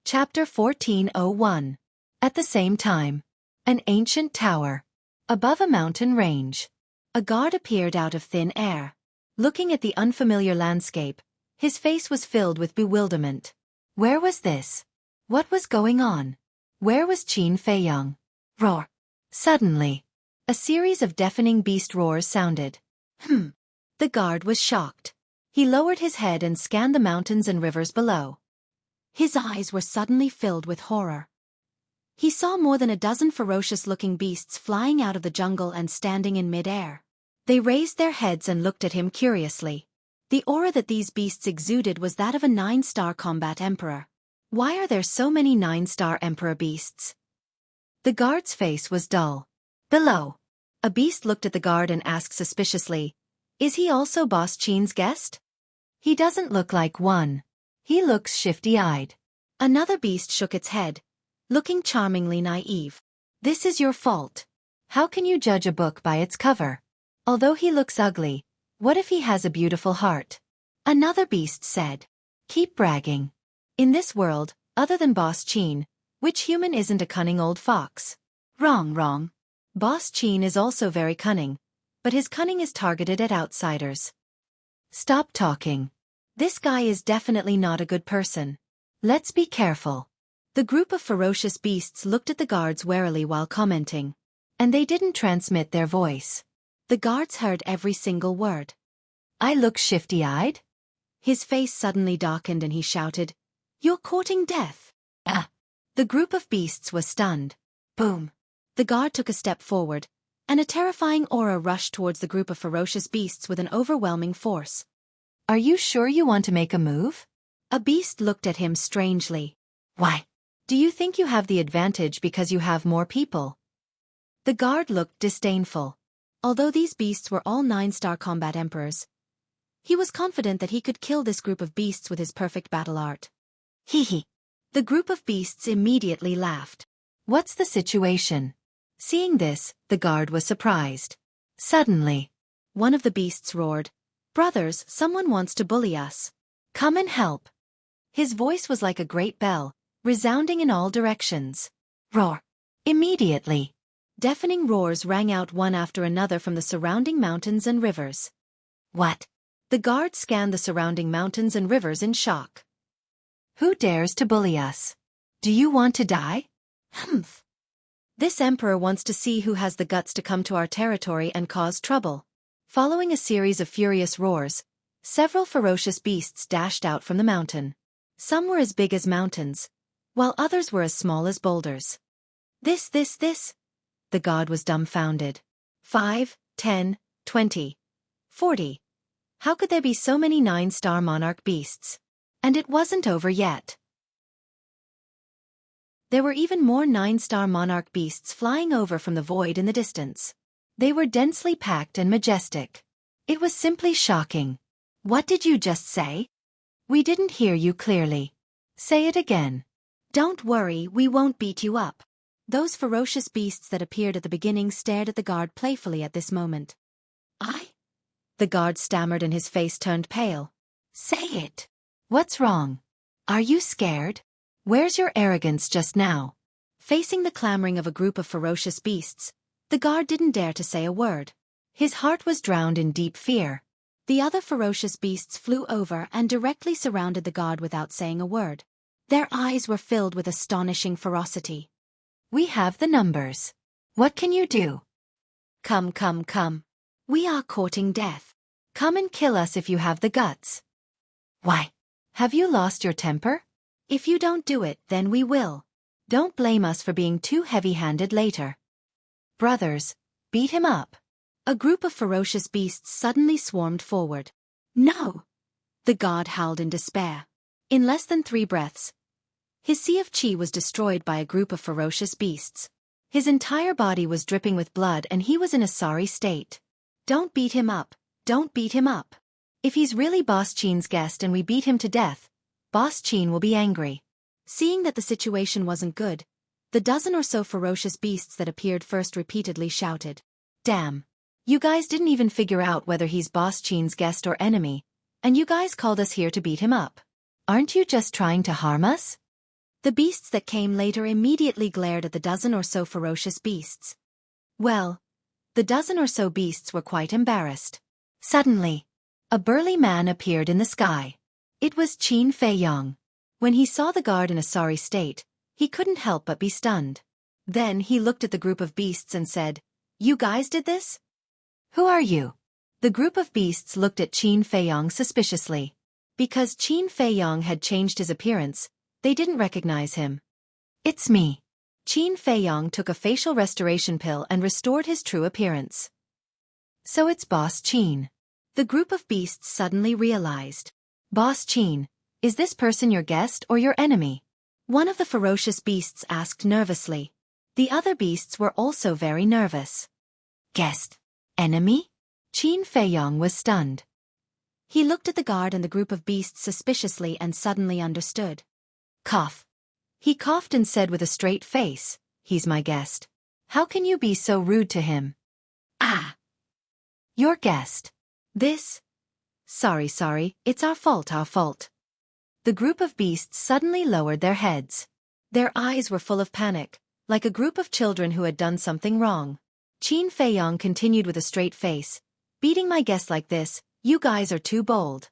Chapter 1401. At the same time. An ancient tower. Above a mountain range. A guard appeared out of thin air. Looking at the unfamiliar landscape, his face was filled with bewilderment. Where was this? What was going on? Where was Qin Feiyong? Roar. Suddenly, a series of deafening beast roars sounded. The guard was shocked. He lowered his head and scanned the mountains and rivers below. His eyes were suddenly filled with horror. He saw more than a dozen ferocious-looking beasts flying out of the jungle and standing in mid-air. They raised their heads and looked at him curiously. The aura that these beasts exuded was that of a 9-star combat emperor. Why are there so many 9-star emperor beasts? The guard's face was dull. Below, a beast looked at the guard and asked suspiciously, "Is he also Boss Qin's guest?" "He doesn't look like one. He looks shifty-eyed." Another beast shook its head, looking charmingly naive. "This is your fault. How can you judge a book by its cover? Although he looks ugly, what if he has a beautiful heart?" Another beast said, "Keep bragging. In this world, other than Boss Qin, which human isn't a cunning old fox?" Wrong. Boss Qin is also very cunning, but his cunning is targeted at outsiders. Stop talking. This guy is definitely not a good person. Let's be careful. The group of ferocious beasts looked at the guards warily while commenting. And they didn't transmit their voice. The guards heard every single word. "I look shifty-eyed?" His face suddenly darkened and he shouted, "You're courting death." Ah! The group of beasts was stunned. Boom! The guard took a step forward, and a terrifying aura rushed towards the group of ferocious beasts with an overwhelming force. "Are you sure you want to make a move?" A beast looked at him strangely. "Why? Do you think you have the advantage because you have more people?" The guard looked disdainful. Although these beasts were all 9-star combat emperors, he was confident that he could kill this group of beasts with his perfect battle art. Hee. The group of beasts immediately laughed. "What's the situation?" Seeing this, the guard was surprised. Suddenly, one of the beasts roared, "Brothers, someone wants to bully us. Come and help." His voice was like a great bell, resounding in all directions. Roar! Immediately, deafening roars rang out one after another from the surrounding mountains and rivers. What? The guard scanned the surrounding mountains and rivers in shock. "Who dares to bully us? Do you want to die?" "Humph. This emperor wants to see who has the guts to come to our territory and cause trouble." Following a series of furious roars, several ferocious beasts dashed out from the mountain. Some were as big as mountains, while others were as small as boulders. This. The god was dumbfounded. 5, 10, 20, 40. How could there be so many 9-star monarch beasts? And it wasn't over yet. There were even more 9-star monarch beasts flying over from the void in the distance. They were densely packed and majestic. It was simply shocking. "What did you just say?" "We didn't hear you clearly. Say it again." "Don't worry, we won't beat you up." Those ferocious beasts that appeared at the beginning stared at the guard playfully at this moment. The guard stammered and his face turned pale. "Say it. What's wrong? Are you scared? Where's your arrogance just now?" Facing the clamoring of a group of ferocious beasts, The guard didn't dare to say a word. His heart was drowned in deep fear. The other ferocious beasts flew over and directly surrounded the guard without saying a word. Their eyes were filled with astonishing ferocity. We have the numbers. What can you do? Come, come, come. We are courting death. Come and kill us if you have the guts. Why? Have you lost your temper? If you don't do it, then we will. Don't blame us for being too heavy-handed later. Brothers, beat him up. A group of ferocious beasts suddenly swarmed forward. No! The god howled in despair. In less than 3 breaths, his sea of chi was destroyed by a group of ferocious beasts. His entire body was dripping with blood and he was in a sorry state. Don't beat him up, don't beat him up. If he's really Boss Qin's guest and we beat him to death, Boss Qin will be angry. Seeing that the situation wasn't good, the dozen or so ferocious beasts that appeared first repeatedly shouted, Damn! You guys didn't even figure out whether he's Boss Qin's guest or enemy, and you guys called us here to beat him up. Aren't you just trying to harm us? The beasts that came later immediately glared at the dozen or so ferocious beasts. Well, the dozen or so beasts were quite embarrassed. Suddenly, a burly man appeared in the sky. It was Qin Feiyong. When he saw the guard in a sorry state, he couldn't help but be stunned. Then he looked at the group of beasts and said, You guys did this? Who are you? The group of beasts looked at Qin Feiyong suspiciously. Because Qin Feiyong had changed his appearance, they didn't recognize him. It's me. Qin Feiyong took a facial restoration pill and restored his true appearance. So it's Boss Qin. The group of beasts suddenly realized. Boss Qin, is this person your guest or your enemy? One of the ferocious beasts asked nervously. The other beasts were also very nervous. Guest? Enemy? Qin Feiyong was stunned. He looked at the guard and the group of beasts suspiciously and suddenly understood. Cough. He coughed and said with a straight face, He's my guest. How can you be so rude to him? Ah! Your guest. This? Sorry, it's our fault. The group of beasts suddenly lowered their heads. Their eyes were full of panic, like a group of children who had done something wrong. Qin Feiyong continued with a straight face, Beating my guest like this, you guys are too bold.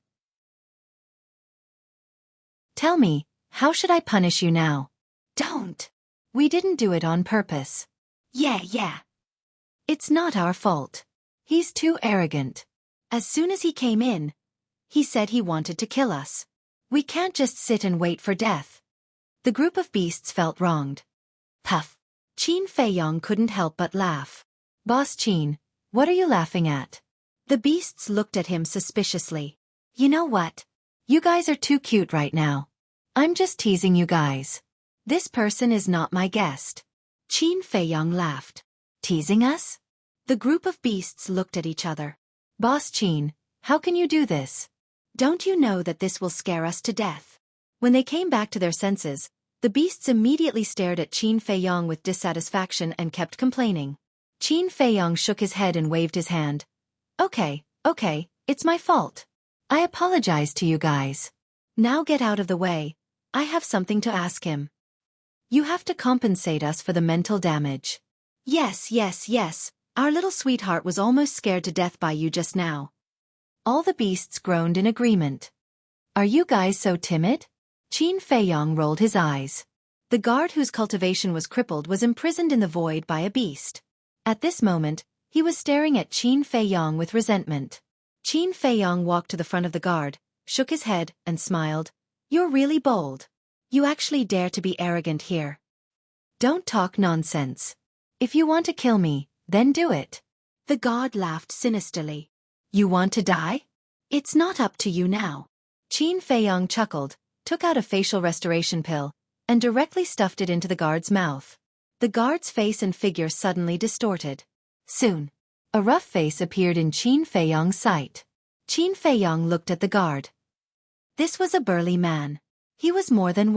Tell me, how should I punish you now? Don't. We didn't do it on purpose. Yeah. It's not our fault. He's too arrogant. As soon as he came in, he said he wanted to kill us. We can't just sit and wait for death. The group of beasts felt wronged. Puff. Qin Feiyong couldn't help but laugh. Boss Qin, what are you laughing at? The beasts looked at him suspiciously. You know what? You guys are too cute right now. I'm just teasing you guys. This person is not my guest. Qin Feiyong laughed. Teasing us? The group of beasts looked at each other. Boss Qin, how can you do this? Don't you know that this will scare us to death? When they came back to their senses, the beasts immediately stared at Qin Feiyong with dissatisfaction and kept complaining. Qin Feiyong shook his head and waved his hand. Okay, it's my fault. I apologize to you guys. Now get out of the way. I have something to ask him. You have to compensate us for the mental damage. Yes. Our little sweetheart was almost scared to death by you just now. All the beasts groaned in agreement. Are you guys so timid? Qin Feiyong rolled his eyes. The guard whose cultivation was crippled was imprisoned in the void by a beast. At this moment, he was staring at Qin Feiyong with resentment. Qin Feiyong walked to the front of the guard, shook his head, and smiled. You're really bold. You actually dare to be arrogant here. Don't talk nonsense. If you want to kill me, then do it. The god laughed sinisterly. You want to die? It's not up to you now. Qin Feiyong chuckled, took out a facial restoration pill, and directly stuffed it into the guard's mouth. The guard's face and figure suddenly distorted. Soon, a rough face appeared in Qin Feiyong's sight. Qin Feiyong looked at the guard. This was a burly man. He was more than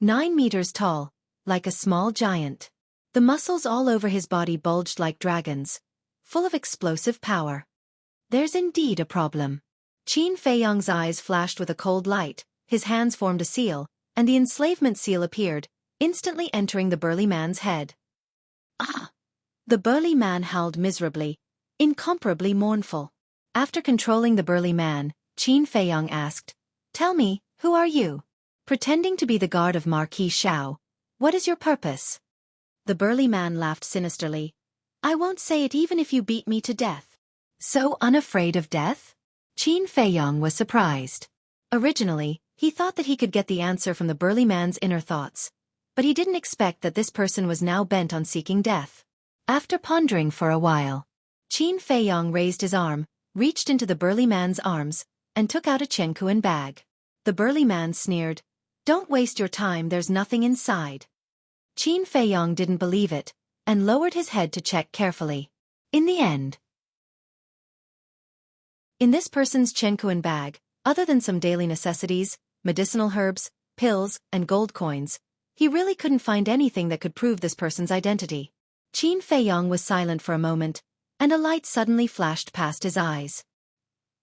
9 meters tall, like a small giant. The muscles all over his body bulged like dragons, full of explosive power. There's indeed a problem. Qin Feiyong's eyes flashed with a cold light, his hands formed a seal, and the enslavement seal appeared, instantly entering the burly man's head. Ah! The burly man howled miserably, incomparably mournful. After controlling the burly man, Qin Feiyong asked, "Tell me, who are you? Pretending to be the guard of Marquis Xiao, what is your purpose?" The burly man laughed sinisterly. "I won't say it even if you beat me to death." So unafraid of death? Qin Feiyong was surprised. Originally, he thought that he could get the answer from the burly man's inner thoughts, but he didn't expect that this person was now bent on seeking death. After pondering for a while, Qin Feiyong raised his arm, reached into the burly man's arms, and took out a Xueqi bag. The burly man sneered, "Don't waste your time, there's nothing inside." Qin Feiyong didn't believe it, and lowered his head to check carefully. In the end, in this person's Xueqi bag, other than some daily necessities, medicinal herbs, pills, and gold coins, he really couldn't find anything that could prove this person's identity. Qin Feiyong was silent for a moment, and a light suddenly flashed past his eyes.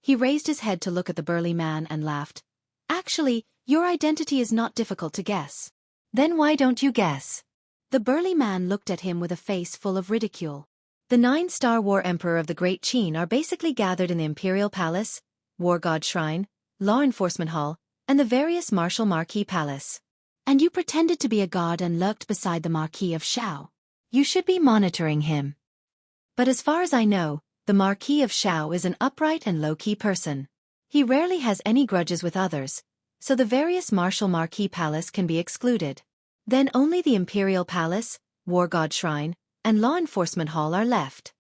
He raised his head to look at the burly man and laughed. "Actually, your identity is not difficult to guess." "Then why don't you guess?" The burly man looked at him with a face full of ridicule. The 9-star war emperor of the Great Qin are basically gathered in the Imperial Palace, War God Shrine, Law Enforcement Hall, and the various Martial Marquis Palace. And you pretended to be a guard and lurked beside the Marquis of Xiao. You should be monitoring him. But as far as I know, the Marquis of Xiao is an upright and low-key person. He rarely has any grudges with others, so the various Martial Marquis Palace can be excluded. Then only the Imperial Palace, War God Shrine, and Law Enforcement Hall are left.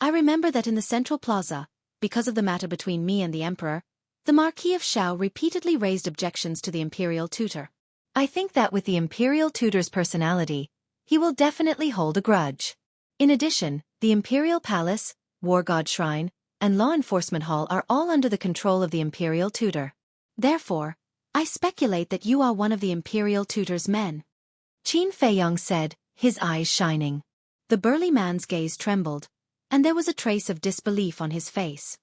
I remember that in the Central Plaza, because of the matter between me and the Emperor, the Marquis of Xiao repeatedly raised objections to the Imperial Tutor. I think that with the Imperial Tutor's personality, he will definitely hold a grudge. In addition, the Imperial Palace, War God Shrine, and Law Enforcement Hall are all under the control of the Imperial Tutor. Therefore, I speculate that you are one of the Imperial Tutor's men." Qin Feiyong said, his eyes shining. The burly man's gaze trembled, and there was a trace of disbelief on his face.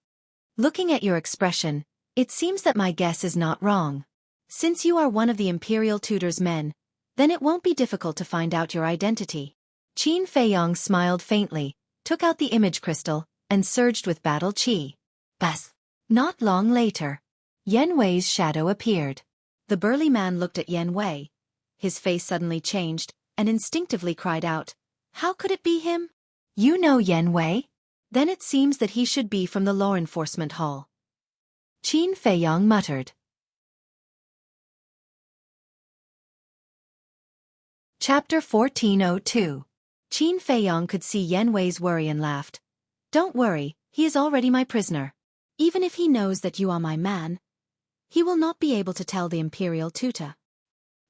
"Looking at your expression, it seems that my guess is not wrong. Since you are one of the Imperial Tutor's men, then it won't be difficult to find out your identity." Qin Feiyong smiled faintly, took out the image crystal, and surged with battle chi. Bas! Not long later, Yan Wei's shadow appeared. The burly man looked at Yan Wei. His face suddenly changed, and instinctively cried out, "How could it be him? You know Yan Wei? Then it seems that he should be from the Law Enforcement Hall." Qin Feiyong muttered. Chapter 1402. Qin Feiyong could see Yan Wei's worry and laughed. "Don't worry, he is already my prisoner. Even if he knows that you are my man, he will not be able to tell the Imperial Tutor."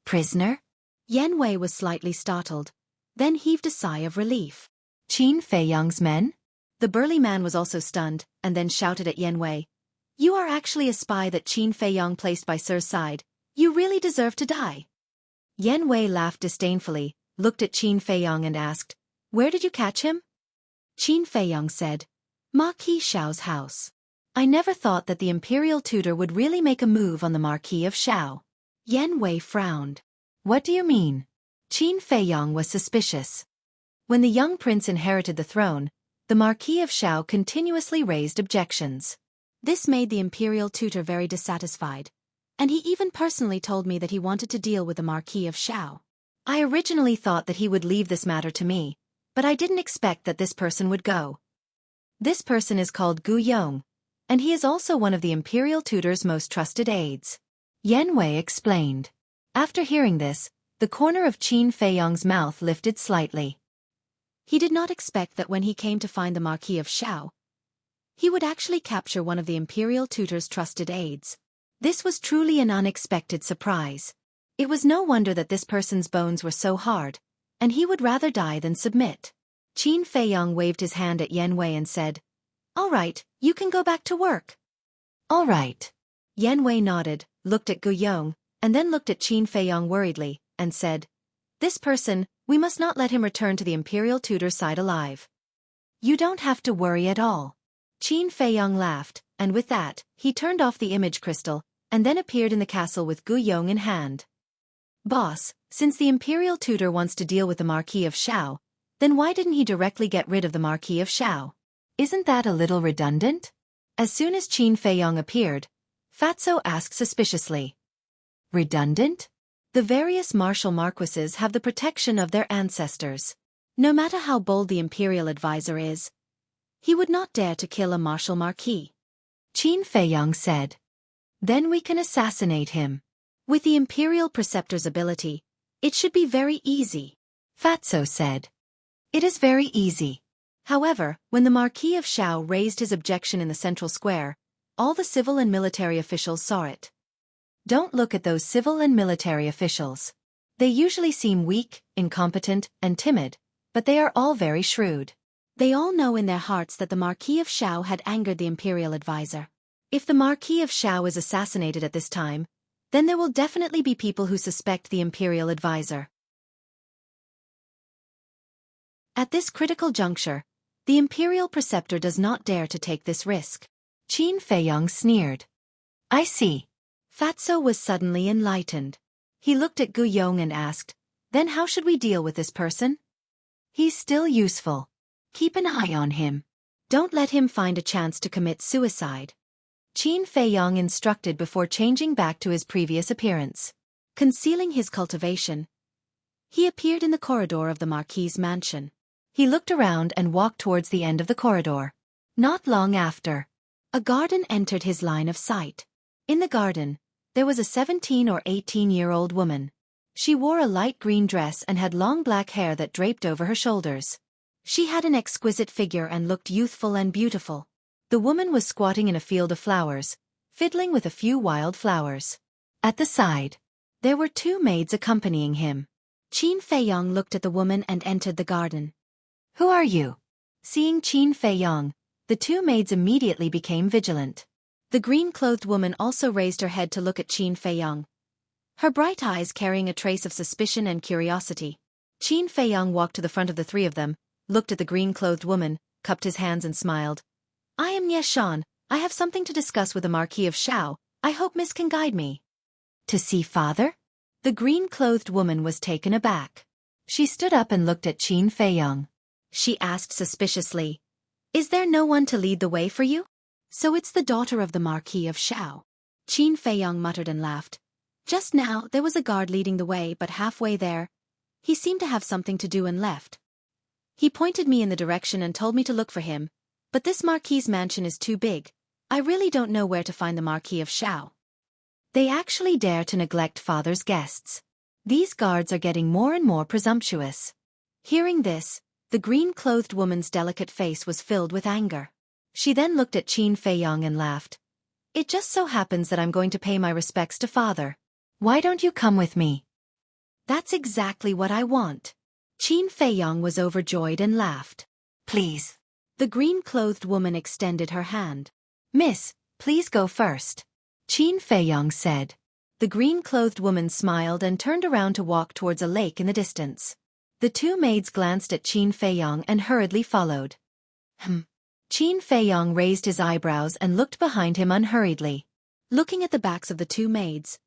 "Prisoner?" Yan Wei was slightly startled, then heaved a sigh of relief. "Qin Feiyong's men?" The burly man was also stunned, and then shouted at Yan Wei, "You are actually a spy that Qin Feiyong placed by Sir's side. You really deserve to die." Yan Wei laughed disdainfully, looked at Qin Feiyong and asked, "Where did you catch him?" Qin Feiyong said, "Marquis Xiao's house." "I never thought that the Imperial Tutor would really make a move on the Marquis of Xiao." Yan Wei frowned. "What do you mean?" Qin Feiyong was suspicious. When the young prince inherited the throne, the Marquis of Xiao continuously raised objections. This made the Imperial Tutor very dissatisfied, and he even personally told me that he wanted to deal with the Marquis of Xiao. I originally thought that he would leave this matter to me, but I didn't expect that this person would go. This person is called Gu Yong, and he is also one of the Imperial Tutor's most trusted aides. Yan Wei explained. After hearing this, the corner of Qin Feiyong's mouth lifted slightly. He did not expect that when he came to find the Marquis of Xiao, he would actually capture one of the Imperial Tutor's trusted aides. This was truly an unexpected surprise. It was no wonder that this person's bones were so hard, and he would rather die than submit. Qin Feiyong waved his hand at Yan Wei and said, "All right, you can go back to work." "All right." Yan Wei nodded, looked at Gu Yong, and then looked at Qin Feiyong worriedly, and said, "This person, we must not let him return to the Imperial Tutor's side alive." "You don't have to worry at all." Qin Feiyong laughed, and with that, he turned off the image crystal, and then appeared in the castle with Gu Yong in hand. "Boss, since the Imperial Tutor wants to deal with the Marquis of Xiao, Then why didn't he directly get rid of the Marquis of Shao? Isn't that a little redundant? As soon as Qin Feiyong appeared, Fatso asked suspiciously. Redundant? The various martial marquises have the protection of their ancestors. No matter how bold the imperial advisor is, he would not dare to kill a martial marquis. Qin Feiyong said. Then we can assassinate him. With the imperial preceptor's ability, it should be very easy. Fatso said. It is very easy. However, when the Marquis of Shao raised his objection in the central square, all the civil and military officials saw it. Don't look at those civil and military officials. They usually seem weak, incompetent, and timid, but they are all very shrewd. They all know in their hearts that the Marquis of Shao had angered the imperial advisor. If the Marquis of Shao is assassinated at this time, then there will definitely be people who suspect the imperial advisor. At this critical juncture, the imperial preceptor does not dare to take this risk. Qin Feiyong sneered. I see. Fatso was suddenly enlightened. He looked at Gu Yong and asked, then how should we deal with this person? He's still useful. Keep an eye on him. Don't let him find a chance to commit suicide. Qin Feiyong instructed before changing back to his previous appearance. Concealing his cultivation, he appeared in the corridor of the Marquis's mansion. He looked around and walked towards the end of the corridor. Not long after, a garden entered his line of sight. In the garden, there was a 17 or 18-year-old woman. She wore a light green dress and had long black hair that draped over her shoulders. She had an exquisite figure and looked youthful and beautiful. The woman was squatting in a field of flowers, fiddling with a few wild flowers. At the side, there were two maids accompanying him. Qin Feiyong looked at the woman and entered the garden. Who are you? Seeing Qin Feiyong, the two maids immediately became vigilant. The green-clothed woman also raised her head to look at Qin Feiyong, her bright eyes carrying a trace of suspicion and curiosity. Qin Feiyong walked to the front of the three of them, looked at the green-clothed woman, cupped his hands and smiled. I am Ye Shan. I have something to discuss with the Marquis of Shao. I hope Miss can guide me. To see father? The green-clothed woman was taken aback. She stood up and looked at Qin Feiyong. She asked suspiciously, is there no one to lead the way for you? So it's the daughter of the Marquis of Shao. Qin Feiyong muttered and laughed. Just now there was a guard leading the way, but halfway there, he seemed to have something to do and left. He pointed me in the direction and told me to look for him, but this Marquis's mansion is too big. I really don't know where to find the Marquis of Shao. They actually dare to neglect father's guests. These guards are getting more and more presumptuous. Hearing this, the green-clothed woman's delicate face was filled with anger. She then looked at Qin Feiyong and laughed. It just so happens that I'm going to pay my respects to father. Why don't you come with me? That's exactly what I want. Qin Feiyong was overjoyed and laughed. Please. The green-clothed woman extended her hand. Miss, please go first. Qin Feiyong said. The green-clothed woman smiled and turned around to walk towards a lake in the distance. The two maids glanced at Qin Feiyong and hurriedly followed. Qin Feiyong raised his eyebrows and looked behind him unhurriedly. Looking at the backs of the two maids,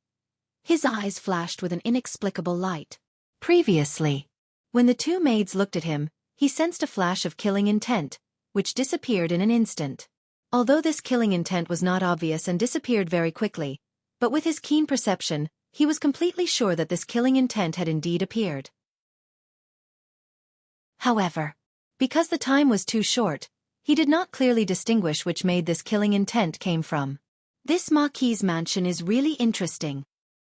his eyes flashed with an inexplicable light. Previously, when the two maids looked at him, he sensed a flash of killing intent, which disappeared in an instant. Although this killing intent was not obvious and disappeared very quickly, but with his keen perception, he was completely sure that this killing intent had indeed appeared. However, because the time was too short, he did not clearly distinguish which maid this killing intent came from. This Marquis's mansion is really interesting.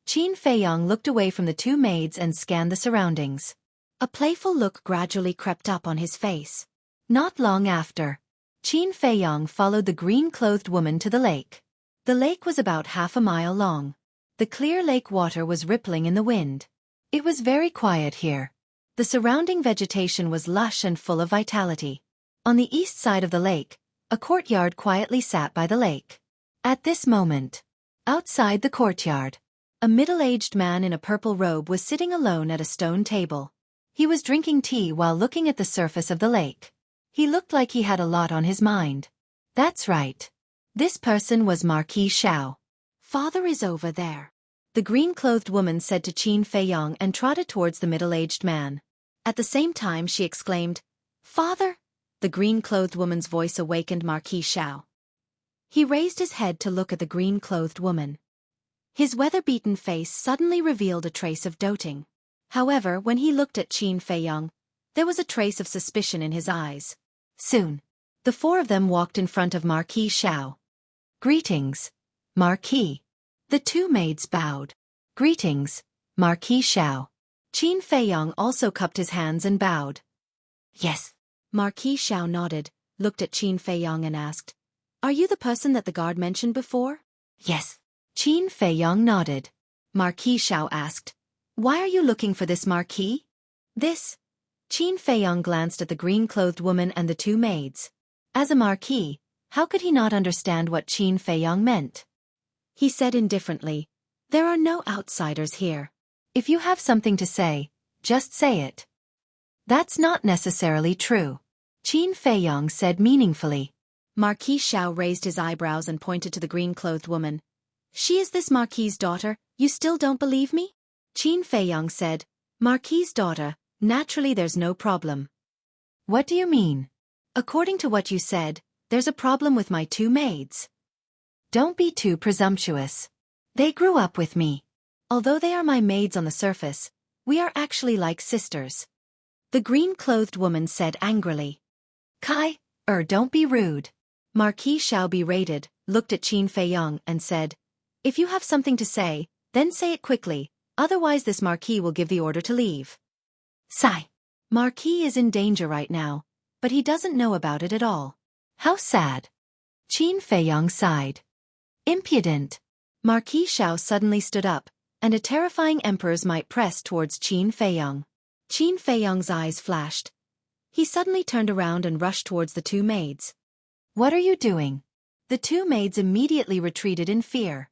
Qin Feiyong looked away from the two maids and scanned the surroundings. A playful look gradually crept up on his face. Not long after, Qin Feiyong followed the green-clothed woman to the lake. The lake was about half a mile long. The clear lake water was rippling in the wind. It was very quiet here. The surrounding vegetation was lush and full of vitality. On the east side of the lake, a courtyard quietly sat by the lake. At this moment, outside the courtyard, a middle-aged man in a purple robe was sitting alone at a stone table. He was drinking tea while looking at the surface of the lake. He looked like he had a lot on his mind. That's right. This person was Marquis Shao. Father is over there. The green-clothed woman said to Qin Feiyong and trotted towards the middle-aged man. At the same time she exclaimed, "Father!" The green-clothed woman's voice awakened Marquis Xiao. He raised his head to look at the green-clothed woman. His weather-beaten face suddenly revealed a trace of doting. However, when he looked at Qin Feiyong, there was a trace of suspicion in his eyes. Soon, the four of them walked in front of Marquis Xiao. "Greetings, Marquis." The two maids bowed. "Greetings, Marquis Xiao." Qin Feiyong also cupped his hands and bowed. "Yes." Marquis Xiao nodded, looked at Qin Feiyong and asked, "Are you the person that the guard mentioned before?" "Yes." Qin Feiyong nodded. Marquis Xiao asked, "Why are you looking for this marquis?" "This." Qin Feiyong glanced at the green-clothed woman and the two maids. As a marquis, how could he not understand what Qin Feiyong meant? He said indifferently, "There are no outsiders here. If you have something to say, just say it." "That's not necessarily true," Qin Feiyong said meaningfully. Marquis Xiao raised his eyebrows and pointed to the green-clothed woman. "She is this marquis's daughter, you still don't believe me?" Qin Feiyong said, "Marquis's daughter, naturally there's no problem." "What do you mean?" "According to what you said, there's a problem with my two maids." "Don't be too presumptuous. They grew up with me. Although they are my maids on the surface, we are actually like sisters," the green-clothed woman said angrily. Don't be rude." Marquis Xiao berated, looked at Qin Feiyong and said, "If you have something to say, then say it quickly, otherwise this marquis will give the order to leave." Sigh. Marquis is in danger right now, but he doesn't know about it at all. How sad. Qin Feiyong sighed. Impudent. Marquis Xiao suddenly stood up, and a terrifying emperor's might pressed towards Qin Feiyong. Qin Feiyong's eyes flashed. He suddenly turned around and rushed towards the two maids. "What are you doing?" The two maids immediately retreated in fear.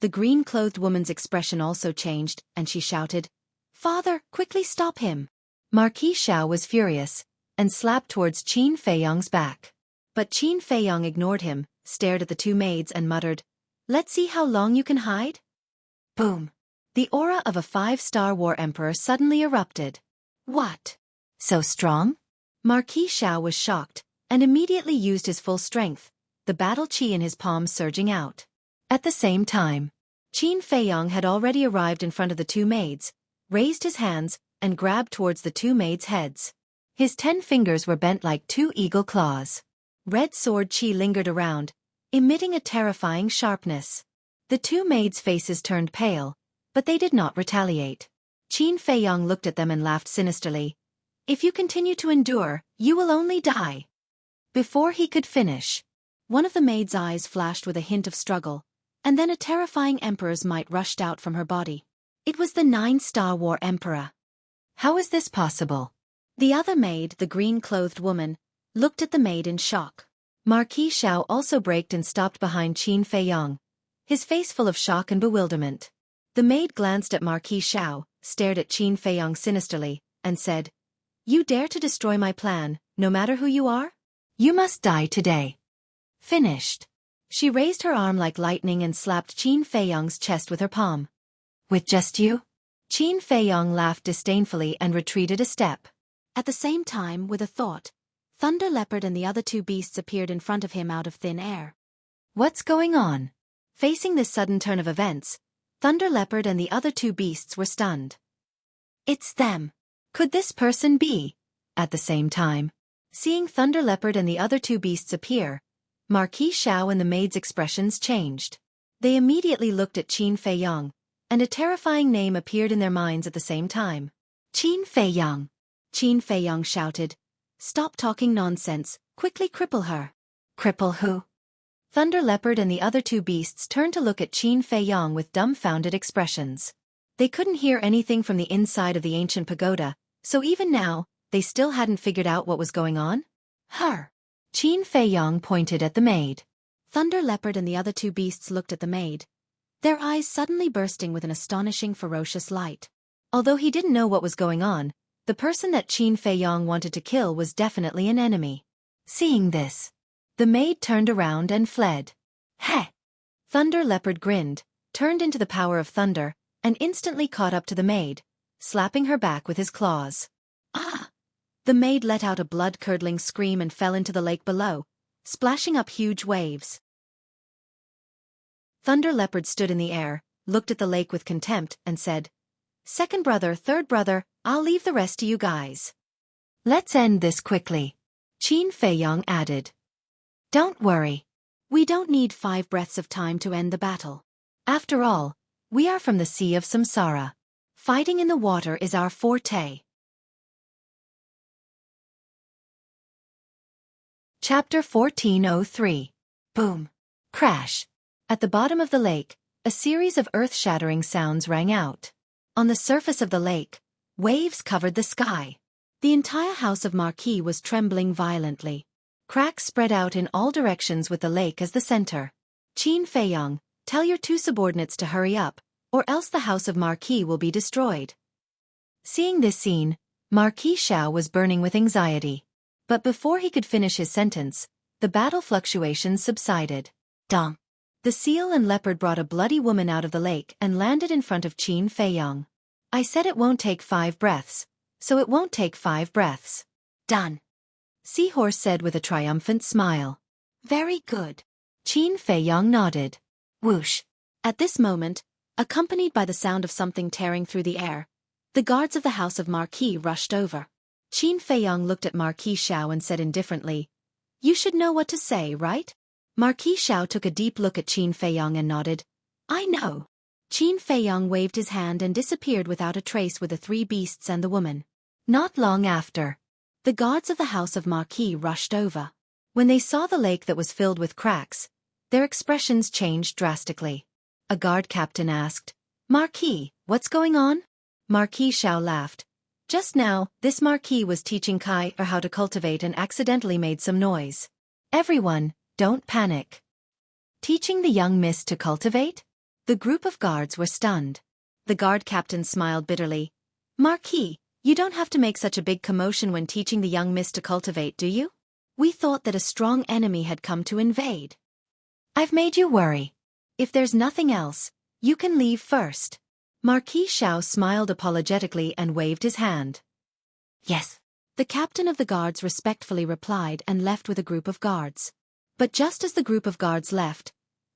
The green-clothed woman's expression also changed, and she shouted, "Father, quickly stop him!" Marquis Xiao was furious, and slapped towards Qin Feiyong's back. But Qin Feiyong ignored him, stared at the two maids and muttered, "Let's see how long you can hide." Boom! The aura of a 5-star war emperor suddenly erupted. "What? So strong?" Marquis Xiao was shocked, and immediately used his full strength, the battle qi in his palms surging out. At the same time, Qin Feiyong had already arrived in front of the two maids, raised his hands, and grabbed towards the two maids' heads. His 10 fingers were bent like 2 eagle claws. Red sword qi lingered around, emitting a terrifying sharpness. The two maids' faces turned pale, but they did not retaliate. Qin Feiyong looked at them and laughed sinisterly. "If you continue to endure, you will only die." Before he could finish, one of the maid's eyes flashed with a hint of struggle, and then a terrifying emperor's might rushed out from her body. It was the 9-star war emperor. How is this possible? The other maid, the green-clothed woman, looked at the maid in shock. Marquis Xiao also braked and stopped behind Qin Feiyong, his face full of shock and bewilderment. The maid glanced at Marquis Xiao, stared at Qin Feiyong sinisterly, and said, "You dare to destroy my plan, no matter who you are? You must die today." Finished. She raised her arm like lightning and slapped Qin Feiyong's chest with her palm. "With just you?" Qin Feiyong laughed disdainfully and retreated a step. At the same time, with a thought, Thunder Leopard and the other two beasts appeared in front of him out of thin air. What's going on? Facing this sudden turn of events, Thunder Leopard and the other two beasts were stunned. It's them. Could this person be? At the same time, seeing Thunder Leopard and the other two beasts appear, Marquis Xiao and the maid's expressions changed. They immediately looked at Qin Feiyong, and a terrifying name appeared in their minds at the same time. Qin Feiyong. Qin Feiyong shouted, "Stop talking nonsense, quickly cripple her." Cripple who? Thunder Leopard and the other two beasts turned to look at Qin Feiyong with dumbfounded expressions. They couldn't hear anything from the inside of the ancient pagoda, so even now, they still hadn't figured out what was going on. Her. Qin Feiyong pointed at the maid. Thunder Leopard and the other two beasts looked at the maid, their eyes suddenly bursting with an astonishing ferocious light. Although he didn't know what was going on, the person that Qin Feiyong wanted to kill was definitely an enemy. Seeing this, the maid turned around and fled. Heh! Thunder Leopard grinned, turned into the power of thunder, and instantly caught up to the maid, slapping her back with his claws. Ah! The maid let out a blood-curdling scream and fell into the lake below, splashing up huge waves. Thunder Leopard stood in the air, looked at the lake with contempt, and said, "Second brother, third brother, I'll leave the rest to you guys. Let's end this quickly," Qin Feiyong added. "Don't worry. We don't need 5 breaths of time to end the battle. After all, we are from the Sea of Samsara. Fighting in the water is our forte." Chapter 1403. Boom. Crash. At the bottom of the lake, a series of earth-shattering sounds rang out. On the surface of the lake, waves covered the sky. The entire house of Marquis was trembling violently. Cracks spread out in all directions with the lake as the center. "Qin Feiyong, tell your 2 subordinates to hurry up, or else the house of Marquis will be destroyed." Seeing this scene, Marquis Xiao was burning with anxiety. But before he could finish his sentence, the battle fluctuations subsided. Dong! The seal and leopard brought a bloody woman out of the lake and landed in front of Qin Feiyong. "I said it won't take 5 breaths, so it won't take 5 breaths. Done." Seahorse said with a triumphant smile. "Very good." Qin Feiyong nodded. Whoosh! At this moment, accompanied by the sound of something tearing through the air, the guards of the house of Marquis rushed over. Qin Feiyong looked at Marquis Xiao and said indifferently, "You should know what to say, right?" Marquis Xiao took a deep look at Qin Feiyong and nodded. "I know." Qin Feiyong waved his hand and disappeared without a trace with the 3 beasts and the woman. Not long after, the guards of the house of Marquis rushed over. When they saw the lake that was filled with cracks, their expressions changed drastically. A guard captain asked, "Marquis, what's going on?" Marquis Xiao laughed. "Just now, this Marquis was teaching Kai how to cultivate and accidentally made some noise. Everyone, don't panic." Teaching the young miss to cultivate? The group of guards were stunned. The guard captain smiled bitterly. "Marquis, you don't have to make such a big commotion when teaching the young miss to cultivate, do you? We thought that a strong enemy had come to invade." "I've made you worry. If there's nothing else, you can leave first." Marquis Xiao smiled apologetically and waved his hand. "Yes." The captain of the guards respectfully replied and left with a group of guards. But just as the group of guards left,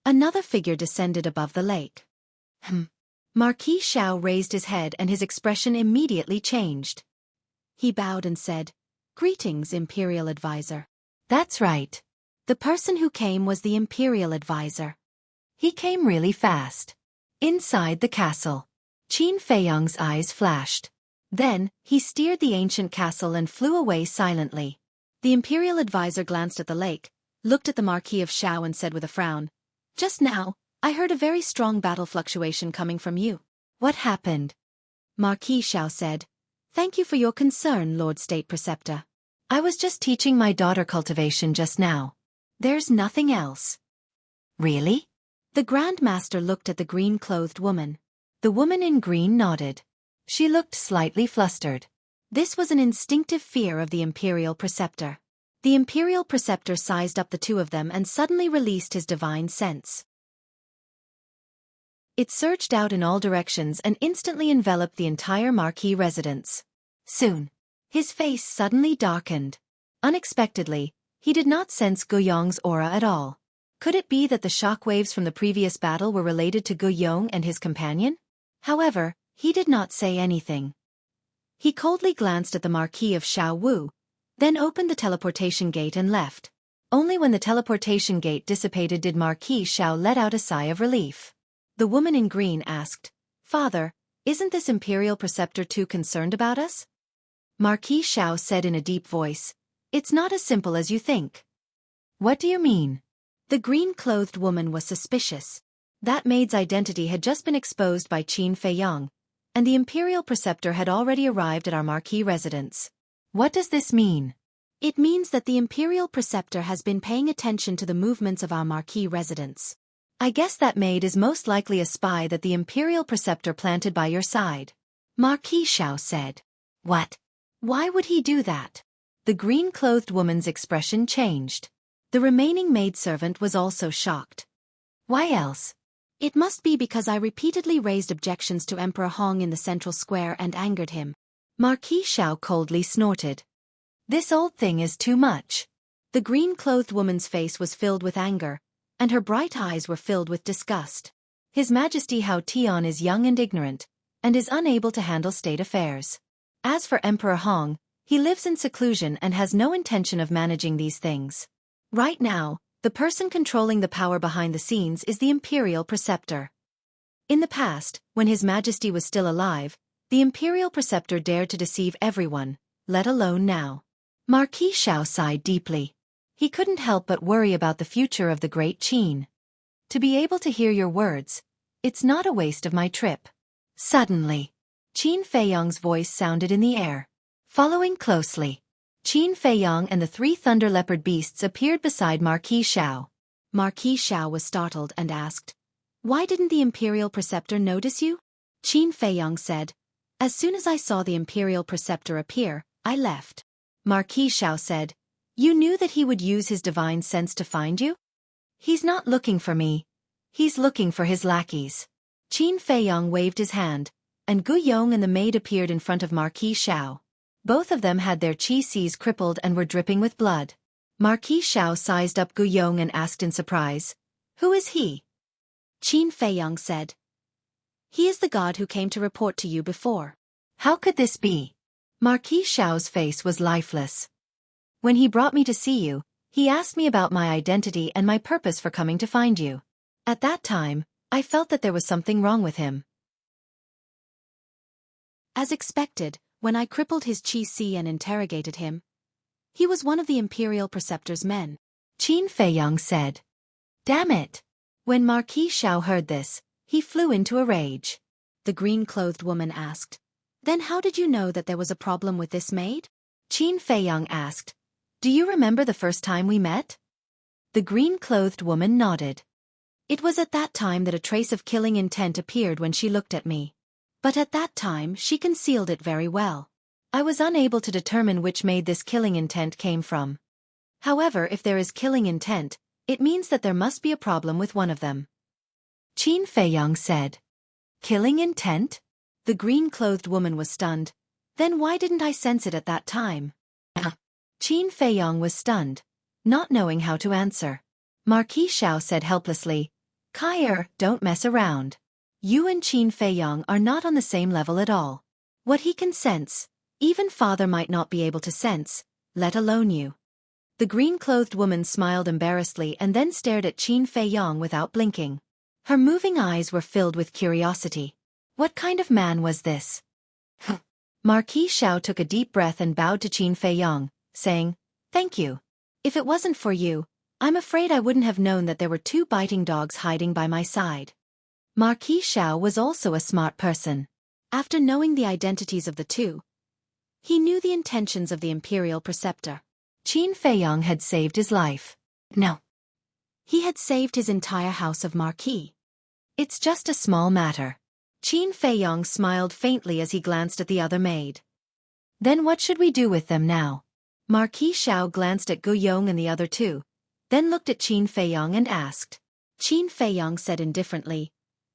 another figure descended above the lake. Marquis Xiao raised his head and his expression immediately changed. He bowed and said, "Greetings, Imperial Advisor." That's right. The person who came was the Imperial Advisor. He came really fast. Inside the castle, Qin Feiyong's eyes flashed. Then, he steered the ancient castle and flew away silently. The Imperial Advisor glanced at the lake, looked at the Marquis of Xiao and said with a frown, "Just now, I heard a very strong battle fluctuation coming from you. What happened?" Marquis Xiao said, "Thank you for your concern, Lord State Preceptor. I was just teaching my daughter cultivation just now. There's nothing else." "Really?" The Grand Master looked at the green-clothed woman. The woman in green nodded. She looked slightly flustered. This was an instinctive fear of the Imperial Preceptor. The Imperial Preceptor sized up the 2 of them and suddenly released his divine sense. It surged out in all directions and instantly enveloped the entire Marquis residence. Soon, his face suddenly darkened. Unexpectedly, he did not sense Guiyong's aura at all. Could it be that the shockwaves from the previous battle were related to Guiyong and his companion? However, he did not say anything. He coldly glanced at the Marquis of Xiao Wu, then opened the teleportation gate and left. Only when the teleportation gate dissipated did Marquis Xiao let out a sigh of relief. The woman in green asked, "Father, isn't this Imperial Preceptor too concerned about us?" Marquis Xiao said in a deep voice, "It's not as simple as you think." "What do you mean?" The green-clothed woman was suspicious. That maid's identity had just been exposed by Qin Feiyong, and the Imperial Preceptor had already arrived at our Marquis residence. "What does this mean?" "It means that the Imperial Preceptor has been paying attention to the movements of our Marquis residence. I guess that maid is most likely a spy that the Imperial Preceptor planted by your side," Marquis Xiao said. "What? Why would he do that?" The green-clothed woman's expression changed. The remaining maidservant was also shocked. "Why else? It must be because I repeatedly raised objections to Emperor Hong in the central square and angered him. Marquis Xiao coldly snorted. This old thing is too much. The green-clothed woman's face was filled with anger, and her bright eyes were filled with disgust. His Majesty Hao Tian is young and ignorant, and is unable to handle state affairs. As for Emperor Hong, he lives in seclusion and has no intention of managing these things. Right now, the person controlling the power behind the scenes is the Imperial Preceptor. In the past, when His Majesty was still alive, the Imperial Preceptor dared to deceive everyone, let alone now. Marquis Xiao sighed deeply. He couldn't help but worry about the future of the great Qin. To be able to hear your words, it's not a waste of my trip. Suddenly, Qin Feiyong's voice sounded in the air. Following closely, Qin Feiyong and the 3 thunder leopard beasts appeared beside Marquis Xiao. Marquis Xiao was startled and asked, "Why didn't the Imperial Preceptor notice you?" Qin Feiyong said, "As soon as I saw the Imperial Preceptor appear, I left." Marquis Xiao said, "You knew that he would use his divine sense to find you? He's not looking for me. He's looking for his lackeys." Qin Feiyong waved his hand, and Gu Yong and the maid appeared in front of Marquis Xiao. Both of them had their chi-seas crippled and were dripping with blood. Marquis Xiao sized up Gu Yong and asked in surprise, "Who is he?" Qin Feiyong said, "He is the god who came to report to you before." "How could this be?" Marquis Xiao's face was lifeless. "When he brought me to see you, he asked me about my identity and my purpose for coming to find you. At that time, I felt that there was something wrong with him." As expected, when I crippled his chi-si and interrogated him, he was one of the Imperial Preceptor's men. Qin Feiyong said. "Damn it!" When Marquis Xiao heard this, he flew into a rage. The green-clothed woman asked, "Then how did you know that there was a problem with this maid?" Qin Feiyong asked, "Do you remember the first time we met?" The green-clothed woman nodded. "It was at that time that a trace of killing intent appeared when she looked at me. But at that time she concealed it very well. I was unable to determine which maid this killing intent came from. However, if there is killing intent, it means that there must be a problem with one of them." Qin Feiyong said. "Killing intent?" The green-clothed woman was stunned. "Then why didn't I sense it at that time?" Qin Feiyong was stunned, not knowing how to answer. Marquis Xiao said helplessly, "Kair, don't mess around. You and Qin Feiyong are not on the same level at all. What he can sense, even father might not be able to sense, let alone you." The green-clothed woman smiled embarrassedly and then stared at Qin Feiyong without blinking. Her moving eyes were filled with curiosity. What kind of man was this? Marquis Xiao took a deep breath and bowed to Qin Feiyong, saying, "Thank you. If it wasn't for you, I'm afraid I wouldn't have known that there were 2 biting dogs hiding by my side." Marquis Xiao was also a smart person. After knowing the identities of the 2, he knew the intentions of the Imperial Preceptor. Qin Feiyong had saved his life. No. He had saved his entire house of Marquis. It's just a small matter. Qin Feiyong smiled faintly as he glanced at the other maid. "Then what should we do with them now?" Marquis Xiao glanced at Gu Yong and the other 2, then looked at Qin Feiyong and asked. Qin Feiyong said indifferently,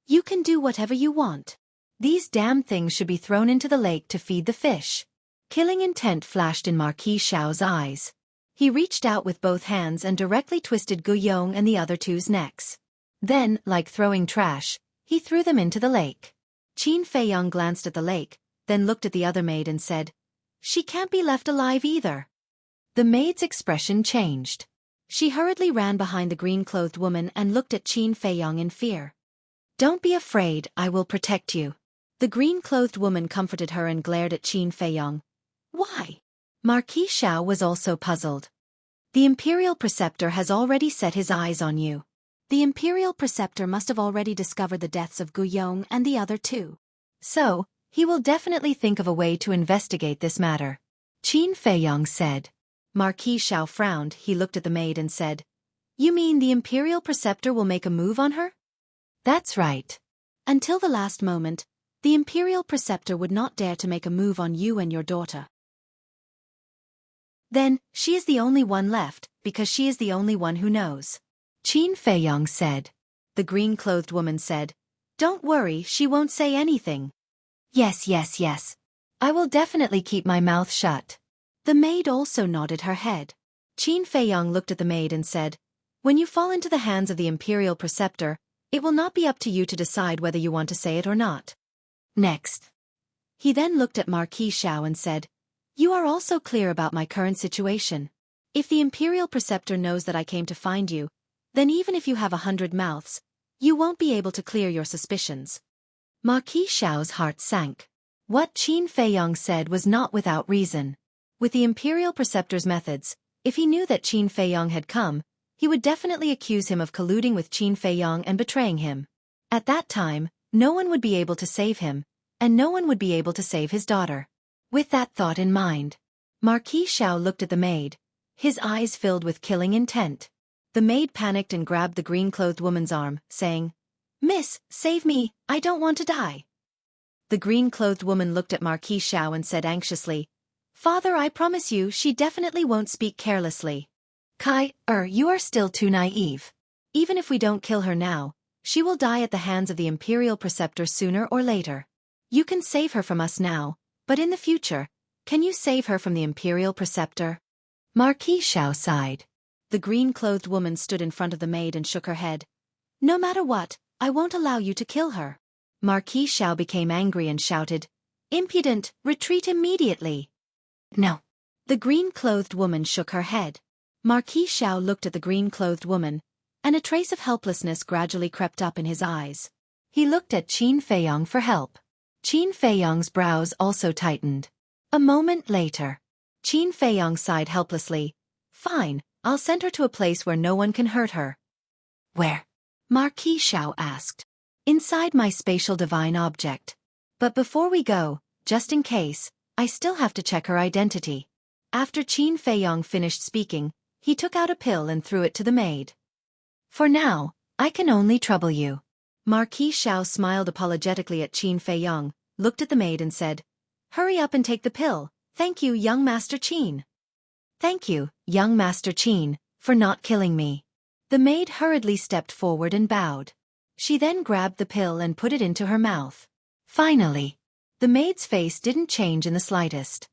"You can do whatever you want." "These damn things should be thrown into the lake to feed the fish." Killing intent flashed in Marquis Xiao's eyes. He reached out with both hands and directly twisted Gu Yong and the other 2's necks. Then, like throwing trash, he threw them into the lake. Qin Feiyong glanced at the lake, then looked at the other maid and said, "She can't be left alive either." The maid's expression changed. She hurriedly ran behind the green-clothed woman and looked at Qin Feiyong in fear. "Don't be afraid, I will protect you." The green-clothed woman comforted her and glared at Qin Feiyong. "Why?" Marquis Xiao was also puzzled. "The Imperial Preceptor has already set his eyes on you." The Imperial Preceptor must have already discovered the deaths of Gu Yong and the other 2. "So, he will definitely think of a way to investigate this matter," Qin Feiyong said. Marquis Xiao frowned. He looked at the maid and said, "You mean the Imperial Preceptor will make a move on her?" "That's right." Until the last moment, the Imperial Preceptor would not dare to make a move on you and your daughter. "Then, she is the only one left, because she is the only one who knows," Qin Feiyong said. the green-clothed woman said. Don't worry, she won't say anything. Yes, yes, yes. I will definitely keep my mouth shut. The maid also nodded her head. Qin Feiyong looked at the maid and said, when you fall into the hands of the Imperial Preceptor, it will not be up to you to decide whether you want to say it or not. Next. He then looked at Marquis Xiao and said, you are also clear about my current situation. If the Imperial Preceptor knows that I came to find you, then even if you have 100 mouths, you won't be able to clear your suspicions. Marquis Xiao's heart sank. What Qin Feiyong said was not without reason. With the Imperial Preceptor's methods, if he knew that Qin Feiyong had come, he would definitely accuse him of colluding with Qin Feiyong and betraying him. At that time, no one would be able to save him, and no one would be able to save his daughter. With that thought in mind, Marquis Xiao looked at the maid, his eyes filled with killing intent. The maid panicked and grabbed the green-clothed woman's arm, saying, Miss, save me, I don't want to die. The green-clothed woman looked at Marquis Xiao and said anxiously, Father, I promise you she definitely won't speak carelessly. You are still too naive. Even if we don't kill her now, she will die at the hands of the Imperial Preceptor sooner or later. You can save her from us now, but in the future, can you save her from the Imperial Preceptor? Marquis Xiao sighed. The green-clothed woman stood in front of the maid and shook her head. No matter what, I won't allow you to kill her. Marquis Xiao became angry and shouted, Impudent, retreat immediately. No. The green-clothed woman shook her head. Marquis Xiao looked at the green-clothed woman, and a trace of helplessness gradually crept up in his eyes. He looked at Qin Feiyong for help. Qin Feiyong's brows also tightened. A moment later, Qin Feiyong sighed helplessly. Fine, I'll send her to a place where no one can hurt her. Where? Marquis Xiao asked. Inside my spatial divine object. But before we go, just in case, I still have to check her identity. After Qin Feiyong finished speaking, he took out a pill and threw it to the maid. For now, I can only trouble you. Marquis Xiao smiled apologetically at Qin Feiyong, looked at the maid and said, Hurry up and take the pill. Thank you, young Master Qin. Thank you, young Master Qin, for not killing me. The maid hurriedly stepped forward and bowed. She then grabbed the pill and put it into her mouth. Finally, the maid's face didn't change in the slightest.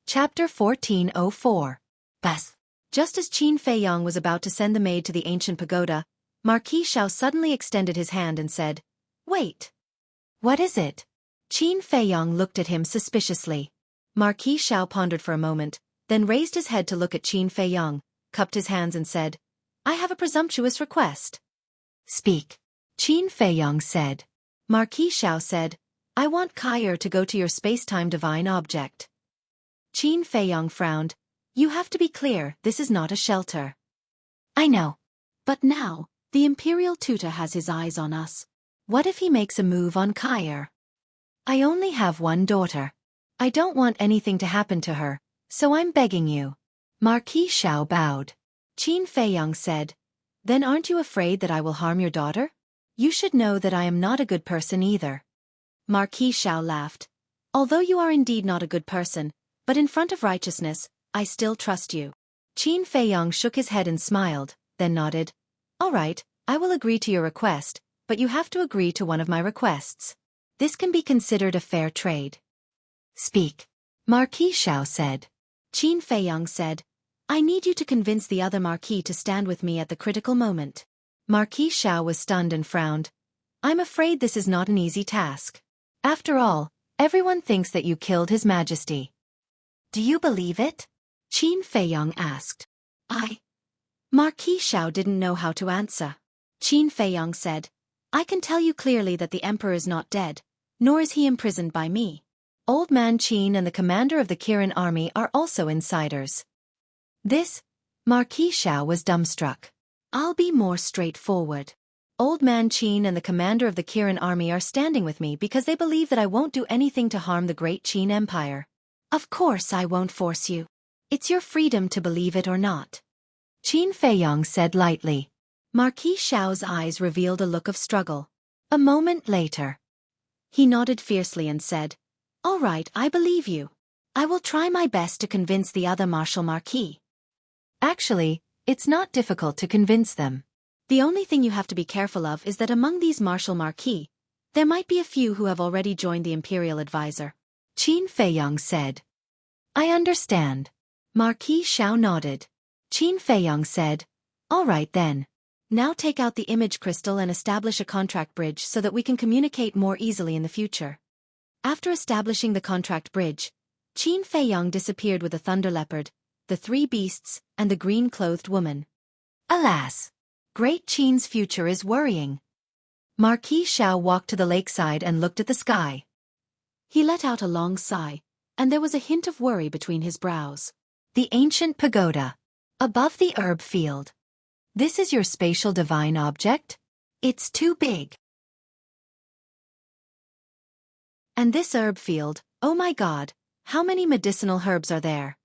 Chapter 1404. Bas. Just as Qin Feiyong was about to send the maid to the ancient pagoda, Marquis Xiao suddenly extended his hand and said, Wait. What is it? Qin Feiyong looked at him suspiciously. Marquis Xiao pondered for a moment, then raised his head to look at Qin Feiyong, cupped his hands and said, I have a presumptuous request. Speak. Qin Feiyong said. Marquis Xiao said, I want Kai to go to your space-time divine object. Qin Feiyong frowned. You have to be clear, this is not a shelter. I know. But now, the Imperial Tutor has his eyes on us. What if he makes a move on Kai? I only have one daughter. I don't want anything to happen to her, so I'm begging you. Marquis Xiao bowed. Qin Feiyong said, Then aren't you afraid that I will harm your daughter? You should know that I am not a good person either. Marquis Xiao laughed. Although you are indeed not a good person, but in front of righteousness, I still trust you. Qin Feiyong shook his head and smiled, then nodded. All right, I will agree to your request, but you have to agree to one of my requests. This can be considered a fair trade. Speak. Marquis Xiao said. Qin Feiyong said, I need you to convince the other Marquis to stand with me at the critical moment. Marquis Xiao was stunned and frowned. I'm afraid this is not an easy task. After all, everyone thinks that you killed His Majesty. Do you believe it? Qin Feiyong asked. Marquis Xiao didn't know how to answer. Qin Feiyong said, I can tell you clearly that the Emperor is not dead, nor is he imprisoned by me. Old Man Qin and the commander of the Kirin army are also insiders. Marquis Xiao was dumbstruck. I'll be more straightforward. Old Man Qin and the commander of the Kirin army are standing with me because they believe that I won't do anything to harm the great Qin Empire. Of course I won't force you. It's your freedom to believe it or not. Qin Feiyong said lightly. Marquis Xiao's eyes revealed a look of struggle. A moment later, he nodded fiercely and said, All right, I believe you. I will try my best to convince the other Martial Marquis. Actually, it's not difficult to convince them. The only thing you have to be careful of is that among these martial marquis, there might be a few who have already joined the imperial advisor. Qin Feiyang said. I understand. Marquis Xiao nodded. Qin Feiyang said, all right then. Now take out the image crystal and establish a contract bridge so that we can communicate more easily in the future. After establishing the contract bridge, Qin Feiyang disappeared with the thunder leopard, the 3 beasts, and the green-clothed woman. Alas! Great Qin's future is worrying. Marquis Xiao walked to the lakeside and looked at the sky. He let out a long sigh, and there was a hint of worry between his brows. The ancient pagoda. Above the herb field. This is your spatial divine object? It's too big. And this herb field, oh my God, how many medicinal herbs are there?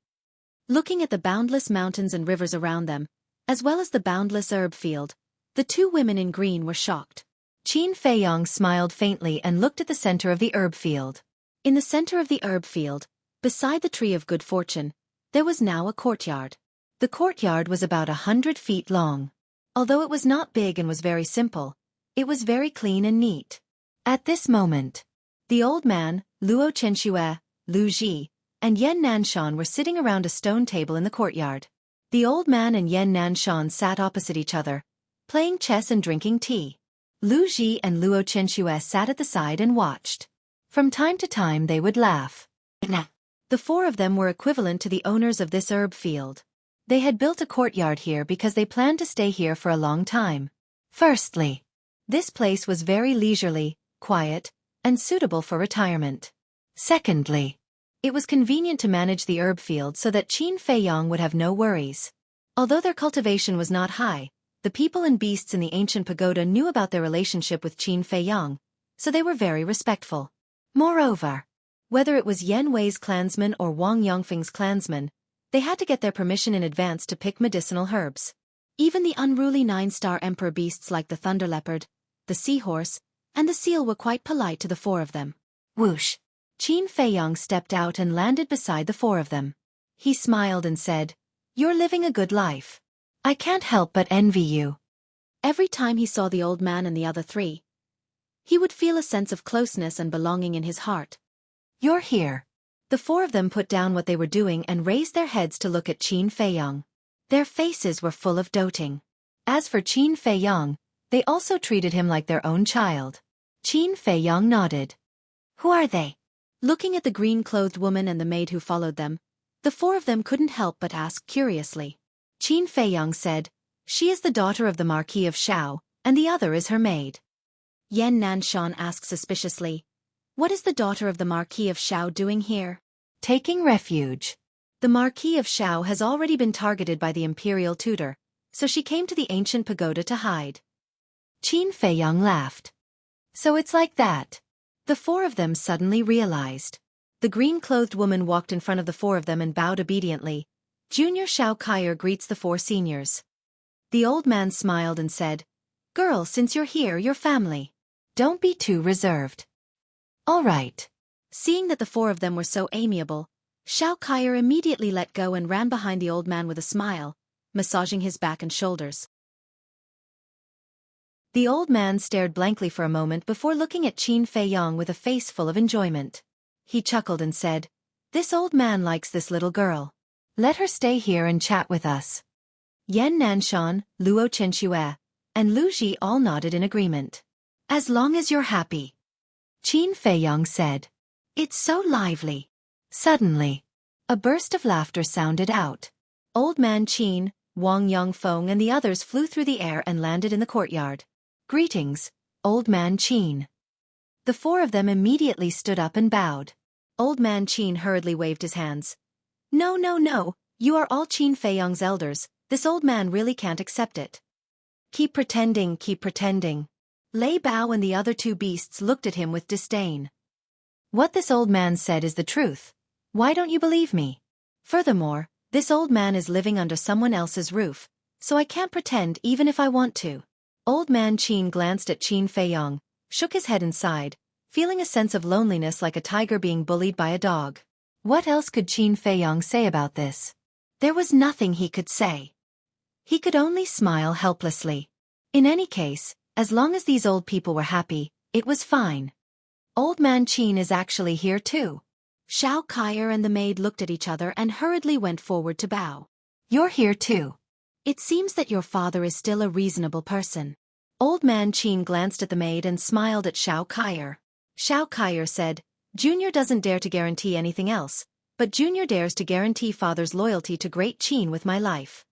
Looking at the boundless mountains and rivers around them, as well as the boundless herb field, the 2 women in green were shocked. Qin Feiyang smiled faintly and looked at the center of the herb field. In the center of the herb field, beside the tree of good fortune, there was now a courtyard. The courtyard was about 100 feet long. Although it was not big and was very simple, it was very clean and neat. At this moment, the old man, Luo Chenxue, Lu Ji, and Yan Nanshan were sitting around a stone table in the courtyard. The old man and Yan Nanshan sat opposite each other, playing chess and drinking tea. Lu Ji and Luo Chenxue sat at the side and watched. From time to time they would laugh. The 4 of them were equivalent to the owners of this herb field. They had built a courtyard here because they planned to stay here for a long time. Firstly, this place was very leisurely, quiet, and suitable for retirement. Secondly, it was convenient to manage the herb field so that Qin Feiyang would have no worries. Although their cultivation was not high, the people and beasts in the ancient pagoda knew about their relationship with Qin Feiyang, so they were very respectful. Moreover, whether it was Yan Wei's clansmen or Wang Yongfeng's clansmen, they had to get their permission in advance to pick medicinal herbs. Even the unruly 9-star emperor beasts like the thunder leopard, the seahorse, and the seal were quite polite to the 4 of them. Whoosh! Qin Feiyang stepped out and landed beside the 4 of them. He smiled and said, you're living a good life. I can't help but envy you. Every time he saw the old man and the other 3, he would feel a sense of closeness and belonging in his heart. You're here. The 4 of them put down what they were doing and raised their heads to look at Qin Feiyang. Their faces were full of doting. As for Qin Feiyang, they also treated him like their own child. Qin Feiyang nodded. Who are they? Looking at the green-clothed woman and the maid who followed them, the 4 of them couldn't help but ask curiously. Qin Feiyang said, she is the daughter of the Marquis of Xiao, and the other is her maid. Yan Nanshan asked suspiciously, what is the daughter of the Marquis of Xiao doing here? Taking refuge. The Marquis of Xiao has already been targeted by the imperial tutor, so she came to the ancient pagoda to hide. Qin Feiyang laughed. So it's like that. The 4 of them suddenly realized. The green-clothed woman walked in front of the 4 of them and bowed obediently. Junior Xueqi greets the 4 seniors. The old man smiled and said, girl, since you're here, your family. Don't be too reserved. All right. Seeing that the 4 of them were so amiable, Xueqi immediately let go and ran behind the old man with a smile, massaging his back and shoulders. The old man stared blankly for a moment before looking at Qin Feiyang with a face full of enjoyment. He chuckled and said, this old man likes this little girl. Let her stay here and chat with us. Yan Nanshan, Luo Chenxue, and Lu Ji all nodded in agreement. As long as you're happy. Qin Feiyang said. It's so lively. Suddenly, a burst of laughter sounded out. Old man Qin, Wang Yongfeng and the others flew through the air and landed in the courtyard. Greetings, old man Qin. The 4 of them immediately stood up and bowed. Old man Qin hurriedly waved his hands. No, no, no, you are all Qin Feiyang's elders, this old man really can't accept it. Keep pretending, keep pretending. Lei Bao and the other 2 beasts looked at him with disdain. What this old man said is the truth. Why don't you believe me? Furthermore, this old man is living under someone else's roof, so I can't pretend even if I want to. Old man Qin glanced at Qin Feiyang, shook his head and sighed, feeling a sense of loneliness like a tiger being bullied by a dog. What else could Qin Feiyang say about this? There was nothing he could say. He could only smile helplessly. In any case, as long as these old people were happy, it was fine. Old Man Qin is actually here too. Xueqi and the maid looked at each other and hurriedly went forward to bow. You're here too. It seems that your father is still a reasonable person. Old Man Qin glanced at the maid and smiled at Xueqi. Xueqi said, Junior doesn't dare to guarantee anything else, but Junior dares to guarantee father's loyalty to Great Qin with my life.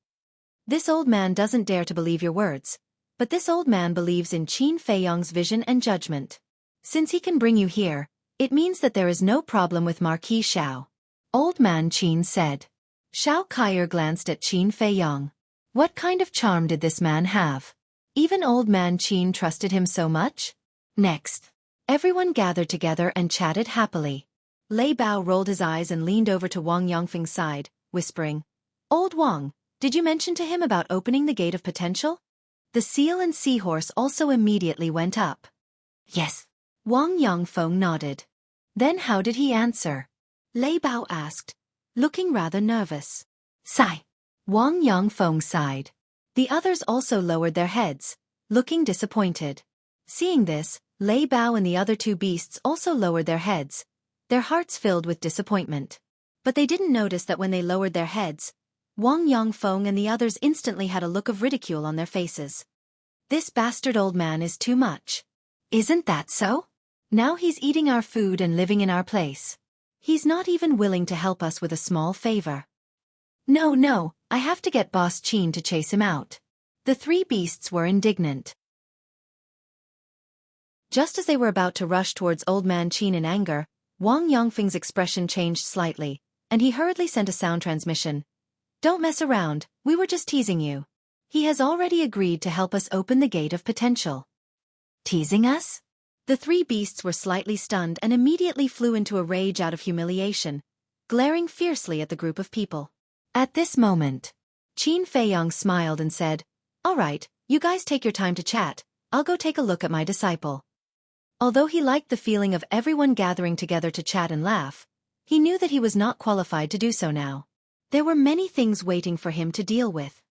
This old man doesn't dare to believe your words, but this old man believes in Qin Feiyong's vision and judgment. Since he can bring you here, it means that there is no problem with Marquis Xiao. Old Man Qin said. Xueqi glanced at Qin Feiyong. What kind of charm did this man have? Even Old Man Qin trusted him so much? Next, everyone gathered together and chatted happily. Lei Bao rolled his eyes and leaned over to Wang Yongfeng's side, whispering, Old Wang, did you mention to him about opening the gate of potential? The seal and seahorse also immediately went up. Yes. Wang Yongfeng nodded. Then how did he answer? Lei Bao asked, looking rather nervous. Sigh. Wang Yongfeng sighed. The others also lowered their heads, looking disappointed. Seeing this, Lei Bao and the other two beasts also lowered their heads, their hearts filled with disappointment. But they didn't notice that when they lowered their heads, Wang Yongfeng and the others instantly had a look of ridicule on their faces. This bastard old man is too much. Isn't that so? Now he's eating our food and living in our place. He's not even willing to help us with a small favor. No, I have to get Boss Qin to chase him out. The three beasts were indignant. Just as they were about to rush towards Old Man Qin in anger, Wang Yongfeng's expression changed slightly, and he hurriedly sent a sound transmission. Don't mess around, we were just teasing you. He has already agreed to help us open the gate of potential. Teasing us? The three beasts were slightly stunned and immediately flew into a rage out of humiliation, glaring fiercely at the group of people. At this moment, Qin Feiyong smiled and said, All right, you guys take your time to chat, I'll go take a look at my disciple. Although he liked the feeling of everyone gathering together to chat and laugh, he knew that he was not qualified to do so now. There were many things waiting for him to deal with.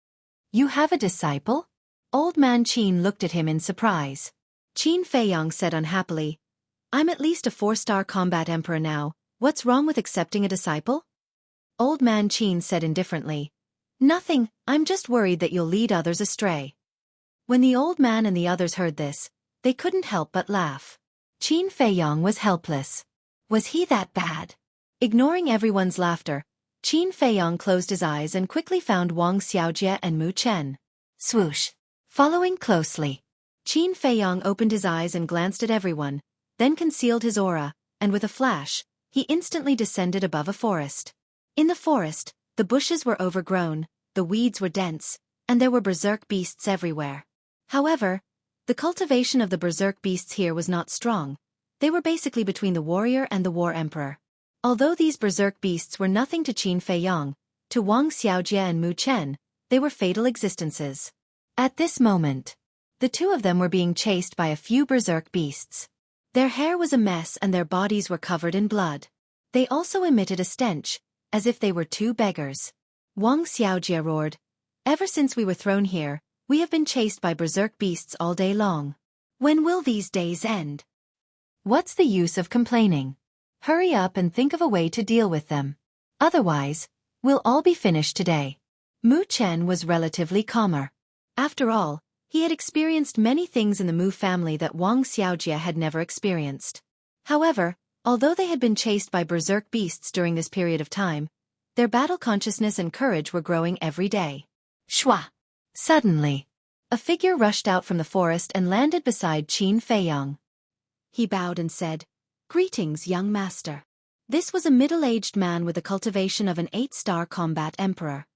You have a disciple? Old Man Qin looked at him in surprise. Qin Feiyong said unhappily, I'm at least a 4-star combat emperor now, what's wrong with accepting a disciple? Old Man Qin said indifferently, Nothing, I'm just worried that you'll lead others astray. When the old man and the others heard this, they couldn't help but laugh. Qin Feiyong was helpless. Was he that bad? Ignoring everyone's laughter, Qin Feiyong closed his eyes and quickly found Wang Xiaojie and Mu Chen. Swoosh. Following closely. Qin Feiyong opened his eyes and glanced at everyone, then concealed his aura, and with a flash, he instantly descended above a forest. In the forest, the bushes were overgrown, the weeds were dense, and there were berserk beasts everywhere. However, the cultivation of the berserk beasts here was not strong. They were basically between the warrior and the war emperor. Although these berserk beasts were nothing to Qin Feiyong, to Wang Xiaojie and Mu Chen, they were fatal existences. At this moment, the two of them were being chased by a few berserk beasts. Their hair was a mess and their bodies were covered in blood. They also emitted a stench, as if they were two beggars. Wang Xiaojie roared, Ever since we were thrown here, we have been chased by berserk beasts all day long. When will these days end? What's the use of complaining? Hurry up and think of a way to deal with them. Otherwise, we'll all be finished today. Mu Chen was relatively calmer. After all, he had experienced many things in the Mu family that Wang Xiaojie had never experienced. However, although they had been chased by berserk beasts during this period of time, their battle consciousness and courage were growing every day. Shwa! Suddenly, a figure rushed out from the forest and landed beside Qin Feiyong. He bowed and said, Greetings, young master. This was a middle-aged man with the cultivation of an 8-star combat emperor.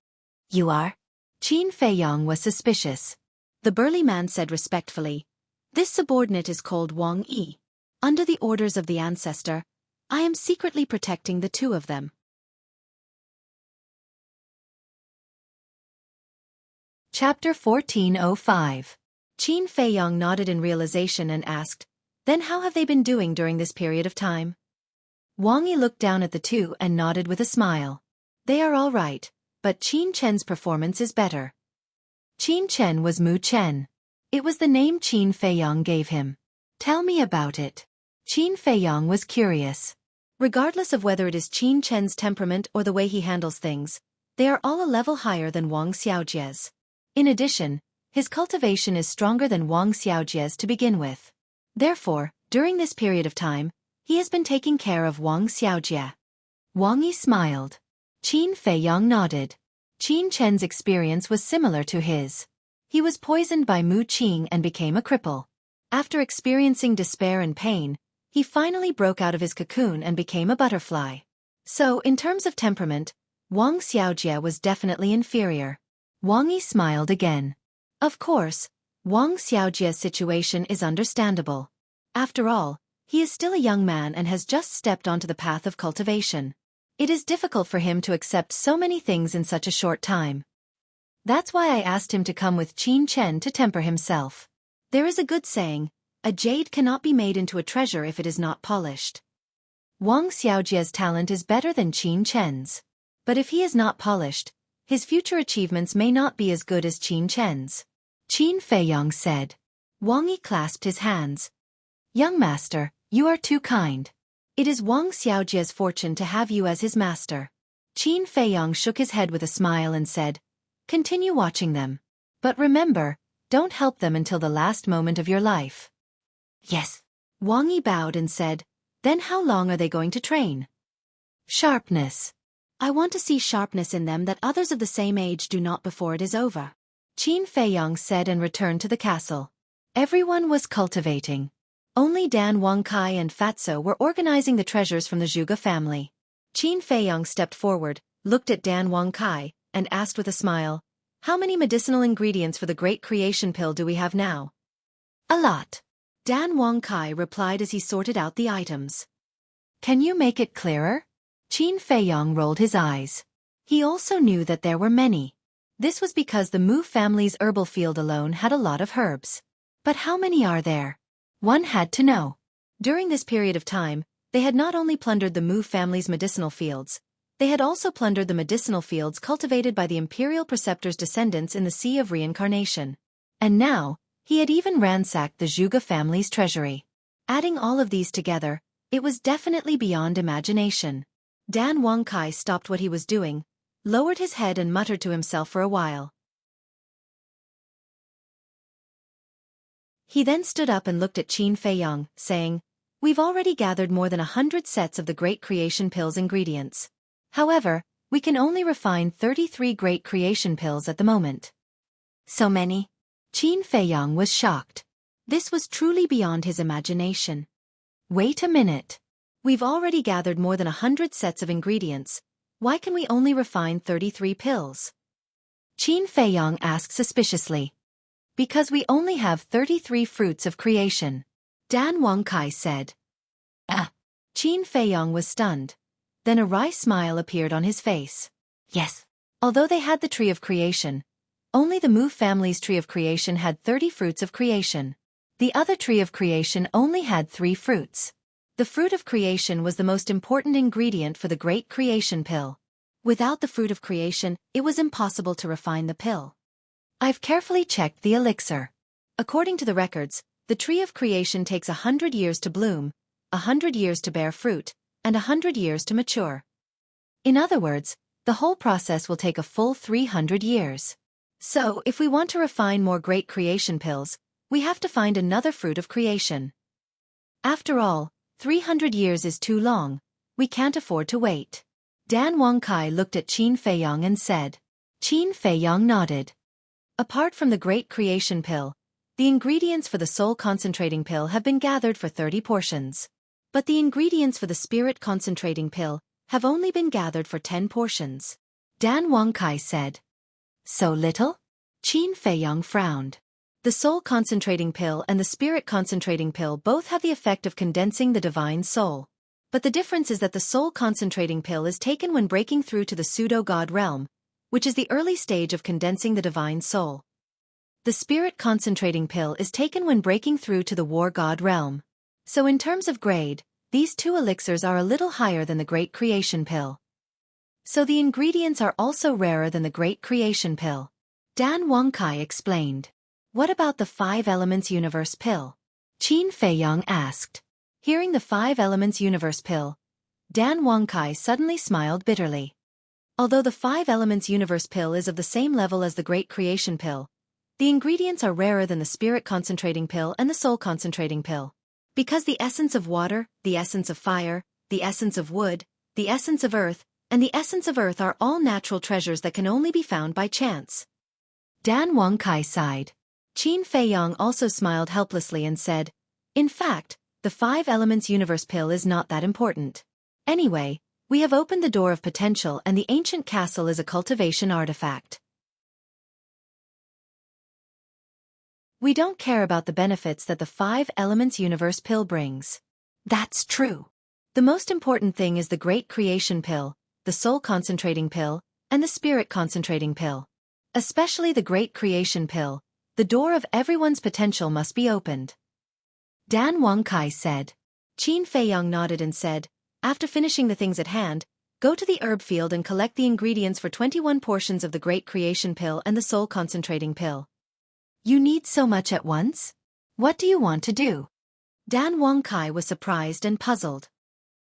You are? Qin Feiyong was suspicious. The burly man said respectfully, This subordinate is called Wang Yi. Under the orders of the ancestor, I am secretly protecting the two of them. Chapter 1405. Qin Feiyong nodded in realization and asked, Then how have they been doing during this period of time? Wang Yi looked down at the two and nodded with a smile. They are all right, but Qin Chen's performance is better. Qin Chen was Mu Chen. It was the name Qin Feiyong gave him. Tell me about it. Qin Feiyong was curious. Regardless of whether it is Qin Chen's temperament or the way he handles things, they are all a level higher than Wang Xiaojie's. In addition, his cultivation is stronger than Wang Xiaojie's to begin with. Therefore, during this period of time, he has been taking care of Wang Xiaojie. Wang Yi smiled. Qin Feiyong nodded. Qin Chen's experience was similar to his. He was poisoned by Mu Qing and became a cripple. After experiencing despair and pain, he finally broke out of his cocoon and became a butterfly. So, in terms of temperament, Wang Xiaojie was definitely inferior. Wang Yi smiled again. Of course, Wang Xiaojie's situation is understandable. After all, he is still a young man and has just stepped onto the path of cultivation. It is difficult for him to accept so many things in such a short time. That's why I asked him to come with Qin Chen to temper himself. There is a good saying, a jade cannot be made into a treasure if it is not polished. Wang Xiaojie's talent is better than Qin Chen's. But if he is not polished, his future achievements may not be as good as Qin Chen's. Qin Feiyong said. Wang Yi clasped his hands. Young master, you are too kind. It is Wang Xiaojie's fortune to have you as his master. Qin Feiyong shook his head with a smile and said, continue watching them. But remember, don't help them until the last moment of your life. Yes. Wang Yi bowed and said, then how long are they going to train? Sharpness. I want to see sharpness in them that others of the same age do not before it is over. Qin Feiyong said and returned to the castle. Everyone was cultivating. Only Dan Wangkai and Fatso were organizing the treasures from the Zhuge family. Qin Feiyong stepped forward, looked at Dan Wangkai, and asked with a smile, how many medicinal ingredients for the Great Creation Pill do we have now? A lot. Dan Wangkai replied as he sorted out the items. Can you make it clearer? Qin Feiyong rolled his eyes. He also knew that there were many. This was because the Mu family's herbal field alone had a lot of herbs. But how many are there? One had to know. During this period of time, they had not only plundered the Mu family's medicinal fields, they had also plundered the medicinal fields cultivated by the imperial preceptor's descendants in the Sea of Reincarnation. And now, he had even ransacked the Zhuge family's treasury. Adding all of these together, it was definitely beyond imagination. Dan Wangkai stopped what he was doing, lowered his head and muttered to himself for a while. He then stood up and looked at Qin Feiyong, saying, we've already gathered more than 100 sets of the Great Creation Pill's ingredients. However, we can only refine 33 Great Creation Pills at the moment. So many? Qin Feiyong was shocked. This was truly beyond his imagination. Wait a minute. We've already gathered more than 100 sets of ingredients. Why can we only refine 33 pills? Qin Feiyong asked suspiciously. Because we only have 33 fruits of creation. Dan Wangkai said. Ah! Qin Feiyong was stunned. Then a wry smile appeared on his face. Yes. Although they had the tree of creation, only the Mu family's tree of creation had 30 fruits of creation. The other tree of creation only had 3 fruits. The fruit of creation was the most important ingredient for the Great Creation Pill. Without the fruit of creation, it was impossible to refine the pill. I've carefully checked the elixir. According to the records, the tree of creation takes 100 years to bloom, 100 years to bear fruit, and 100 years to mature. In other words, the whole process will take a full 300 years. So, if we want to refine more Great Creation Pills, we have to find another fruit of creation. After all, 300 years is too long. We can't afford to wait. Dan Wangkai looked at Qin Feiyong and said. Qin Feiyong nodded. Apart from the Great Creation Pill, the ingredients for the Soul Concentrating Pill have been gathered for 30 portions. But the ingredients for the Spirit Concentrating Pill have only been gathered for 10 portions. Dan Wangkai said. So little? Qin Feiyong frowned. The Soul Concentrating Pill and the Spirit Concentrating Pill both have the effect of condensing the divine soul. But the difference is that the Soul Concentrating Pill is taken when breaking through to the pseudo-god realm, which is the early stage of condensing the divine soul. The Spirit Concentrating Pill is taken when breaking through to the war god realm. So in terms of grade, these two elixirs are a little higher than the Great Creation Pill. So the ingredients are also rarer than the Great Creation Pill. Dan Wangkai explained. What about the 5 Elements Universe Pill? Qin Feiyang asked. Hearing the 5 Elements Universe Pill, Dan Wangkai suddenly smiled bitterly. Although the 5 Elements Universe Pill is of the same level as the Great Creation Pill, the ingredients are rarer than the Spirit Concentrating Pill and the Soul Concentrating Pill. Because the essence of water, the essence of fire, the essence of wood, the essence of earth, and the essence of earth are all natural treasures that can only be found by chance. Dan Wangkai sighed. Qin Feiyang also smiled helplessly and said, in fact, the 5 Elements Universe Pill is not that important. Anyway, we have opened the door of potential and the ancient castle is a cultivation artifact. We don't care about the benefits that the 5 Elements Universe Pill brings. That's true. The most important thing is the Great Creation Pill, the Soul Concentrating Pill, and the Spirit Concentrating Pill. Especially the Great Creation Pill, the door of everyone's potential must be opened. Dan Wangkai said. Qin Feiyang nodded and said, after finishing the things at hand, go to the herb field and collect the ingredients for 21 portions of the Great Creation Pill and the Soul Concentrating Pill. You need so much at once? What do you want to do? Dan Wangkai was surprised and puzzled.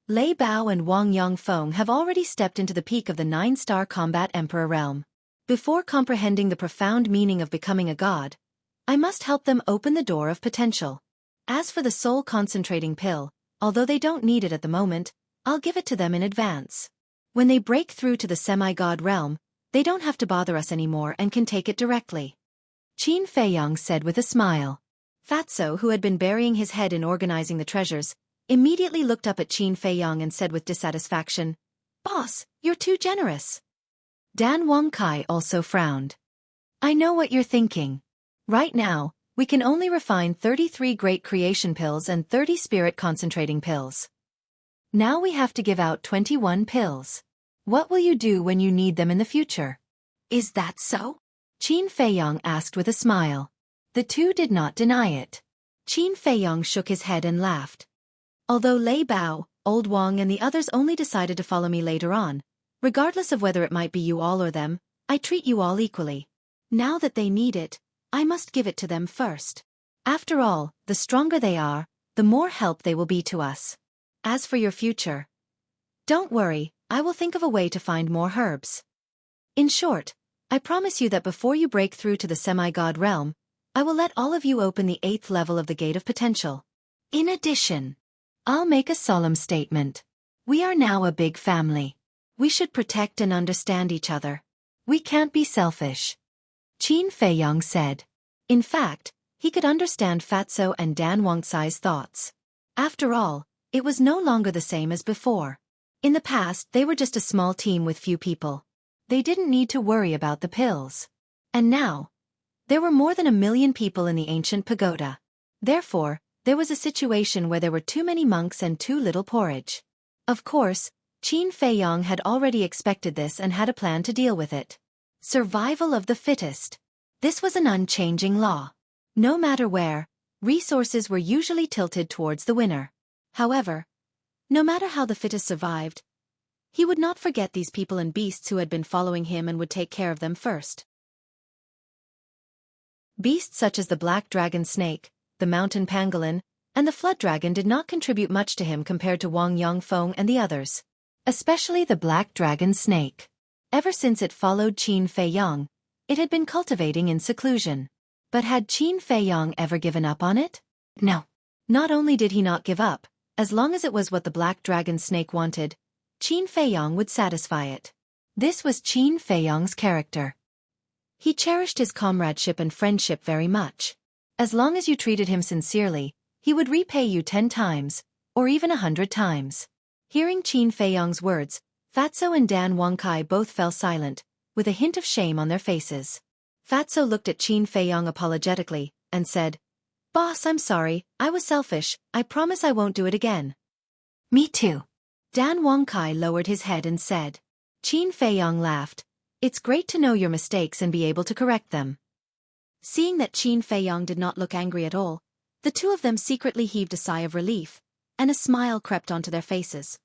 Lei Bao and Wang Yongfeng have already stepped into the peak of the 9-star combat emperor realm. Before comprehending the profound meaning of becoming a god, I must help them open the door of potential. As for the Soul Concentrating Pill, although they don't need it at the moment, I'll give it to them in advance. When they break through to the semi-god realm, they don't have to bother us anymore and can take it directly. Qin Feiyang said with a smile. Fatso, who had been burying his head in organizing the treasures, immediately looked up at Qin Feiyang and said with dissatisfaction, Boss, you're too generous. Dan Wangkai also frowned. I know what you're thinking. Right now, we can only refine 33 Great Creation Pills and 30 Spirit Concentrating Pills. Now we have to give out 21 pills. What will you do when you need them in the future? Is that so? Qin Feiyang asked with a smile. The two did not deny it. Qin Feiyang shook his head and laughed. Although Lei Bao, Old Wang and the others only decided to follow me later on, regardless of whether it might be you all or them, I treat you all equally. Now that they need it, I must give it to them first. After all, the stronger they are, the more help they will be to us. As for your future, don't worry, I will think of a way to find more herbs. In short, I promise you that before you break through to the semi-god realm, I will let all of you open the 8th level of the Gate of Potential. In addition, I'll make a solemn statement. We are now a big family. We should protect and understand each other. We can't be selfish. Qin Feiyang said. In fact, he could understand Fatso and Dan Wangcai's thoughts. After all, it was no longer the same as before. In the past, they were just a small team with few people. They didn't need to worry about the pills. And now, there were more than 1 million people in the ancient pagoda. Therefore, there was a situation where there were too many monks and too little porridge. Of course, Qin Feiyang had already expected this and had a plan to deal with it. Survival of the fittest. This was an unchanging law. No matter where, resources were usually tilted towards the winner. However, no matter how the fittest survived, he would not forget these people and beasts who had been following him and would take care of them first. Beasts such as the black dragon snake, the mountain pangolin, and the flood dragon did not contribute much to him compared to Wang Yongfeng and the others. Especially the black dragon snake. Ever since it followed Qin Feiyang, it had been cultivating in seclusion. But had Qin Feiyang ever given up on it? No. Not only did he not give up, as long as it was what the black dragon snake wanted, Qin Feiyang would satisfy it. This was Qin Feiyang's character. He cherished his comradeship and friendship very much. As long as you treated him sincerely, he would repay you 10 times, or even 100 times. Hearing Qin Feiyang's words, Fatso and Dan Wangkai both fell silent, with a hint of shame on their faces. Fatso looked at Qin Feiyang apologetically, and said, Boss, I'm sorry, I was selfish, I promise I won't do it again. Me too. Dan Wangkai lowered his head and said. Qin Feiyang laughed. It's great to know your mistakes and be able to correct them. Seeing that Qin Feiyang did not look angry at all, the two of them secretly heaved a sigh of relief, and a smile crept onto their faces.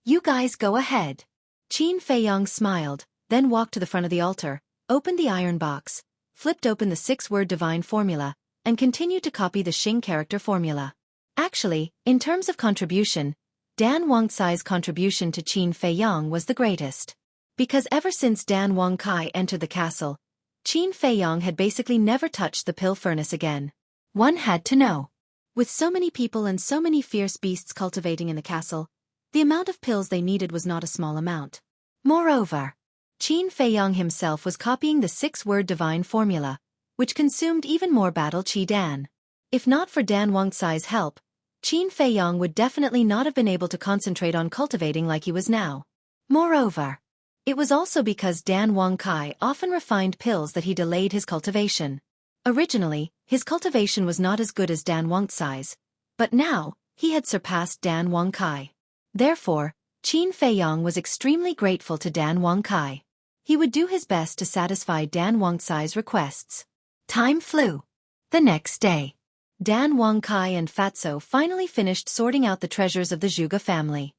You guys go ahead. Qin Feiyong smiled, then walked to the front of the altar, opened the iron box, flipped open the 6-word divine formula, and continued to copy the Xing character formula. Actually, in terms of contribution, Dan Wangcai's contribution to Qin Feiyong was the greatest. Because ever since Dan Wangcai entered the castle, Qin Feiyong had basically never touched the pill furnace again. One had to know. With so many people and so many fierce beasts cultivating in the castle, the amount of pills they needed was not a small amount. Moreover, Qin Feiyong himself was copying the 6-word divine formula, which consumed even more battle Qi Dan. If not for Dan Wangcai's help, Qin Feiyong would definitely not have been able to concentrate on cultivating like he was now. Moreover, it was also because Dan Wangcai often refined pills that he delayed his cultivation. Originally, his cultivation was not as good as Dan Wangcai's, but now, he had surpassed Dan Wangcai. Therefore, Qin Feiyong was extremely grateful to Dan Wangcai. He would do his best to satisfy Dan Wangcai's requests. Time flew. The next day, Dan Wangcai and Fatso finally finished sorting out the treasures of the Zhuge family.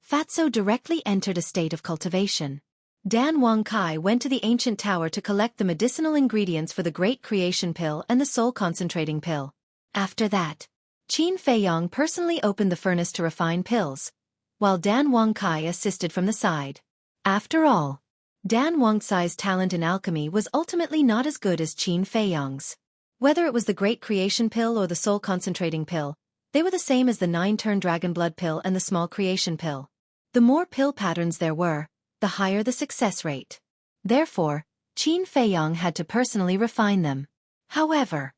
Fatso directly entered a state of cultivation. Dan Wangcai went to the ancient tower to collect the medicinal ingredients for the Great Creation Pill and the Soul Concentrating Pill. After that, Qin Feiyong personally opened the furnace to refine pills, while Dan Wangcai assisted from the side. After all, Dan Wangcai's talent in alchemy was ultimately not as good as Qin Feiyong's. Whether it was the Great Creation Pill or the Soul Concentrating Pill, they were the same as the 9-turn Dragon Blood Pill and the Small Creation Pill. The more pill patterns there were, the higher the success rate. Therefore, Qin Feiyong had to personally refine them. However,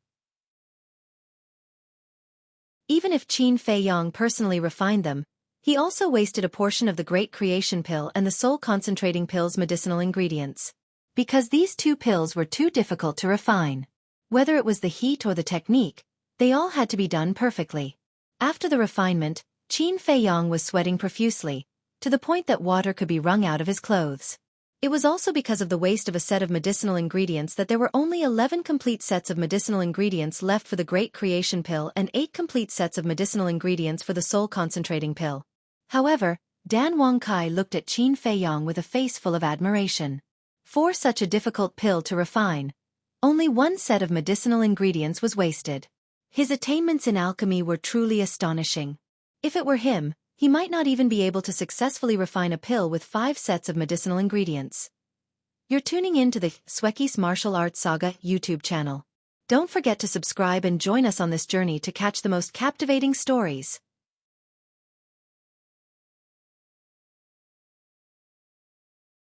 even if Qin Feiyong personally refined them, he also wasted a portion of the Great Creation Pill and the Soul Concentrating Pill's medicinal ingredients. Because these 2 pills were too difficult to refine. Whether it was the heat or the technique, they all had to be done perfectly. After the refinement, Qin Feiyong was sweating profusely, to the point that water could be wrung out of his clothes. It was also because of the waste of a set of medicinal ingredients that there were only 11 complete sets of medicinal ingredients left for the Great Creation Pill and 8 complete sets of medicinal ingredients for the Soul Concentrating Pill. However, Dan Wangcai looked at Qin Feiyong with a face full of admiration. For such a difficult pill to refine, only 1 set of medicinal ingredients was wasted. His attainments in alchemy were truly astonishing. If it were him, he might not even be able to successfully refine a pill with 5 sets of medicinal ingredients. You're tuning in to the Xueqi's Martial Arts Saga YouTube channel. Don't forget to subscribe and join us on this journey to catch the most captivating stories.